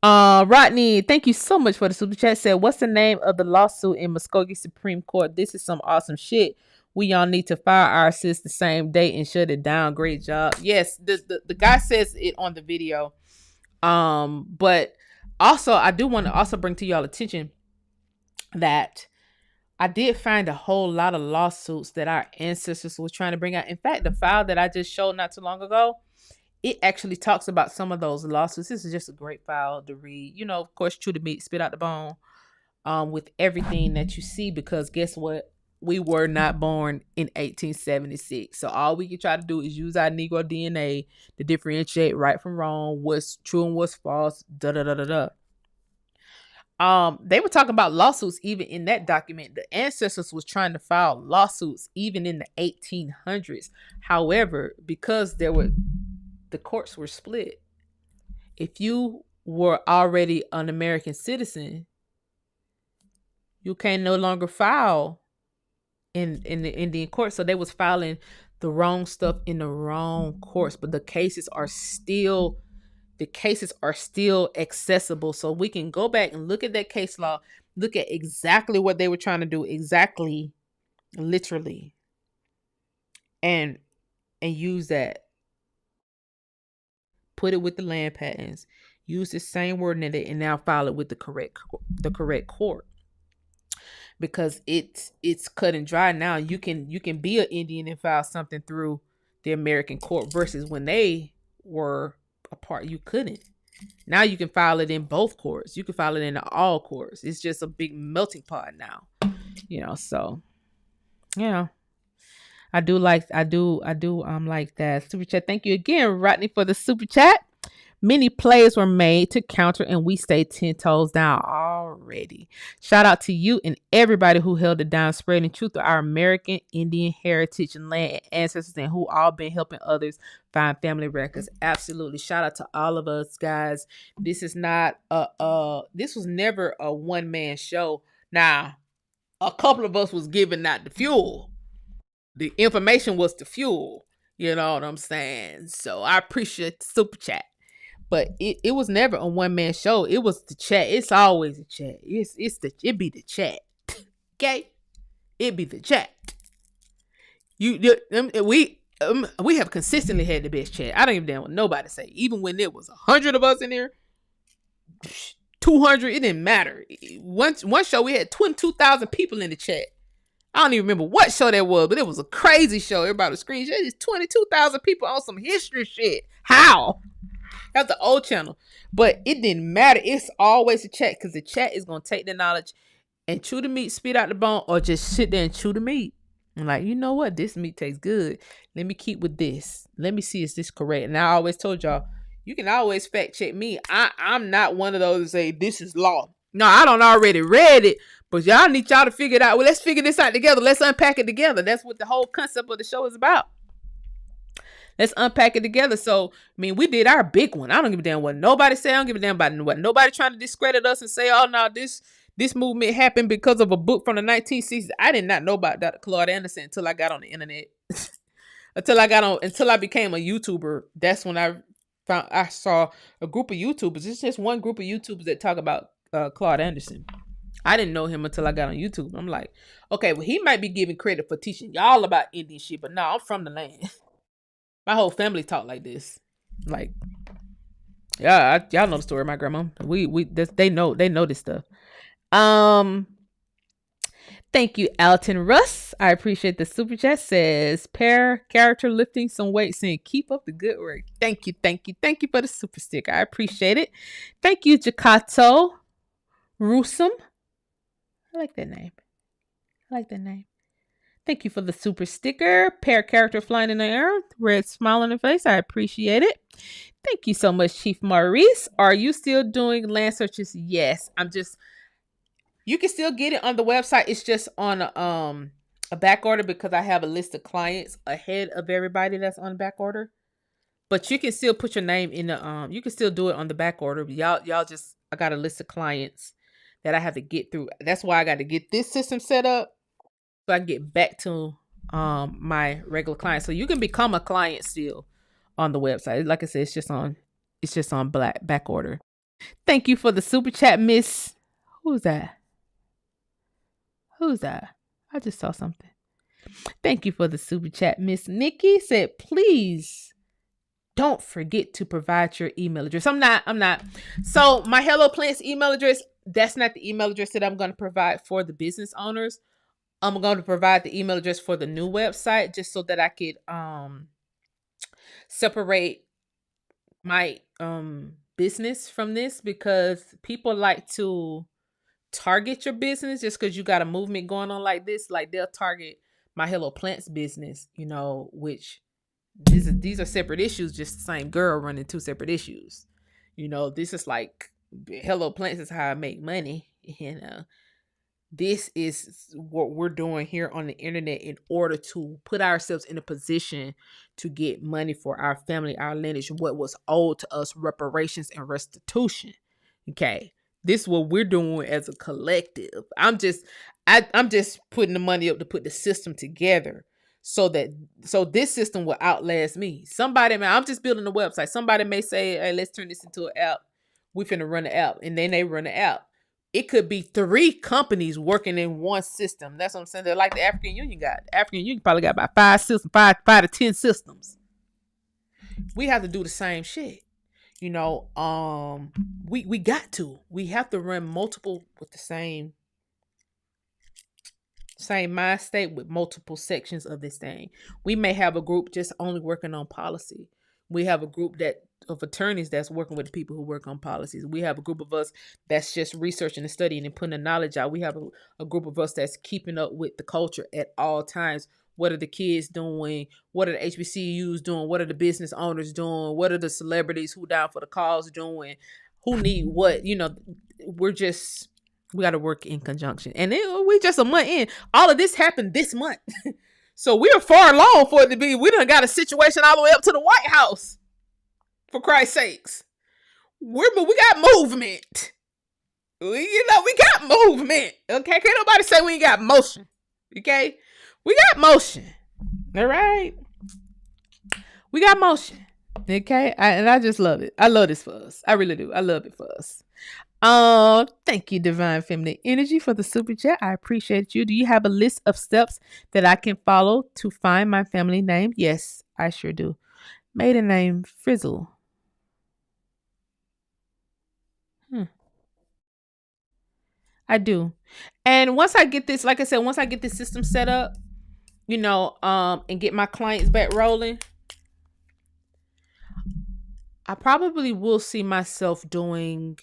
Rodney, thank you so much for the super chat. Said, what's the name of the lawsuit in Muskogee Supreme Court? This is some awesome shit. We all need to fire our sis the same day and shut it down. Great job. Yes, the guy says it on the video. But also I do want to also bring to y'all attention that I did find a whole lot of lawsuits that our ancestors were trying to bring out. In fact, the file that I just showed not too long ago, it actually talks about some of those lawsuits. This is just a great file to read. You know, of course, chew the meat, spit out the bone, with everything that you see, because guess what? We were not born in 1876. So all we can try to do is use our Negro DNA to differentiate right from wrong, what's true and what's false, They were talking about lawsuits even in that document. The ancestors was trying to file lawsuits even in the 1800s. However, because the courts were split, if you were already an American citizen, you can no longer file in the Indian court. So they was filing the wrong stuff in the wrong courts, but the cases are still accessible. So we can go back and look at that case law, look at exactly what they were trying to do, exactly, literally, and use that. Put it with the land patents, use the same word in it, and now file it with the correct court. Because it's cut and dry now. You can be an Indian and file something through the American court, versus when they were apart, you couldn't. Now you can file it in both courts. You can file it in all courts. It's just a big melting pot now, you know. So, yeah, I do like that super chat. Thank you again, Rodney, for the super chat. Many plays were made to counter, and we stayed 10 toes down already. Shout out to you and everybody who held it down, spreading truth of our American Indian heritage and land and ancestors, and who all been helping others find family records. Absolutely. Shout out to all of us, guys. This is not this was never a one-man show. Now, a couple of us was giving out the fuel. The information was the fuel. You know what I'm saying? So I appreciate the super chat. But it was never a one-man show. It was the chat. It's always a chat. It be the chat. Okay? It be the chat. We have consistently had the best chat. I don't even know what nobody say. Even when there was 100 of us in there, 200, it didn't matter. One show we had 22,000 people in the chat. I don't even remember what show that was, but it was a crazy show. Everybody was screaming. There's 22,000 people on some history shit. How? That's the old channel. But it didn't matter. It's always a chat because the chat is going to take the knowledge and chew the meat, spit out the bone, or just sit there and chew the meat. And like, you know what? This meat tastes good. Let me keep with this. Let me see, is this correct? And I always told y'all, you can always fact check me. I'm not one of those that say this is law. No, I don't already read it, but y'all need y'all to figure it out. Well, let's figure this out together. Let's unpack it together. That's what the whole concept of the show is about. Let's unpack it together. So, I mean, we did our big one. I don't give a damn what nobody say. I don't give a damn about what nobody trying to discredit us and say, oh, no, this movement happened because of a book from the 1960s. I did not know about Dr. Claude Anderson until I got on the internet. until I became a YouTuber. That's when I saw a group of YouTubers. It's just one group of YouTubers that talk about Claude Anderson. I didn't know him until I got on YouTube. I'm like, okay, well, he might be giving credit for teaching y'all about Indian shit, but no, I'm from the land. My whole family talk like this. Like, yeah, y'all know the story of my grandma. They know this stuff. Thank you, Alton Russ. I appreciate the super chat. Says character lifting some weight, saying keep up the good work. Thank you for the super stick. I appreciate it. Thank you, Jakato Rusum. I like that name. Thank you for the super sticker. Character flying in the air. Red smile on the face. I appreciate it. Thank you so much, Chief Maurice. Are you still doing land searches? Yes. You can still get it on the website. It's just on a back order because I have a list of clients ahead of everybody that's on back order. But you can still put your name in the you can still do it on the back order. I got a list of clients that I have to get through. That's why I got to get this system set up so I can get back to my regular clients. So you can become a client still on the website. Like I said, it's just on back order. Thank you for the super chat, Miss. Who's that? I just saw something. Thank you for the super chat. Miss Nikki said, please don't forget to provide your email address. I'm not. So my Hello Plants email address, that's not the email address that I'm going to provide for the business owners. I'm going to provide the email address for the new website just so that I could separate my business from this, because people like to target your business just because you got a movement going on like this. Like, they'll target my Hello Plants business, which these are separate issues, just the same girl running two separate issues. This is like Hello Plants is how I make money. This is what we're doing here on the internet in order to put ourselves in a position to get money for our family, our lineage, what was owed to us, reparations and restitution. Okay. This is what we're doing as a collective. I'm just putting the money up to put the system together so this system will outlast me. I'm just building a website. Somebody may say, hey, let's turn this into an app. We finna run the app. And then they run the app. It could be 3 companies working in one system. That's what I'm saying. They're like the African Union got. The African Union probably got about 5 systems, 5 to 10 systems. We have to do the same shit. We got to. We have to run multiple with the same mind state with multiple sections of this thing. We may have a group just only working on policy. We have a group of attorneys that's working with the people who work on policies. We have a group of us that's just researching and studying and putting the knowledge out. We have a group of us that's keeping up with the culture at all times. What are the kids doing? What are the HBCUs doing? What are the business owners doing? What are the celebrities who down for the cause doing? Who need what? We got to work in conjunction. And we just a month in. All of this happened this month. So we are far along for it to be. We done got a situation all the way up to the White House. For Christ's sakes. We got movement. We got movement. Okay? Can't nobody say we ain't got motion. Okay? We got motion. All right? We got motion. Okay? And I just love it. I love this for us. I really do. I love it for us. Thank you, Divine Feminine Energy, for the super chat. I appreciate you. Do you have a list of steps that I can follow to find my family name? Yes, I sure do. Maiden name Frizzle. I do. And once I get this, like I said, once I get this system set up, and get my clients back rolling, I probably will see myself doing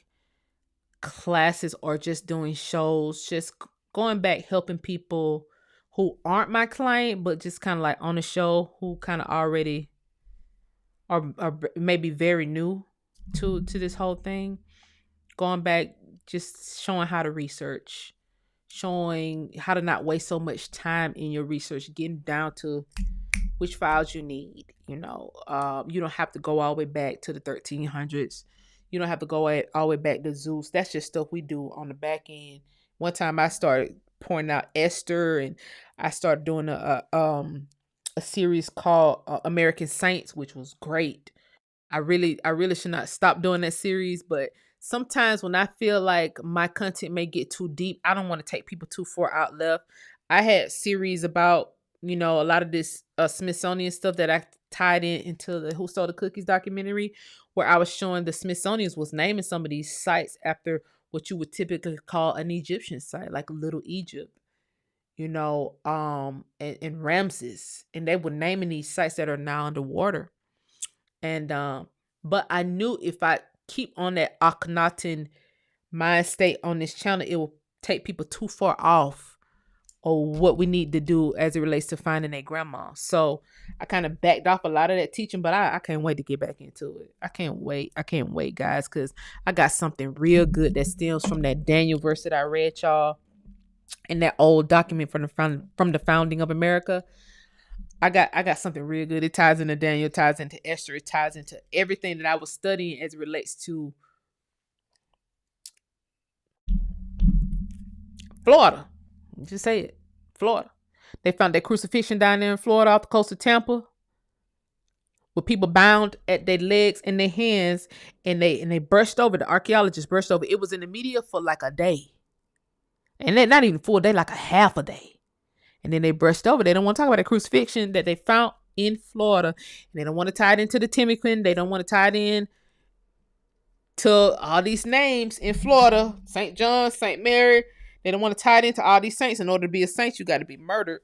classes or just doing shows, just going back helping people who aren't my client, but just kind of like on the show, who kind of already are maybe very new to this whole thing. Going back, just showing how to research, showing how to not waste so much time in your research, getting down to which files you need. You don't have to go all the way back to the 1300s. You don't have to go all the way back to Zeus. That's just stuff we do on the back end. One time I started pointing out Esther, and I started doing a series called American Saints, which was great. I really should not stop doing that series, but sometimes when I feel like my content may get too deep, I don't want to take people too far out left. I had series about, a lot of this Smithsonian stuff that I tied into the Who Stole the Cookies documentary, where I was showing the Smithsonians was naming some of these sites after what you would typically call an Egyptian site, like Little Egypt, and Ramses. And they were naming these sites that are now underwater. And but I knew if I keep on that Akhenaten mind state on this channel, it will take people too far off or what we need to do as it relates to finding their grandma. So I kind of backed off a lot of that teaching, but I can't wait to get back into it. I can't wait, guys, because I got something real good that stems from that Daniel verse that I read y'all in that old document from the founding of America. I got something real good. It ties into Daniel, ties into Esther, it ties into everything that I was studying as it relates to Florida. Just say it. Florida. They found that crucifixion down there in Florida off the coast of Tampa, with people bound at their legs and their hands, and they brushed over. The archaeologists brushed over. It was in the media for like a day. And then not even full day, like a half a day. And then they brushed over. They don't want to talk about the crucifixion that they found in Florida. And they don't want to tie it into the Temecula. They don't want to tie it in to all these names in Florida. St. John, St. Mary. They don't want to tie it into all these saints. In order to be a saint, you got to be murdered.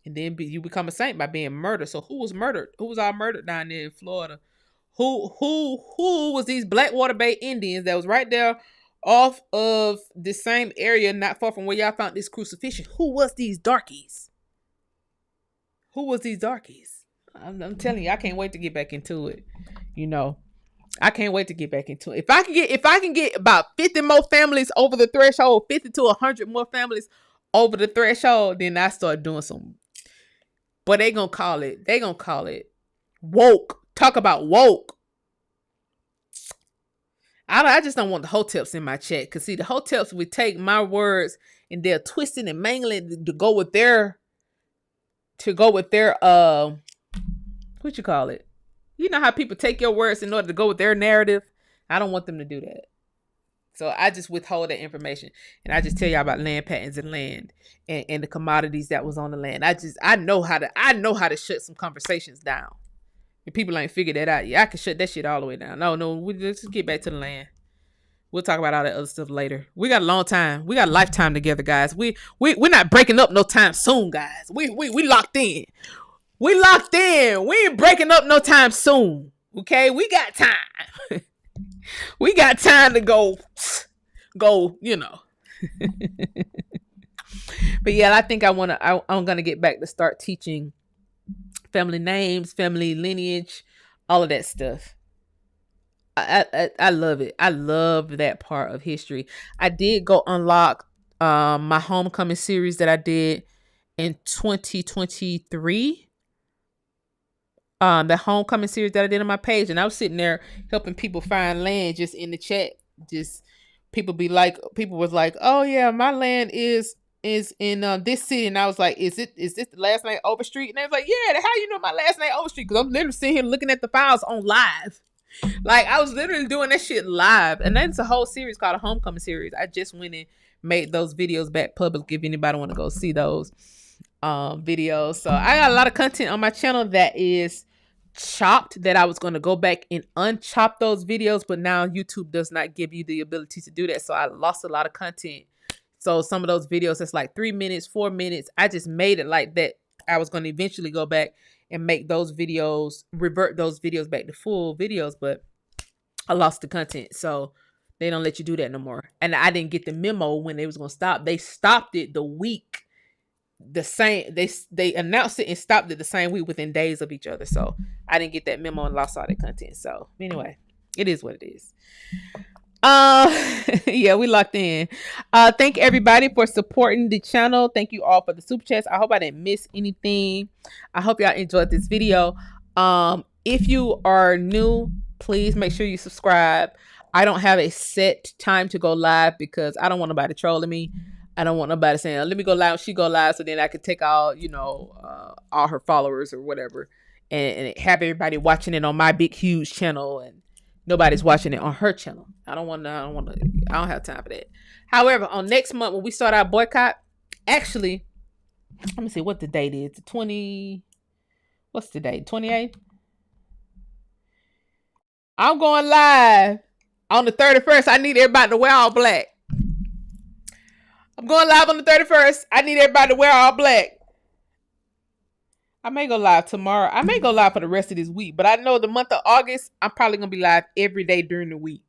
And then you become a saint by being murdered. So who was murdered? Who was all murdered down there in Florida? Who was these Blackwater Bay Indians that was right there off of the same area, not far from where y'all found this crucifixion? Who was these darkies? I'm telling you, I can't wait to get back into it. I can't wait to get back into it. If I can get about 50 more families over the threshold, 50 to 100 more families over the threshold, then I start doing some. But they gonna call it woke. Talk about woke. I just don't want the hoteps in my chat. Cause see, the hoteps would take my words and they're twisting and mangling to go with their what you call it? You know how people take your words in order to go with their narrative? I don't want them to do that. So I just withhold that information. And I just tell y'all about land patents and land and the commodities that was on the land. I know how to shut some conversations down. If people ain't figured that out, yeah, I can shut that shit all the way down. No, let's just get back to the land. We'll talk about all that other stuff later. We got a long time. We got a lifetime together, guys. We're not breaking up no time soon, guys. We locked in. We locked in. We ain't breaking up no time soon. Okay? We got time. We got time to go, But yeah, I think I'm going to get back to start teaching family names, family lineage, all of that stuff. I love it. I love that part of history. I did go unlock my homecoming series that I did in 2023. The homecoming series that I did on my page, and I was sitting there helping people find land just in the chat. Just people was like, oh yeah, my land is in this city, and I was like, is this the last name Overstreet? And they was like, yeah, how you know my last name Overstreet? Because I'm literally sitting here looking at the files on live. Like I was literally doing that shit live. And that's a whole series called a homecoming series. I just went and made those videos back public if anybody want to go see those videos. So I got a lot of content on my channel that is chopped that I was going to go back and unchop those videos, but now YouTube does not give you the ability to do that. So I lost a lot of content. So some of those videos that's like 3 minutes, 4 minutes, I just made it like that. I was going to eventually go back and make those videos, revert those videos back to full videos, but I lost the content. So they don't let you do that no more. And I didn't get the memo when they was going to stop. They stopped it the week the same. They announced it and stopped it the same week within days of each other. So I didn't get that memo and lost all the content. So anyway, it is what it is. Yeah, we locked in. Thank everybody for supporting the channel. Thank you all for the super chats. I hope I didn't miss anything. I hope y'all enjoyed this video. If you are new, please make sure you subscribe. I don't have a set time to go live because I don't want nobody trolling me. I don't want nobody saying, let me go live, she go live, so then I can take all, all her followers or whatever and have everybody watching it on my big huge channel and nobody's watching it on her channel. I don't have time for that. However, on next month when we start our boycott, actually, let me see what the date is. What's the date? 28th? I'm going live on the 31st. I need everybody to wear all black. I'm going live on the 31st. I need everybody to wear all black. I may go live tomorrow. I may go live for the rest of this week. But I know the month of August, I'm probably going to be live every day during the week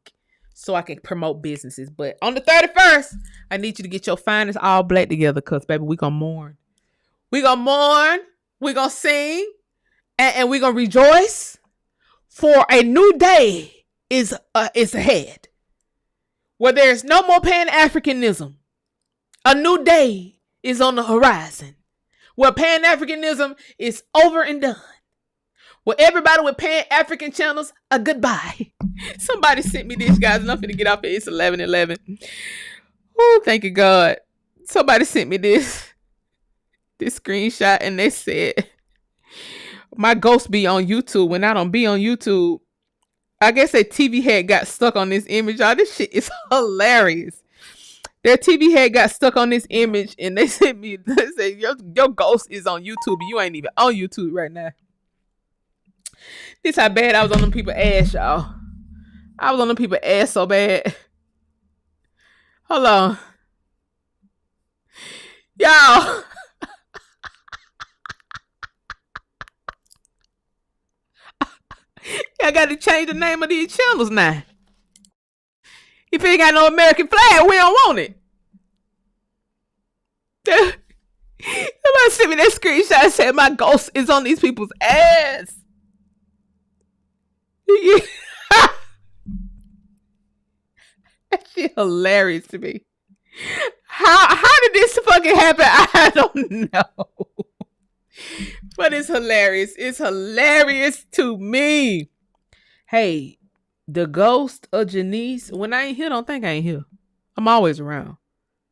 so I can promote businesses. But on the 31st, I need you to get your finest all black together because, baby, we're going to mourn. We're going to mourn. We're going to sing. And we're going to rejoice. For a new day is ahead. Where there's no more Pan-Africanism. A new day is on the horizon. Where Pan-Africanism is over and done. Where everybody with Pan-African channels are goodbye. Somebody sent me this, guys, and I'm finna get off it. It's 11:11. Oh, thank you, God. Somebody sent me this screenshot, and they said, my ghost be on YouTube when I don't be on YouTube. I guess their TV head got stuck on this image. Y'all, this shit is hilarious. Their TV head got stuck on this image and they sent me, they said, your ghost is on YouTube. You ain't even on YouTube right now. This how bad I was on them people ass, y'all. I was on them people ass so bad. Hold on. Y'all. I got to change the name of these channels now. If it ain't got no American flag, we don't want it. Somebody sent me that screenshot and said my ghost is on these people's ass. That shit hilarious to me. How did this fucking happen? I don't know. But it's hilarious. It's hilarious to me. Hey, the ghost of Janice, when I ain't here, don't think I ain't here. I'm always around.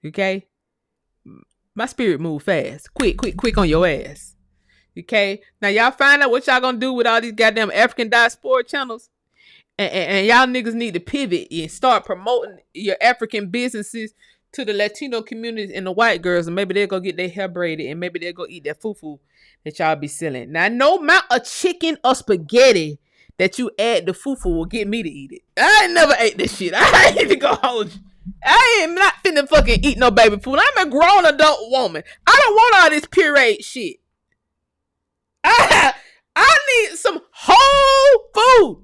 Okay? My spirit move fast. Quick on your ass. Okay? Now, y'all find out what y'all gonna do with all these goddamn African diaspora channels. And y'all niggas need to pivot and start promoting your African businesses to the Latino communities and the white girls. And maybe they'll go get their hair braided. And maybe they'll go eat that fufu that y'all be selling. Now, no amount of chicken or spaghetti that you add to fufu will get me to eat it. I ain't never ate this shit. I ain't even gonna hold you. I am not finna fucking eat no baby food. I'm a grown adult woman. I don't want all this pureed shit. I need some whole food.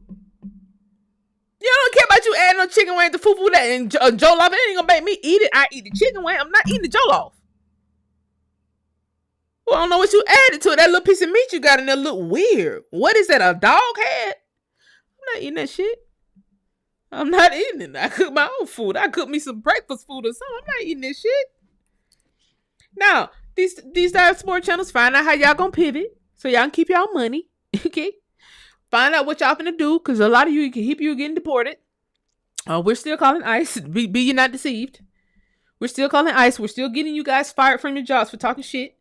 You don't care about you adding no chicken wing to fufu that and jollof. It ain't gonna make me eat it. I eat the chicken wing. I'm not eating the jollof. Well, I don't know what you added to it. That little piece of meat you got in there look weird. What is that, a dog head? I'm not eating that shit. I'm not eating it. I cook my own food. I cook me some breakfast food or something. I'm not eating this shit. Now, these diaspora channels, find out how y'all gonna pivot so y'all can keep y'all money. Okay? Find out what y'all finna do, because a lot of you can keep you getting deported. We're still calling ICE. Be you not deceived. We're still calling ICE. We're still getting you guys fired from your jobs for talking shit.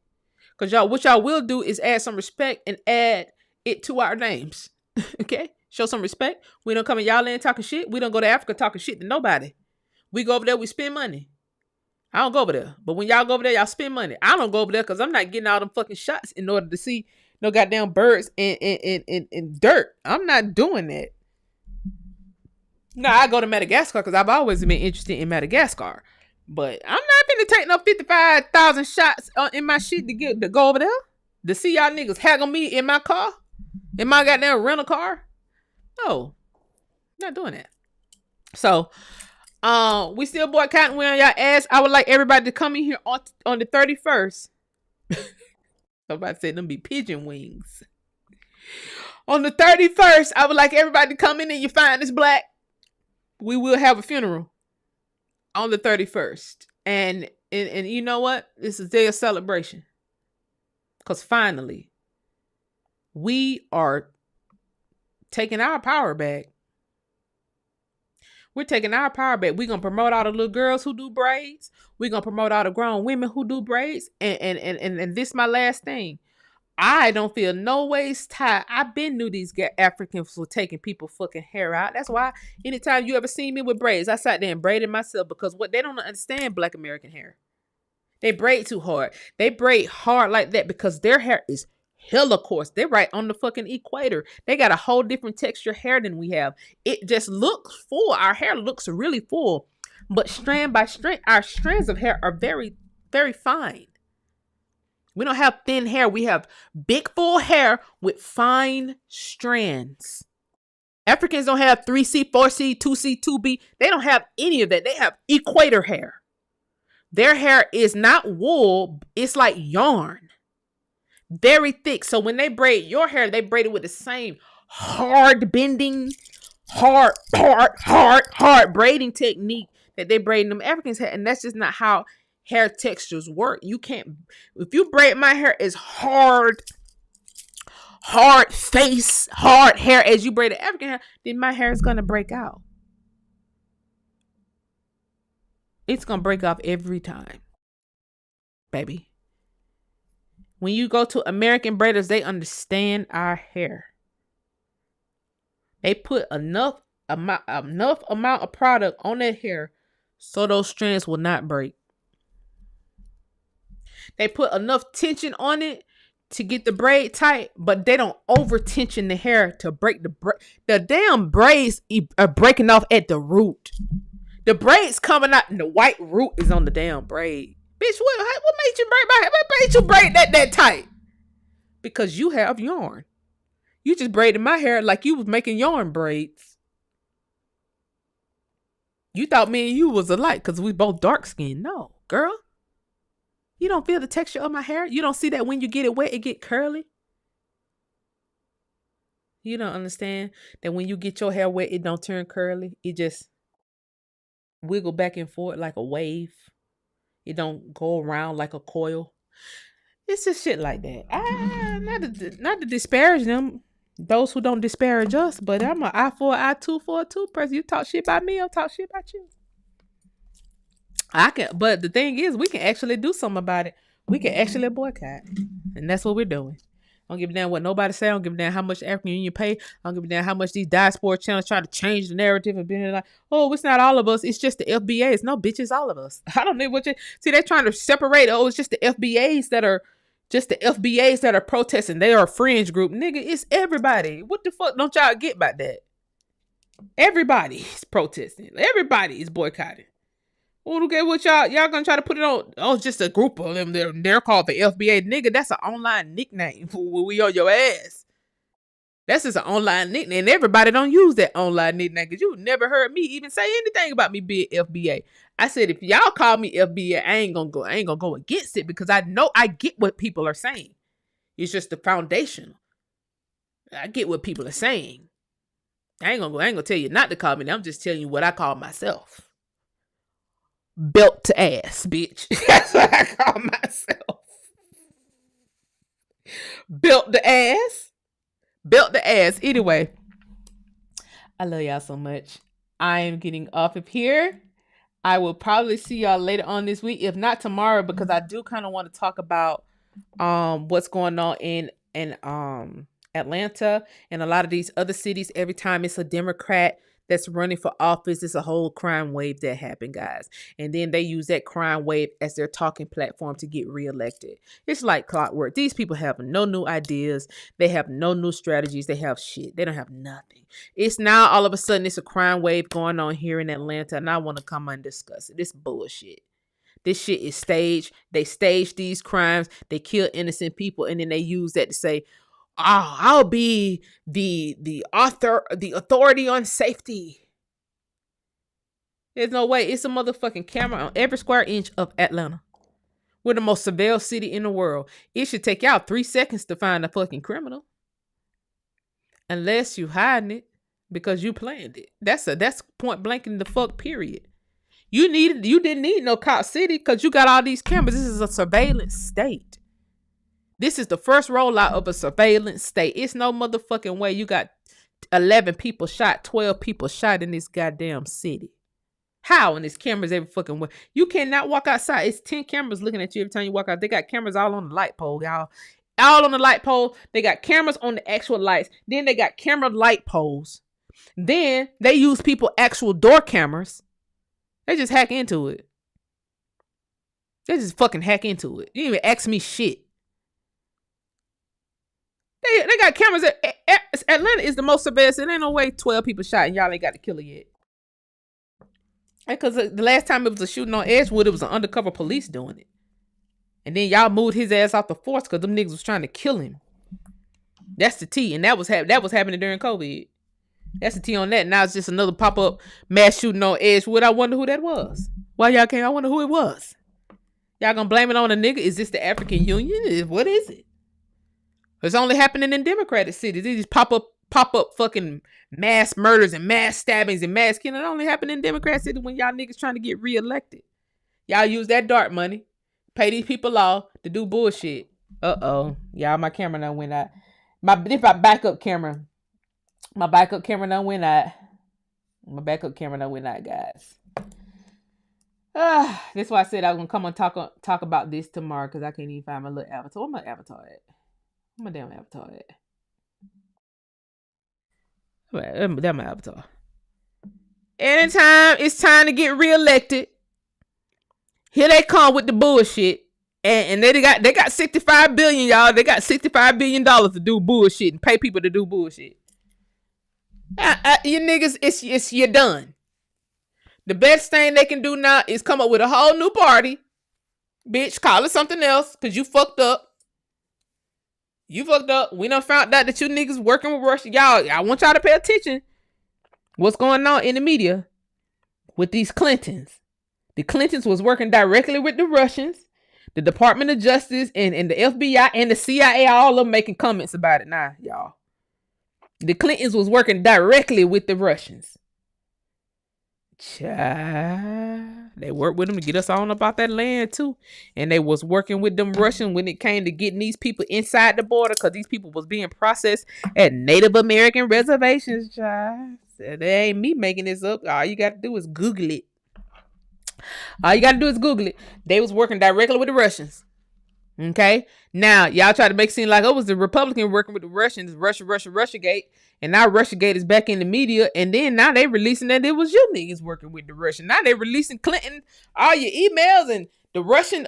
Because what y'all will do is add some respect and add it to our names. Okay? Show some respect. We don't come in y'all land talking shit. We don't go to Africa talking shit to nobody. We go over there, we spend money. I don't go over there. But when y'all go over there, y'all spend money. I don't go over there because I'm not getting all them fucking shots in order to see no goddamn birds in dirt. I'm not doing that. No, I go to Madagascar because I've always been interested in Madagascar. But I'm not finna take no 55,000 shots in my shit to go over there. To see y'all niggas haggle me in my car, in my goddamn rental car. No, not doing that. So, we still boycotting. We on y'all ass. I would like everybody to come in here on the 31st. Somebody said them be pigeon wings. On the 31st, I would like everybody to come in and you find this black. We will have a funeral on the 31st. And you know what? This is a day of celebration. Because finally, we are taking our power back. We're taking our power back. We're going to promote all the little girls who do braids. We're going to promote all the grown women who do braids. And this is my last thing. I don't feel no ways tired. I've been knew these Africans were taking people fucking hair out. That's why anytime you ever see me with braids, I sat there and braided myself because what they don't understand Black American hair. They braid too hard. They braid hard like that because their hair is hella coarse. They're right on the fucking equator. They got a whole different texture hair than we have. It just looks full. Our hair looks really full. But strand by strand, our strands of hair are very, very fine. We don't have thin hair. We have big, full hair with fine strands. Africans don't have 3C, 4C, 2C, 2B. They don't have any of that. They have equator hair. Their hair is not wool. It's like yarn. Very thick. So when they braid your hair, they braid it with the same hard bending, hard braiding technique that they braid them Africans hair. And that's just not how hair textures work. You can't, if you braid my hair as hard face, hard hair as you braid the African hair, then my hair is going to break out. It's going to break off every time. Baby. When you go to American braiders, they understand our hair. They put enough amount of product on that hair so those strands will not break. They put enough tension on it to get the braid tight, but they don't over tension the hair to break the damn braids are breaking off at the root. The braids coming out and the white root is on the damn braid. Bitch, what made you braid my hair? What made you braid that tight? Because you have yarn. You just braided my hair like you was making yarn braids. You thought me and you was alike because we both dark skinned. No, girl. You don't feel the texture of my hair? You don't see that when you get it wet, it get curly? You don't understand that when you get your hair wet, it don't turn curly. It just wiggle back and forth like a wave. It don't go around like a coil. It's just shit like that. Not to disparage them, those who don't disparage us, but I'm an eye for an eye, tooth for a tooth person. You talk shit about me, I'll talk shit about you. But the thing is, we can actually do something about it. We can actually boycott. And that's what we're doing. I don't give a damn what nobody say. I don't give a damn how much African Union pay. I don't give a damn how much these diaspora channels try to change the narrative and being like, oh, it's not all of us. It's just the FBAs. No, bitch, it's all of us. I don't know what you see. They're trying to separate. Oh, it's just the FBAs that are protesting. They are a fringe group. Nigga, it's everybody. What the fuck don't y'all get about that? Everybody is protesting. Everybody is boycotting. Okay, what y'all gonna try to put it on? Oh, it's just a group of them. They're called the FBA. Nigga, that's an online nickname. We on your ass. That's just an online nickname. Everybody don't use that online nickname because you never heard me even say anything about me being FBA. I said if y'all call me FBA, I ain't gonna go against it because I know I get what people are saying. It's just the foundation. I get what people are saying. I ain't gonna tell you not to call me. I'm just telling you what I call myself. Belt to ass, bitch. That's what I call myself. Belt the ass. Belt the ass. Anyway, I love y'all so much. I am getting off of here. I will probably see y'all later on this week, if not tomorrow, because I do kind of want to talk about what's going on in Atlanta and a lot of these other cities. Every time it's a Democrat that's running for office, it's a whole crime wave that happened, guys. And then they use that crime wave as their talking platform to get reelected. It's like clockwork. These people have no new ideas. They have no new strategies. They have shit. They don't have nothing. It's now all of a sudden it's a crime wave going on here in Atlanta, and I want to come and discuss it. It's bullshit. This shit is staged. They stage these crimes. They kill innocent people, and then they use that to say, "Oh, I'll be the authority on safety." There's no way. It's a motherfucking camera on every square inch of Atlanta. We're the most surveilled city in the world. It should take y'all 3 seconds to find a fucking criminal. Unless you hiding it because you planned it. That's point blank in the fuck period. You didn't need no cop city because you got all these cameras. This is a surveillance state. This is the first rollout of a surveillance state. It's no motherfucking way you got 11 people shot, 12 people shot in this goddamn city. How? And there's cameras every fucking way. You cannot walk outside. It's 10 cameras looking at you every time you walk out. They got cameras all on the light pole, y'all. All on the light pole. They got cameras on the actual lights. Then they got camera light poles. Then they use people actual door cameras. They just hack into it. They just fucking hack into it. You didn't even ask me shit. They got cameras. Atlanta is the most surveilled. There ain't no way 12 people shot and y'all ain't got the killer yet. Because the last time it was a shooting on Edgewood, it was an undercover police doing it. And then y'all moved his ass off the force because them niggas was trying to kill him. That's the T. And that was happening during COVID. That's the T on that. Now it's just another pop-up mass shooting on Edgewood. I wonder who that was. Why y'all can't? I wonder who it was. Y'all gonna blame it on a nigga? Is this the African Union? What is it? It's only happening in Democratic cities. These pop-up fucking mass murders and mass stabbings and mass killing. It only happen in Democrat cities when y'all niggas trying to get reelected. Y'all use that dark money, pay these people off to do bullshit. Y'all, my camera done went out. My backup camera done went out. My backup camera done went out, guys. That's why I said I was gonna come and talk about this tomorrow because I can't even find my little avatar. Where my avatar at? Where my damn avatar at? That's my avatar. Anytime it's time to get reelected, here they come with the bullshit. And they got 65 billion, y'all. They got $65 billion to do bullshit and pay people to do bullshit. You niggas, you're done. The best thing they can do now is come up with a whole new party. Bitch, call it something else because you fucked up. You fucked up. We done found out that you niggas working with Russia. Y'all, I want y'all to pay attention. What's going on in the media with these Clintons? The Clintons was working directly with the Russians, the Department of Justice, and the FBI and the CIA, all of them making comments about it now, y'all. The Clintons was working directly with the Russians. Child, they worked with them to get us on about that land too. And they was working with them Russians when it came to getting these people inside the border because these people was being processed at Native American reservations, child. So that ain't me making this up. All you got to do is Google it. They was working directly with the Russians. Okay? Now, y'all try to make it seem like it was the Republican working with the Russians, Russiagate. And now Russiagate is back in the media. And then now they releasing that it was you niggas working with the Russian. Now they releasing Clinton, all your emails, and the Russian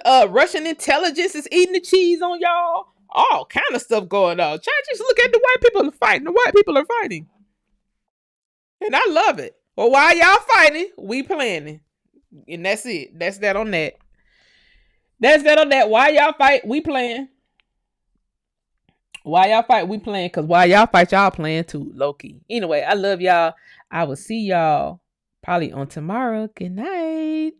intelligence is eating the cheese on y'all. All kind of stuff going on. Try to just look at the white people fighting. The white people are fighting. And I love it. Well, while y'all fighting, we planning. And that's it. That's that on that. Why y'all fight, we playing. Why y'all fight, we playing. Because why y'all fight, y'all playing too, low key. Anyway, I love y'all. I will see y'all probably on tomorrow. Good night.